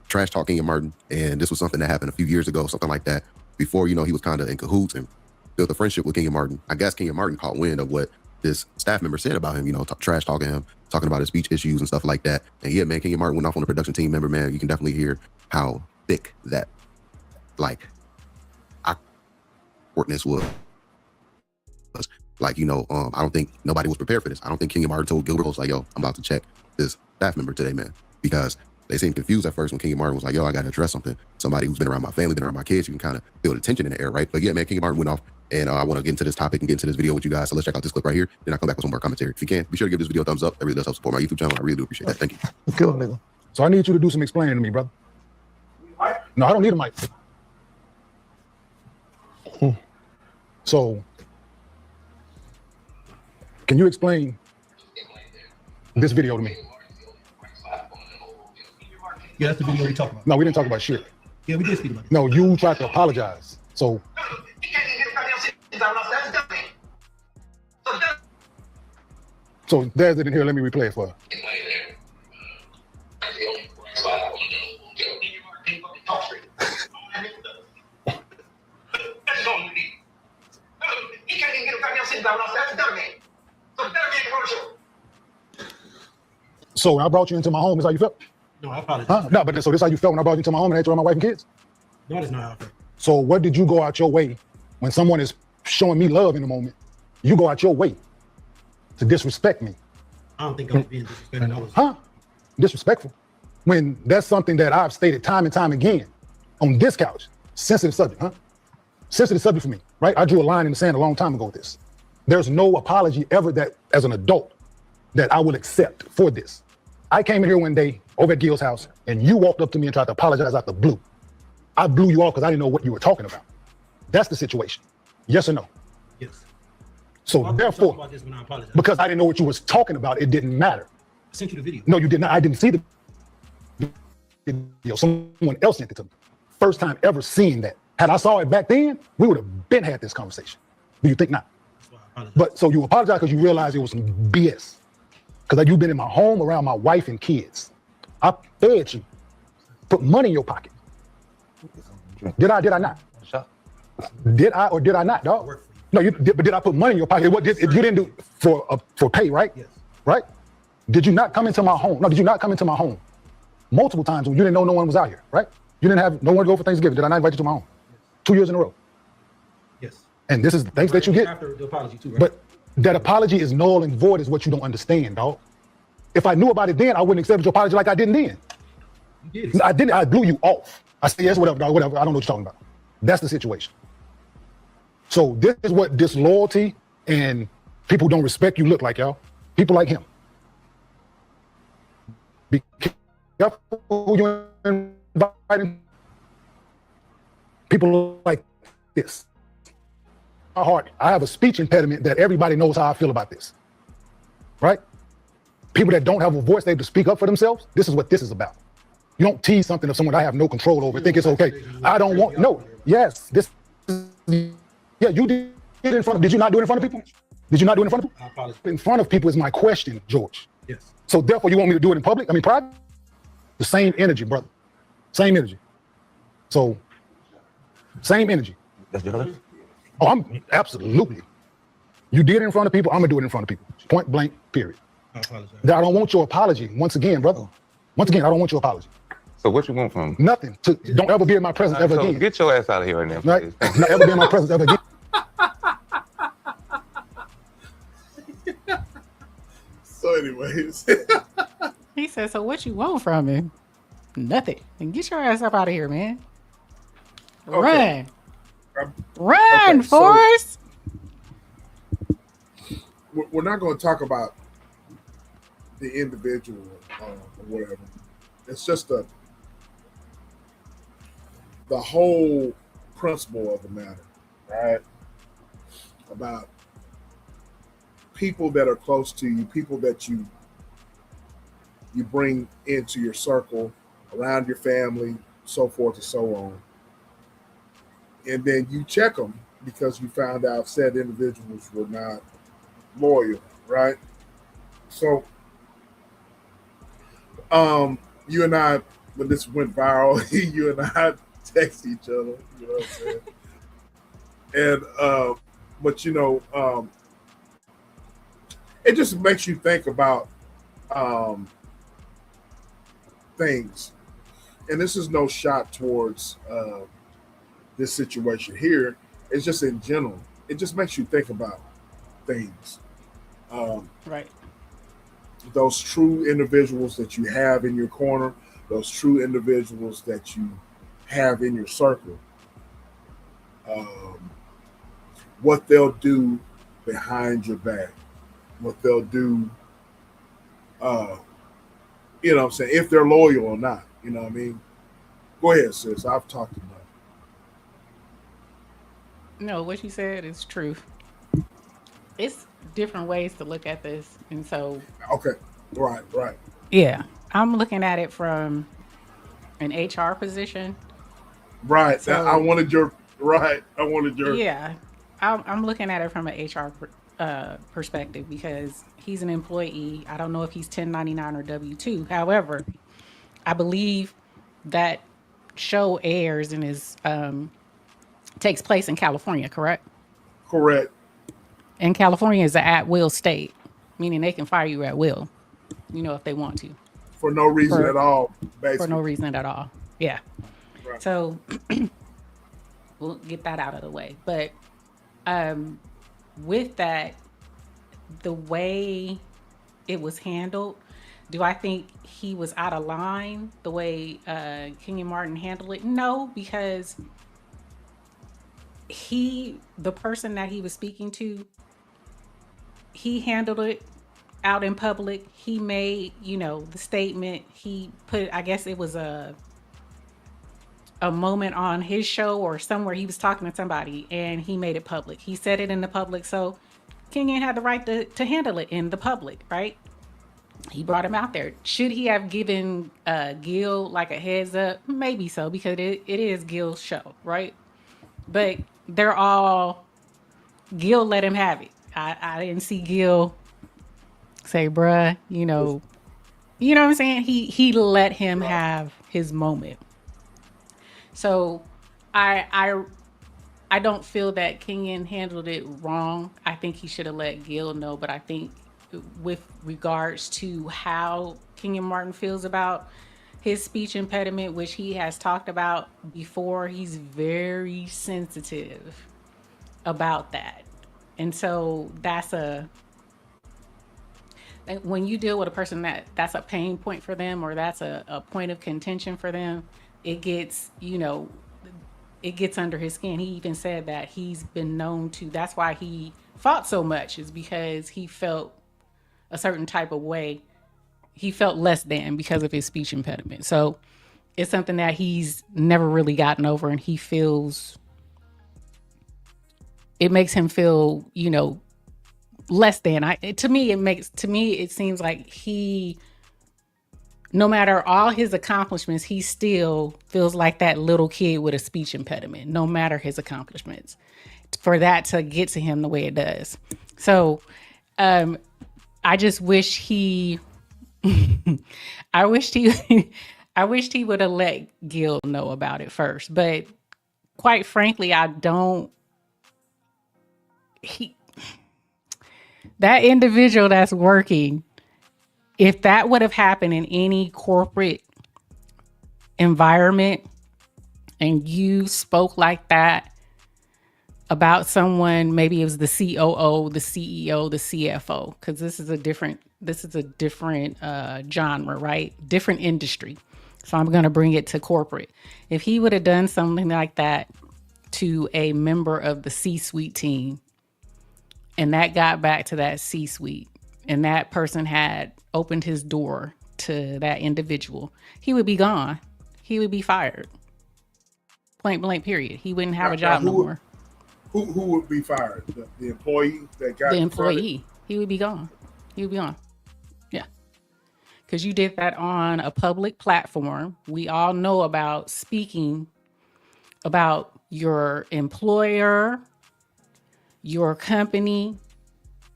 S9: trash talking Kenya Martin. And this was something that happened a few years ago, something like that, before, he was kind of in cahoots and built a friendship with Kenya Martin. I guess Kenya Martin caught wind of what this staff member said about him, trash talking him, talking about his speech issues and stuff like that. And yeah, man, Kenya Martin went off on the production team member, man. You can definitely hear how thick that, awkwardness was. I don't think nobody was prepared for this. I don't think Kenya Martin told Gilbert, was like, yo, I'm about to check this staff member today, man. Because they seemed confused at first when Kenya Martin was like, yo, I got to address something. Somebody who's been around my family, been around my kids, you can kind of feel the tension in the air, right? But yeah, man, Kenya Martin went off. And I want to get into this topic and get into this video with you guys. So let's check out this clip right here. Then I'll come back with some more commentary. If you can, be sure to give this video a thumbs up. That really does help support my YouTube channel. I really do appreciate that. Thank you.
S18: Kill nigga. So I need you to do some explaining to me, brother. No, I don't need a mic. So, can you explain this video to me?
S8: Yeah, that's the video we talked about.
S18: No, we didn't talk about shit.
S8: Yeah, we did speak about it.
S18: No, you tried to apologize. So there's it in here. Let me replay it for her. So when I brought you into my home, is how you felt?
S8: No, I apologize.
S18: Huh? No, but so this is how you felt when I brought you into my home and I told my wife and kids?
S8: No, that's not how I felt.
S18: So what did you go out your way when someone is showing me love in the moment? You go out your way to disrespect me.
S8: I don't think I was being disrespectful.
S18: Disrespectful. When that's something that I've stated time and time again on this couch. Sensitive subject, huh? Sensitive subject for me, right? I drew a line in the sand a long time ago with this. There's no apology ever that, as an adult, that I would accept for this. I came in here one day over at Gil's house and you walked up to me and tried to apologize out the blue. I blew you off because I didn't know what you were talking about. That's the situation. Yes or no?
S8: Yes.
S18: So therefore,
S8: about this when I apologize.
S18: because I didn't know what you was talking about, it didn't matter.
S8: I sent you the video.
S18: No, you did not. I didn't see the video. Someone else sent it to me. First time ever seeing that. Had I saw it back then, we would have been had this conversation. Do you think not? But so you apologize because you realized it was some BS. Because you've been in my home around my wife and kids. I fed you, put money in your pocket. Did I not? Did I or did I not, dog? No, you did, but did I put money in your pocket? What did you didn't do for pay, right? Yes. Right? Did you not come into my home? No, did you not come into my home multiple times when you didn't know no one was out here, right? You didn't have no one to go for Thanksgiving. Did I not invite you to my home? Yes. 2 years in a row.
S8: Yes.
S18: And this is the things that you get.
S8: After the apology too, right?
S18: But that apology is null and void is what you don't understand, dog. If I knew about it then, I wouldn't accept your apology like I didn't then.
S8: You did.
S18: I didn't. I blew you off. I say yes, whatever, dog, whatever. I don't know what you're talking about. That's the situation. So this is what disloyalty and people don't respect you look like, y'all. People like him. Be careful who you're inviting. People like this. My heart, I have a speech impediment that everybody knows how I feel about this. Right? People that don't have a voice, they have to speak up for themselves. This is what this is about. You don't tease something of someone I have no control over, think it's okay. I don't want, no, yes, this is, yeah, you did it in front of, did you not do it in front of people? Did you not do it in front of people? In front of people is my question, George.
S17: Yes.
S18: So therefore you want me to do it in public? I mean, private? The same energy, brother. Same energy. So, same energy. Oh, I'm absolutely. You did it in front of people, I'm gonna do it in front of people. Point blank, period.
S17: I apologize.
S18: I don't want your apology. Once again, brother. Once again, I don't want your apology.
S19: So what you want from me?
S18: Nothing. Don't ever be in my presence ever again.
S19: Get your ass out of here right now.
S18: Right? Not ever be in my presence ever again.
S1: So anyways.
S2: He said, so what you want from him? Nothing. And get your ass up out of here, man.
S1: Okay.
S2: Run,
S1: Okay,
S2: Forrest.
S1: We're not going to talk about the individual or whatever. It's just the whole principle of the matter, right? About people that are close to you, people that you bring into your circle, around your family, so forth and so on. And then you check them because you found out said individuals were not loyal, right? So you and I, when this went viral, you and I text each other, you know what I'm saying? And but you know, it just makes you think about things. And this is no shot towards this situation here. It's just in general. It just makes you think about things.
S2: Right.
S1: Those true individuals that you have in your corner, those true individuals that you have in your circle, what they'll do behind your back, what they'll do, you know what I'm saying, if they're loyal or not, you know what I mean? Go ahead, sis. I've talked enough.
S2: No, what you said is true. It's different ways to look at this. And so.
S1: Okay. Right.
S2: Yeah. I'm looking at it from an HR position.
S1: Right.
S2: So,
S1: I wanted your.
S2: Yeah. I'm looking at it from an HR perspective because he's an employee. I don't know if he's 1099 or W-2. However, I believe that show airs and is takes place in California, correct?
S1: Correct.
S2: And California is an at-will state, meaning they can fire you at will, you know, if they want to.
S1: For no reason at all, basically.
S2: For no reason at all. Yeah.
S1: Right.
S2: So we'll get that out of the way. But with that, the way it was handled, do I think he was out of line the way Kenyon Martin handled it? No, because the person that he was speaking to, he handled it out in public. He made, you know, the statement. He put, I guess it was a moment on his show or somewhere he was talking to somebody and he made it public. He said it in the public. So Kenyon had the right to handle it in the public, right? He brought him out there. Should he have given Gil like a heads up? Maybe so, because it is Gil's show, right? But they're all, Gil let him have it. I didn't see Gil say, bruh, you know what I'm saying? He let him have his moment. So I don't feel that Kenyon handled it wrong. I think he should have let Gil know, but I think with regards to how Kenyon Martin feels about his speech impediment, which he has talked about before, he's very sensitive about that. And so when you deal with a person that's a pain point for them, or that's a point of contention for them, it gets, it gets under his skin. He even said that he's been known to, that's why he fought so much, is because he felt a certain type of way. He felt less than because of his speech impediment. So it's something that he's never really gotten over, and he feels, it makes him feel, less than. To me, it seems like he, no matter all his accomplishments, he still feels like that little kid with a speech impediment, no matter his accomplishments, for that to get to him the way it does. So I just wish he, I wished he would have let Gil know about it first. But quite frankly, that individual that's working, if that would have happened in any corporate environment and you spoke like that about someone, maybe it was the COO, the CEO, the CFO, because this is a different genre, right? Different industry. So I'm going to bring it to corporate. If he would have done something like that to a member of the C-suite team, and that got back to that C-suite, and that person had opened his door to that individual, he would be gone. He would be fired. Point blank, period. He wouldn't have a job no more.
S1: Who would be fired? The employee that got
S2: the employee. He would be gone. He would be gone. Yeah. Because you did that on a public platform. We all know about speaking about your employer, your company.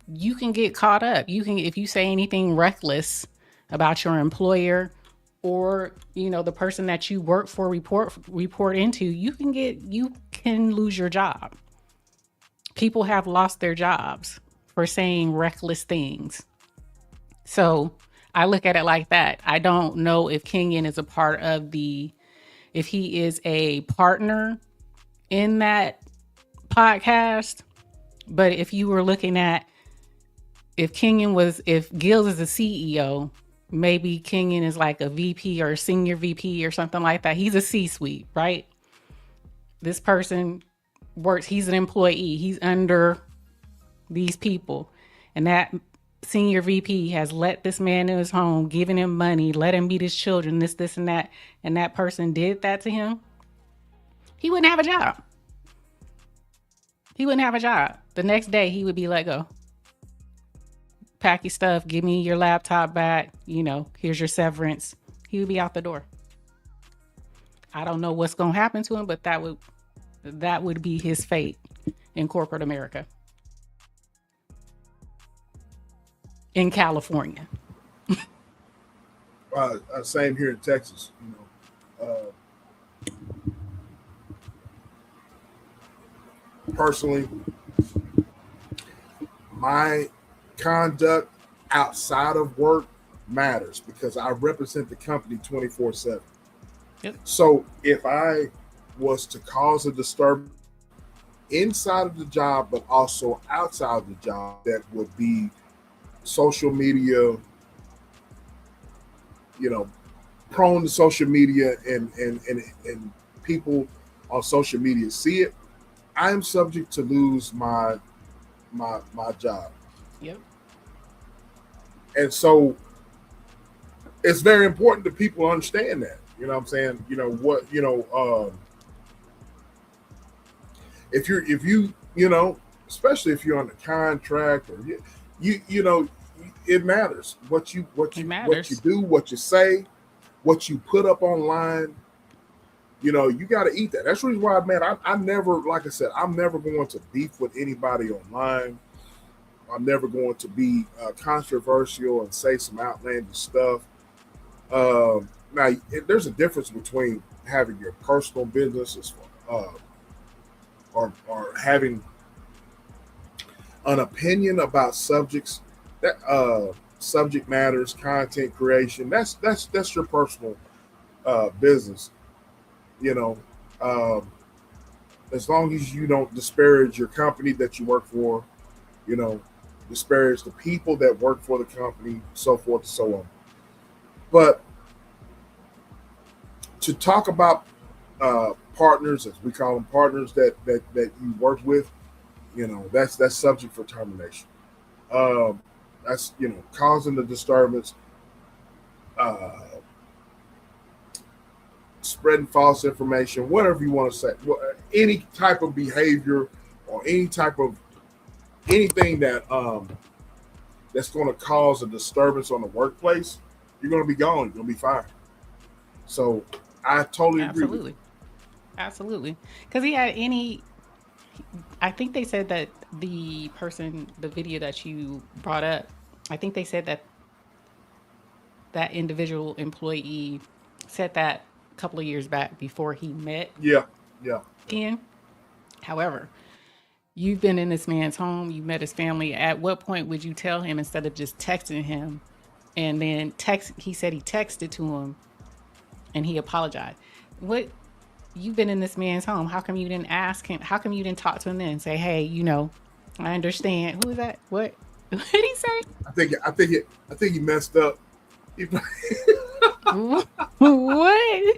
S2: You can get caught up. You can, if you say anything reckless about your employer or, the person that you work for, report into, you can lose your job. People have lost their jobs for saying reckless things. So I look at it like that. I don't know if Kenyon is a part of if he is a partner in that podcast, but if you were looking at, if Gills is a CEO, maybe Kenyon is like a VP or a senior VP or something like that. He's a C-suite, right? This person works, he's an employee, he's under these people, and that senior VP has let this man in his home, given him money, let him meet his children, this and that, and that person did that to him, he wouldn't have a job. He wouldn't have a job. The next day he would be let go. Pack your stuff, give me your laptop back, here's your severance. He would be out the door. I don't know what's going to happen to him, but that would be his fate in corporate America. In California.
S1: Same here in Texas. Personally, my conduct outside of work matters because I represent the company 24/7.
S2: Yep.
S1: So if I was to cause a disturbance inside of the job, but also outside of the job, that would be social media, prone to social media and people on social media see it, I am subject to lose my job.
S2: Yep.
S1: And so it's very important that people understand that. You know what I'm saying? If you especially if you're on a contract or it matters what you do, what you say, what you put up online. You got to eat that. That's the reason why, man, I never, like I said, I'm never going to beef with anybody online. I'm never going to be controversial and say some outlandish stuff. Now, there's a difference between having your personal business or having an opinion about subjects, that subject matters, content creation. That's your personal business. As long as you don't disparage your company that you work for, disparage the people that work for the company, so forth and so on. But to talk about partners, as we call them, partners that you work with, that's subject for termination. That's causing the disturbance, spreading false information, whatever you want to say, any type of behavior or any type of anything that that's going to cause a disturbance on the workplace, you're going to be gone. You're going to be fired. So I totally agree. With you.
S2: Absolutely. Because I think they said that the video that you brought up, I think they said that individual employee said that a couple of years back before he met.
S1: Yeah.
S2: Ian. However, you've been in this man's home, you met his family. At what point would you tell him instead of just texting him and then he said he texted to him and he apologized. You've been in this man's home. How come you didn't ask him? How come you didn't talk to him then and say, hey, I understand. Who is that? What did he say?
S1: I think he messed up.
S2: What?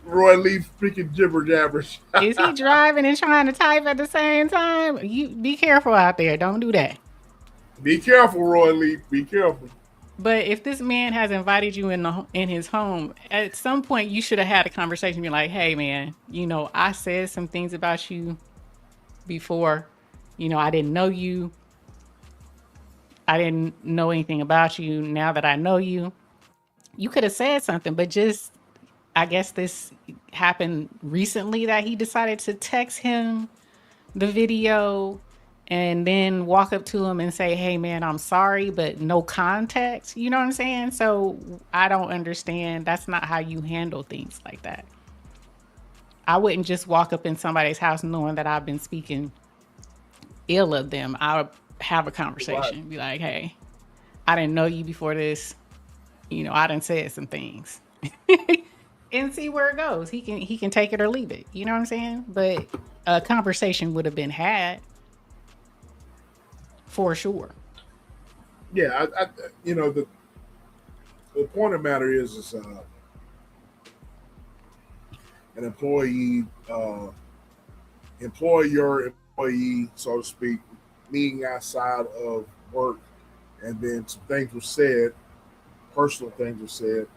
S1: Roy Lee freaking jibber jabbers.
S2: Is he driving and trying to type at the same time? You be careful out there. Don't do that.
S1: Be careful, Roy Lee. Be careful.
S2: But if this man has invited you in his home, at some point you should have had a conversation. Be like, hey man, I said some things about you before. I didn't know you. I didn't know anything about you. Now that I know you, you could have said something, but I guess this happened recently that he decided to text him the video and then walk up to him and say, hey man, I'm sorry, but no context. You know what I'm saying? So I don't understand. That's not how you handle things like that. I wouldn't just walk up in somebody's house knowing that I've been speaking ill of them. I would have a conversation. Be like, hey, I didn't know you before this. I done said some things. And see where it goes. He can take it or leave it. You know what I'm saying? But a conversation would have been had for sure.
S1: Yeah, the point of the matter is an employee, employer, employee, so to speak, meeting outside of work, and then some things were said, personal things were said,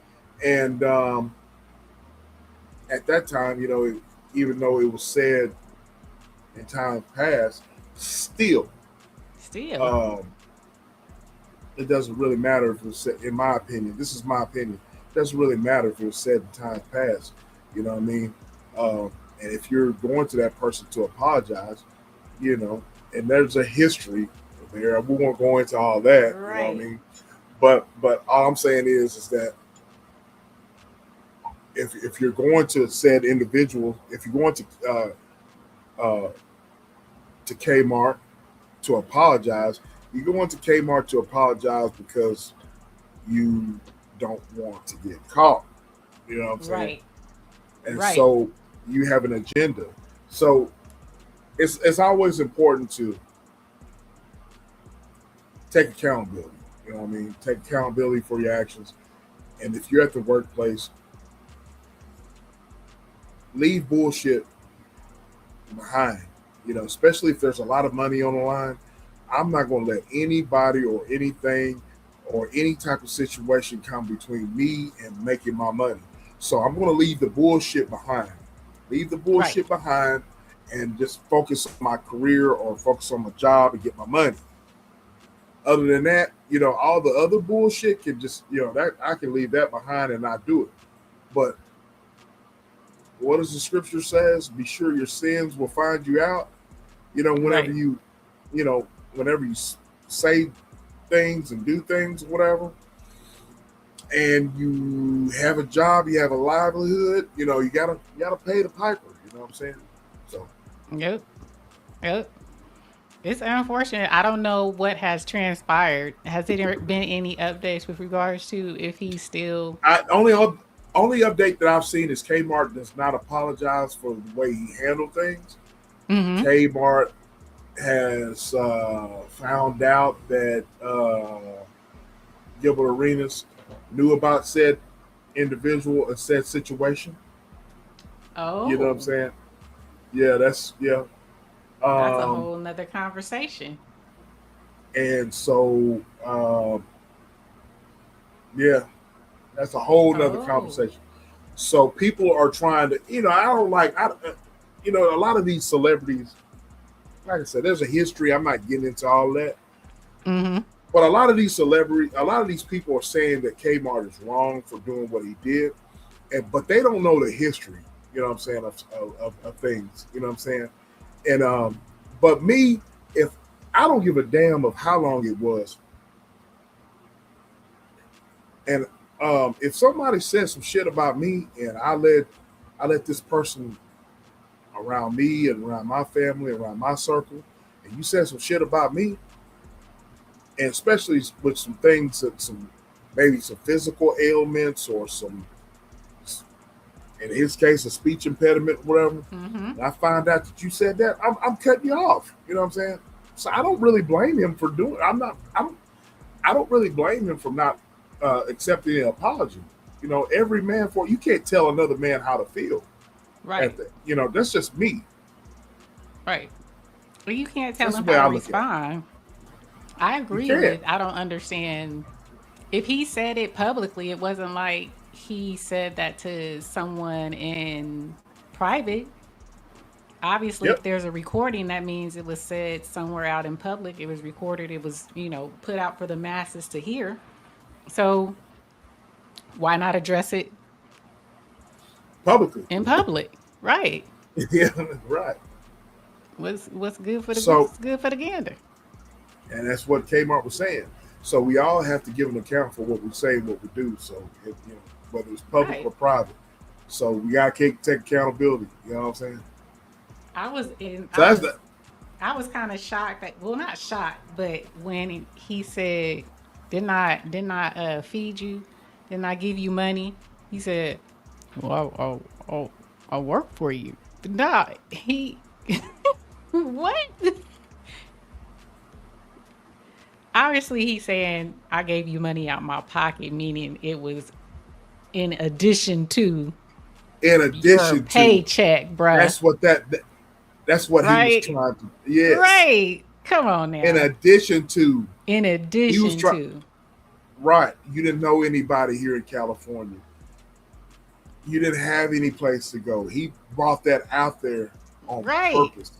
S1: and at that time, even though it was said in times past, still, it doesn't really matter if it was said, in my opinion. This is my opinion. It doesn't really matter if it was said in times past. You know what I mean? And if you're going to that person to apologize, and there's a history there, we won't go into all that.
S2: Right.
S1: You know what I mean? But all I'm saying is that if you're going to said individual, if you're going to Kmart to apologize, you're going to Kmart to apologize because you don't want to get caught. You know what I'm saying?
S2: Right.
S1: And so you have an agenda. So it's always important to take accountability. You know what I mean? Take accountability for your actions. And if you're at the workplace, leave bullshit behind, especially if there's a lot of money on the line. I'm not going to let anybody or anything or any type of situation come between me and making my money. So I'm going to leave the bullshit behind. Leave the bullshit behind and just focus on my career or focus on my job and get my money. Other than that, all the other bullshit can just, that I can leave that behind and not do it. But what does the scripture says? Be sure your sins will find you out. Whenever whenever you say things and do things, whatever, and you have a job, you have a livelihood, you gotta pay the piper. You know what I'm saying? So.
S2: Yep. It's unfortunate. I don't know what has transpired. Has there been any updates with regards to if he's still?
S1: Only update that I've seen is Kmart does not apologize for the way he handled things.
S2: Mm-hmm.
S1: Kmart has found out that Gilbert Arenas knew about said individual in said situation.
S2: Oh,
S1: You know what I'm saying? Yeah,
S2: that's a
S1: Um,
S2: whole nother conversation.
S1: and so, yeah, that's a whole nother
S2: Oh,
S1: conversation. So people are trying to, I don't like, a lot of these celebrities, like I said, there's a history. I'm not getting into all that.
S2: mm-hmm.
S1: But a lot of these celebrities, a lot of these people are saying that Kmart is wrong for doing what he did, but they don't know the history. You know what I'm saying of things. You know what I'm saying. And but me, if I don't give a damn of how long it was, and if somebody says some shit about me, and I let this person around me and around my family, around my circle, and you said some shit about me, and especially with some things that maybe some physical ailments or some, in his case, a speech impediment, whatever.
S2: Mm-hmm.
S1: And I find out that you said that, I'm cutting you off. You know what I'm saying? So I don't really blame him for doing. I don't really blame him for not accepting an apology. Every man you can't tell another man how to feel.
S2: Right.
S1: That's just me.
S2: Right. Well, you can't tell
S1: That's
S2: him
S1: the way
S2: how
S1: I
S2: to
S1: look at it.
S2: respond. I
S1: You
S2: agree
S1: can't.
S2: with. I don't understand. If he said it publicly, it wasn't like he said that to someone in private. Obviously, if
S1: Yep.
S2: there's a recording, that means it was said somewhere out in public. It was recorded. It was, put out for the masses to hear. So why not address it
S1: Publicly.
S2: in public? Right.
S1: Yeah, right.
S2: What's good for the
S1: So,
S2: goose is good for the gander.
S1: and that's what Kmart was saying. So we all have to give an account for what we say and what we do. So whether it's public
S2: Right.
S1: or private. So we gotta take accountability. You know what I'm saying?
S2: I was in.
S1: So that's the
S2: I was kind of shocked that, well, not shocked, but when he said, didn't I feed you? Didn't I give you money? He said, well, I work for you. No, what? Obviously, he's saying I gave you money out my pocket, meaning it was in addition to your
S1: to.
S2: paycheck, bruh.
S1: That's what he was
S2: Right?
S1: trying to. Yes.
S2: Right. Come on
S1: In
S2: now.
S1: addition to.
S2: In
S1: He was
S2: addition
S1: trying.
S2: to.
S1: Right. You didn't know anybody here in California. You didn't have any place to go. He brought that out there on
S2: Right.
S1: purpose.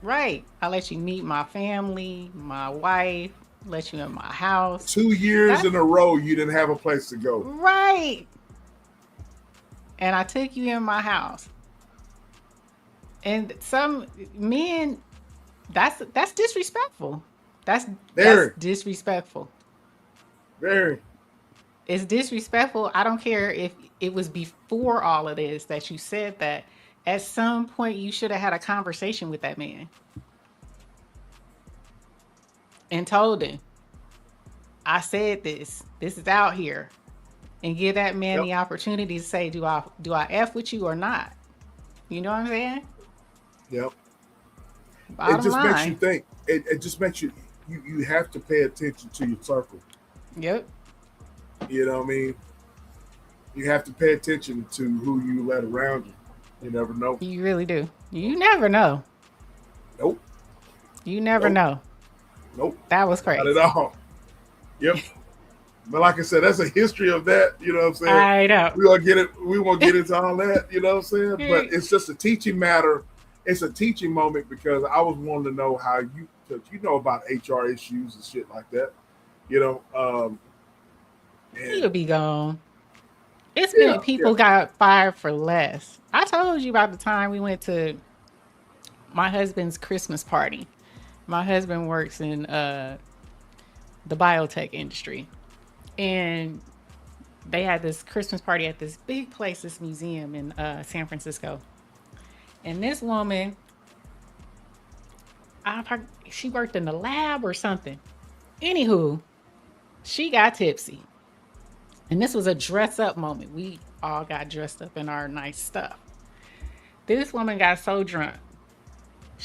S2: Right. I let you meet my family, my wife, let you in my house.
S1: 2 years
S2: That's
S1: in a row, you didn't have a place to go.
S2: right. And I took you in my house. And some men, that's disrespectful. That's
S1: Very.
S2: disrespectful.
S1: Very.
S2: It's disrespectful. I don't care if it was before all of this that you said that. At some point, you should have had a conversation with that man and told him, I said this. This is out here. And give that man
S1: Yep.
S2: the opportunity to say, do I F with you or not? You know what I'm saying?
S1: Yep.
S2: Bottom
S1: It just
S2: line.
S1: makes you think. It just makes you have to pay attention to your circle.
S2: Yep.
S1: You know what I mean? You have to pay attention to who you let around you. You never know.
S2: You really do. You never know.
S1: Nope.
S2: You never
S1: Nope.
S2: know.
S1: Nope.
S2: That was crazy.
S1: Not at all. Yep. But like I said, that's a history of that. You know what I'm saying?
S2: I know.
S1: We won't get into all that. You know what I'm saying? But it's just a teaching matter. It's a teaching moment because I was wanting to know how because you know about HR issues and shit like that. You know,
S2: He'll be gone. It's
S1: Yeah,
S2: been people got fired for less. I told you about the time we went to my husband's Christmas party. My husband works in the biotech industry. And they had this Christmas party at this big place, this museum in San Francisco. And this woman, she worked in the lab or something. Anywho, she got tipsy. And this was a dress up moment. We all got dressed up in our nice stuff. This woman got so drunk.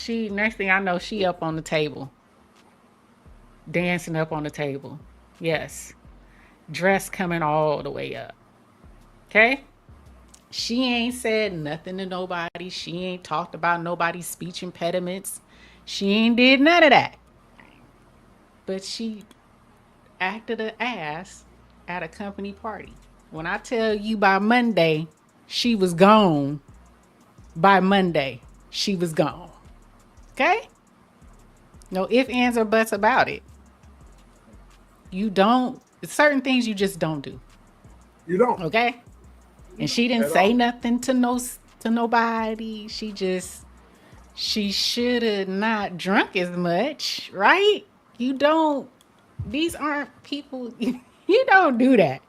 S2: Next thing I know, she up on the table. Dancing up on the table. Yes. Dress coming all the way up. Okay? She ain't said nothing to nobody. She ain't talked about nobody's speech impediments. She ain't did none of that. But she acted an ass at a company party. When I tell you by Monday, she was gone. By Monday, she was gone. Okay? No ifs, ands, or buts about it. You don't, certain things you just don't do.
S1: You don't.
S2: Okay? And she didn't say nothing to nobody. She should have not drunk as much, right? You don't, these aren't people, you don't do that.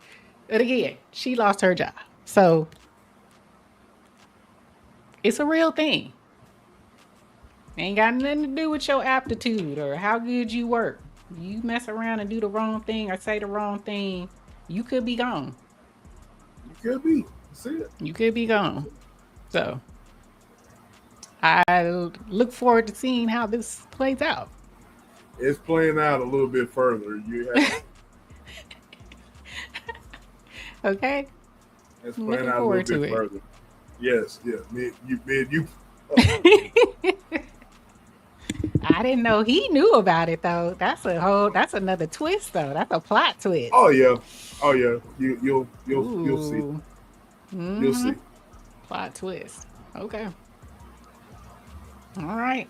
S2: But again, she lost her job. So it's a real thing. Ain't got nothing to do with your aptitude or how good you work. You mess around and do the wrong thing or say the wrong thing, you could be gone.
S1: You could be. See it.
S2: You could be gone. So I look forward to seeing how this plays out.
S1: It's playing out a little bit further. You have
S2: okay.
S1: It's playing out a little bit further. Yes, yes. Me and you.
S2: I didn't know he knew about it though. That's another twist though. That's a plot twist.
S1: Oh yeah. You'll see.
S2: Mm-hmm.
S1: You'll see.
S2: Plot twist. Okay. All right.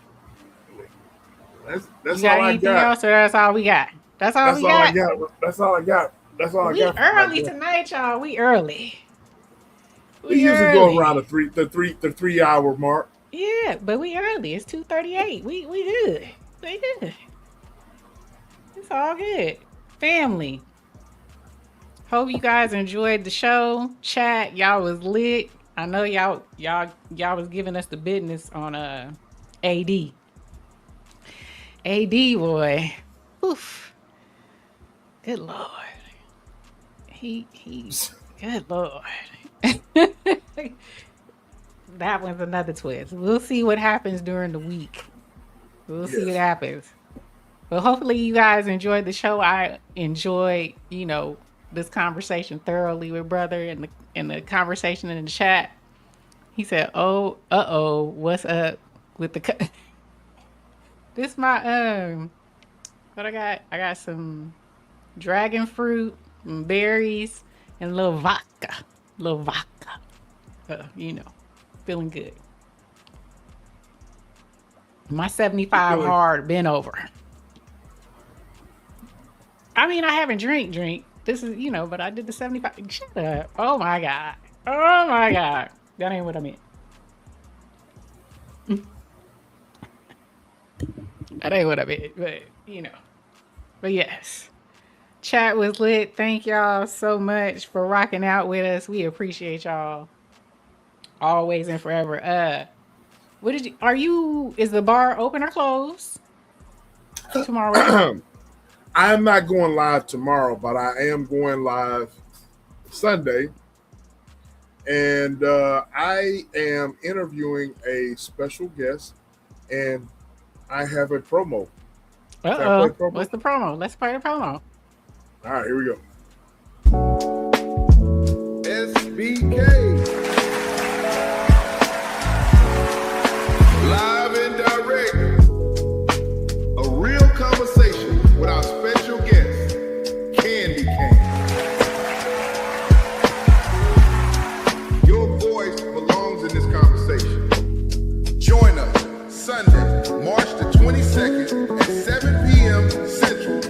S1: That's
S2: you got
S1: all I
S2: anything
S1: got.
S2: else, or that's all we got? That's all we got.
S1: That's all I got. That's all I got.
S2: We early tonight, y'all. We early.
S1: We usually go around the 3 hour mark.
S2: Yeah, but we early. It's 2:38. We good. We good. It's all good. Family. Hope you guys enjoyed the show. Chat, y'all was lit. I know y'all was giving us the business on AD. AD boy. Oof. Good Lord. He's good Lord. That one's another twist. We'll see what happens during the week. We'll see what happens. But hopefully you guys enjoyed the show. I enjoyed, this conversation thoroughly with brother and the conversation in the chat. He said, what's up with the this my what I got? I got some dragon fruit and berries and a little vodka. Feeling good. My 75 hard been over. I mean, I haven't drink. This is, but I did the 75. Shut up. Oh my God. That ain't what I meant. That ain't what I meant, but But yes. Chat was lit. Thank y'all so much for rocking out with us. We appreciate y'all. Always and forever. Is the bar open or closed tomorrow?
S1: I'm not going live tomorrow, but I am going live Sunday. And I am interviewing a special guest, and I have a promo.
S2: What's the promo? Let's play the promo.
S1: All right, here we go. SBK. Live and direct. A real conversation with our special guest, Candy Cane. Your voice belongs in this conversation. Join us Sunday, March the 22nd at 7 p.m. Central.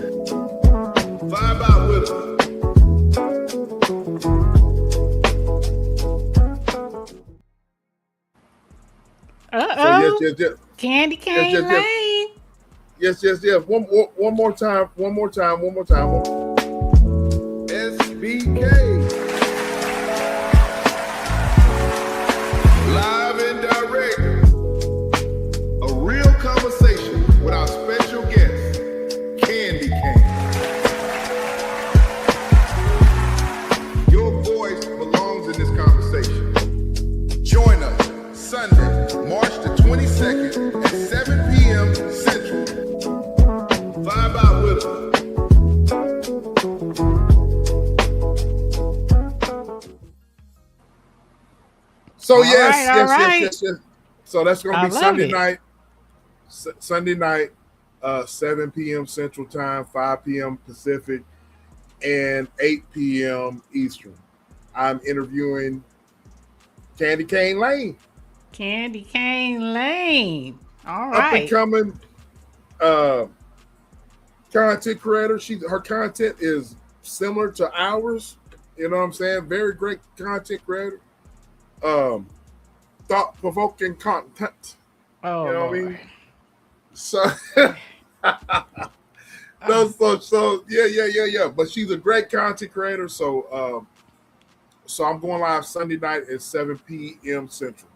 S1: Vibe out with us.
S2: Uh-oh.
S1: So yes.
S2: Candy cane lane.
S1: Yes. One more time. SBK. Live and direct. A real conversation with our special guest, Candy Cane. Your voice belongs in this conversation. Join us Sunday, March the 22nd at 7 p.m. Central. Vibe out with us. So
S2: All
S1: yes,
S2: right,
S1: yes. So that's going to
S2: I
S1: be
S2: love
S1: Sunday
S2: it.
S1: night. Sunday night, 7 p.m. Central Time, 5 p.m. Pacific, and 8 p.m. Eastern. I'm interviewing Candy Cane Lane,
S2: Candy Cane Lane. All
S1: up and
S2: right.
S1: coming content creator. Her content is similar to ours. You know what I'm saying? Very great content creator. Thought provoking content.
S2: Oh,
S1: You know
S2: Lord.
S1: what I mean? So, so yeah. But she's a great content creator. So I'm going live Sunday night at 7 p.m. Central,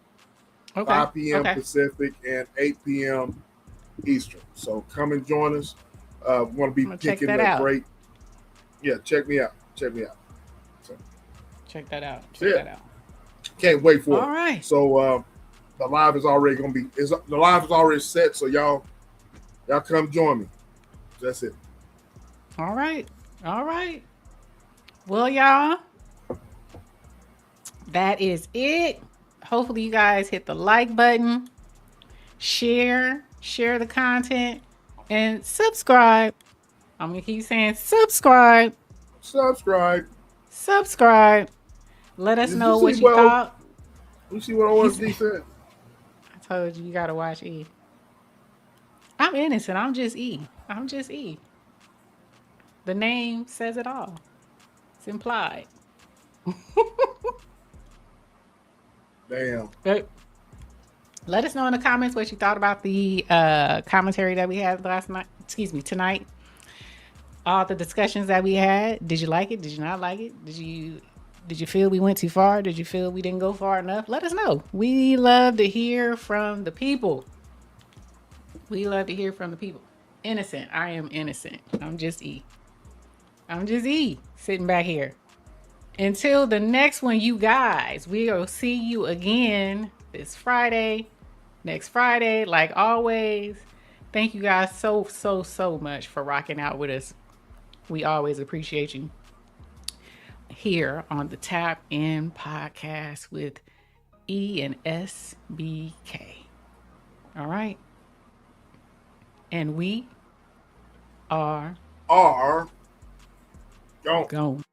S2: Okay.
S1: 5 p.m.
S2: Okay.
S1: Pacific, and 8 p.m. Eastern. So come and join us. We're going to be
S2: check
S1: picking
S2: that
S1: a
S2: out.
S1: great. Yeah, check me out. So,
S2: Check that out. Check that out.
S1: can't wait for it.
S2: All right.
S1: So the live is already going to be. The live is already set. So y'all come join me. That's it.
S2: All right. All right. Well, y'all, that is it. Hopefully you guys hit the like button, share the content, and subscribe. I'm going to keep saying subscribe. Let us know what you thought.
S1: You see what OSD said?
S2: I told you got to watch E. I'm innocent. I'm just E. The name says it all. It's implied.
S1: Damn.
S2: But let us know in the comments what you thought about the commentary that we had tonight. All the discussions that we had. Did you like it? Did you not like it? Did you feel we went too far? Did you feel we didn't go far enough? Let us know. We love to hear from the people. Innocent. I am innocent. I'm just E. Sitting back here. Until the next one, you guys, we'll see you again this Friday. Next Friday, like always. Thank you guys so much for rocking out with us. We always appreciate you here on the Tap In Podcast with E and SBK. All right. And we are
S1: gone.